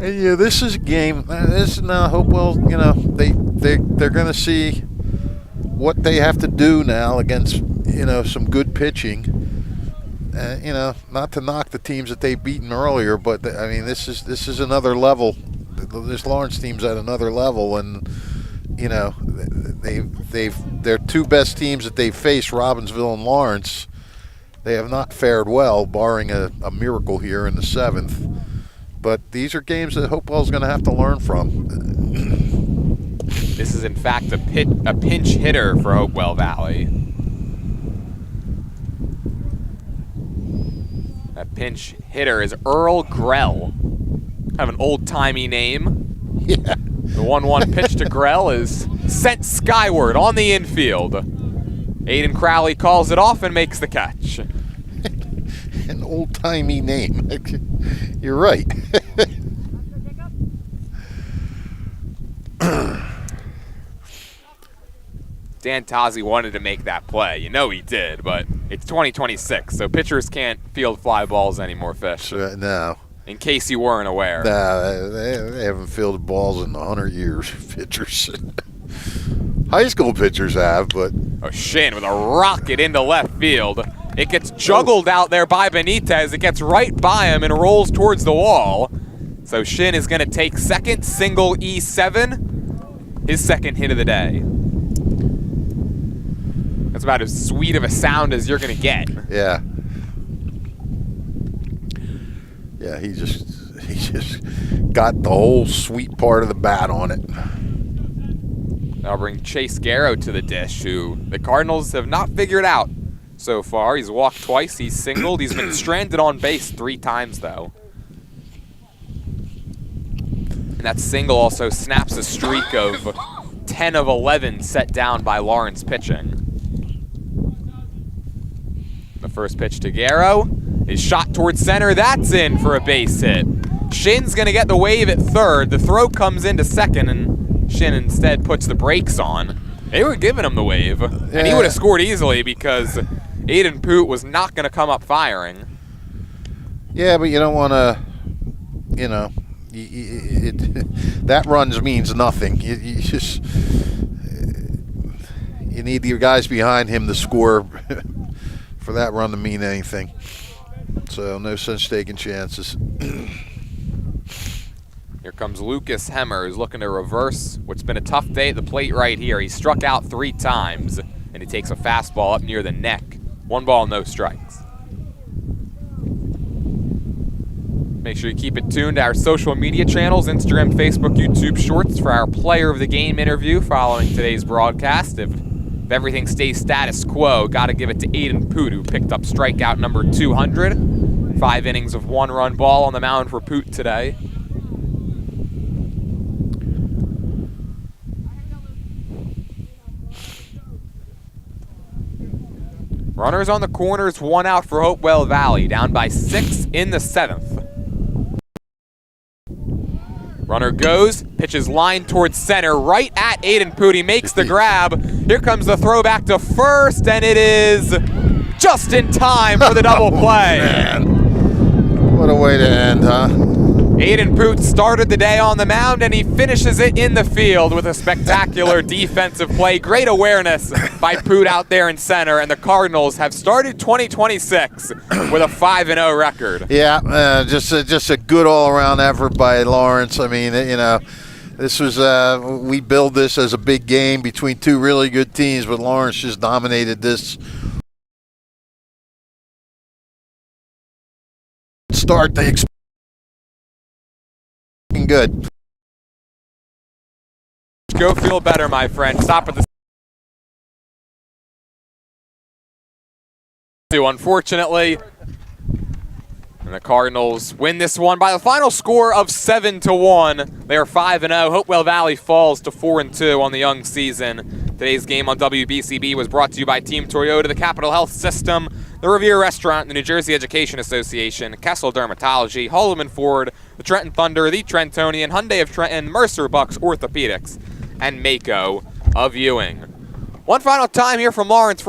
And, yeah, this is a game. This is now Hopewell. You know, they're going to see what they have to do now against, you know, some good pitching. You know, not to knock the teams that they've beaten earlier, but I mean, this is another level. This Lawrence team's at another level, and you know, their 2 best teams that they've faced, Robbinsville and Lawrence, they have not fared well, barring a miracle here in the 7th. But these are games that Hopewell's going to have to learn from. This is, in fact, a pinch hitter for Hopewell Valley. That pinch hitter is Earl Grell. Kind of an old-timey name. Yeah. The 1-1 pitch to Grell is sent skyward on the infield. Aiden Crowley calls it off and makes the catch. An old-timey name. You're right. Dan Tazi wanted to make that play. You know he did, but it's 2026, so pitchers can't field fly balls anymore, Fish. No. In case you weren't aware. Nah, they haven't fielded balls in 100 years, pitchers. High school pitchers have, but... Oh, Shin with a rocket into left field. It gets juggled out there by Benitez. It gets right by him and rolls towards the wall. So Shin is going to take second, single E7, his second hit of the day. That's about as sweet of a sound as you're going to get. Yeah. Yeah, he just got the whole sweet part of the bat on it. That'll bring Chase Garrow to the dish, who the Cardinals have not figured out so far. He's walked twice, he's singled, he's been stranded on base 3 times, though. And that single also snaps a streak of 10 of 11 set down by Lawrence pitching. The first pitch to Garrow is shot towards center. That's in for a base hit. Shin's going to get the wave at third. The throw comes into second, and Shin instead puts the brakes on. They were giving him the wave, and he would have scored easily because Aiden Poot was not going to come up firing. Yeah, but you don't want to, you know, that runs means nothing. You need your guys behind him to score for that run to mean anything. So no sense taking chances. Here comes Lucas Hemmer, who's looking to reverse what's been a tough day at the plate right here. He struck out 3 times, and he takes a fastball up near the neck. 1 ball, no strikes. Make sure you keep it tuned to our social media channels, Instagram, Facebook, YouTube Shorts, for our Player of the Game interview following today's broadcast. If everything stays status quo, got to give it to Aiden Poot, who picked up strikeout number 200 5 innings of 1-run ball on the mound for Poot today. Runners on the corners, 1 out for Hopewell Valley, down by 6 in the 7th. Runner goes, pitches line towards center, right at Aiden Poot. He makes the grab. Here comes the throw back to first, and it is just in time for the double play. Man, what a way to end, huh? Aiden Poot started the day on the mound, and he finishes it in the field with a spectacular defensive play. Great awareness by Poot out there in center, and the Cardinals have started 2026 with a 5-0 record. Yeah, just a good all-around effort by Lawrence. I mean, you know, this was we billed this as a big game between two really good teams, but Lawrence just dominated this start. They good. Go feel better, my friend. Stop at the unfortunately. And the Cardinals win this one by the final score of 7-1. They are 5-0. Hopewell Valley falls to 4-2 on the young season. Today's game on WBCB was brought to you by Team Toyota, the Capital Health System, the Revere Restaurant, the New Jersey Education Association, Kessel Dermatology, Holloman Ford, the Trenton Thunder, the Trentonian, Hyundai of Trenton, Mercer Bucks Orthopedics, and Mako of Ewing. One final time here from Lawrence for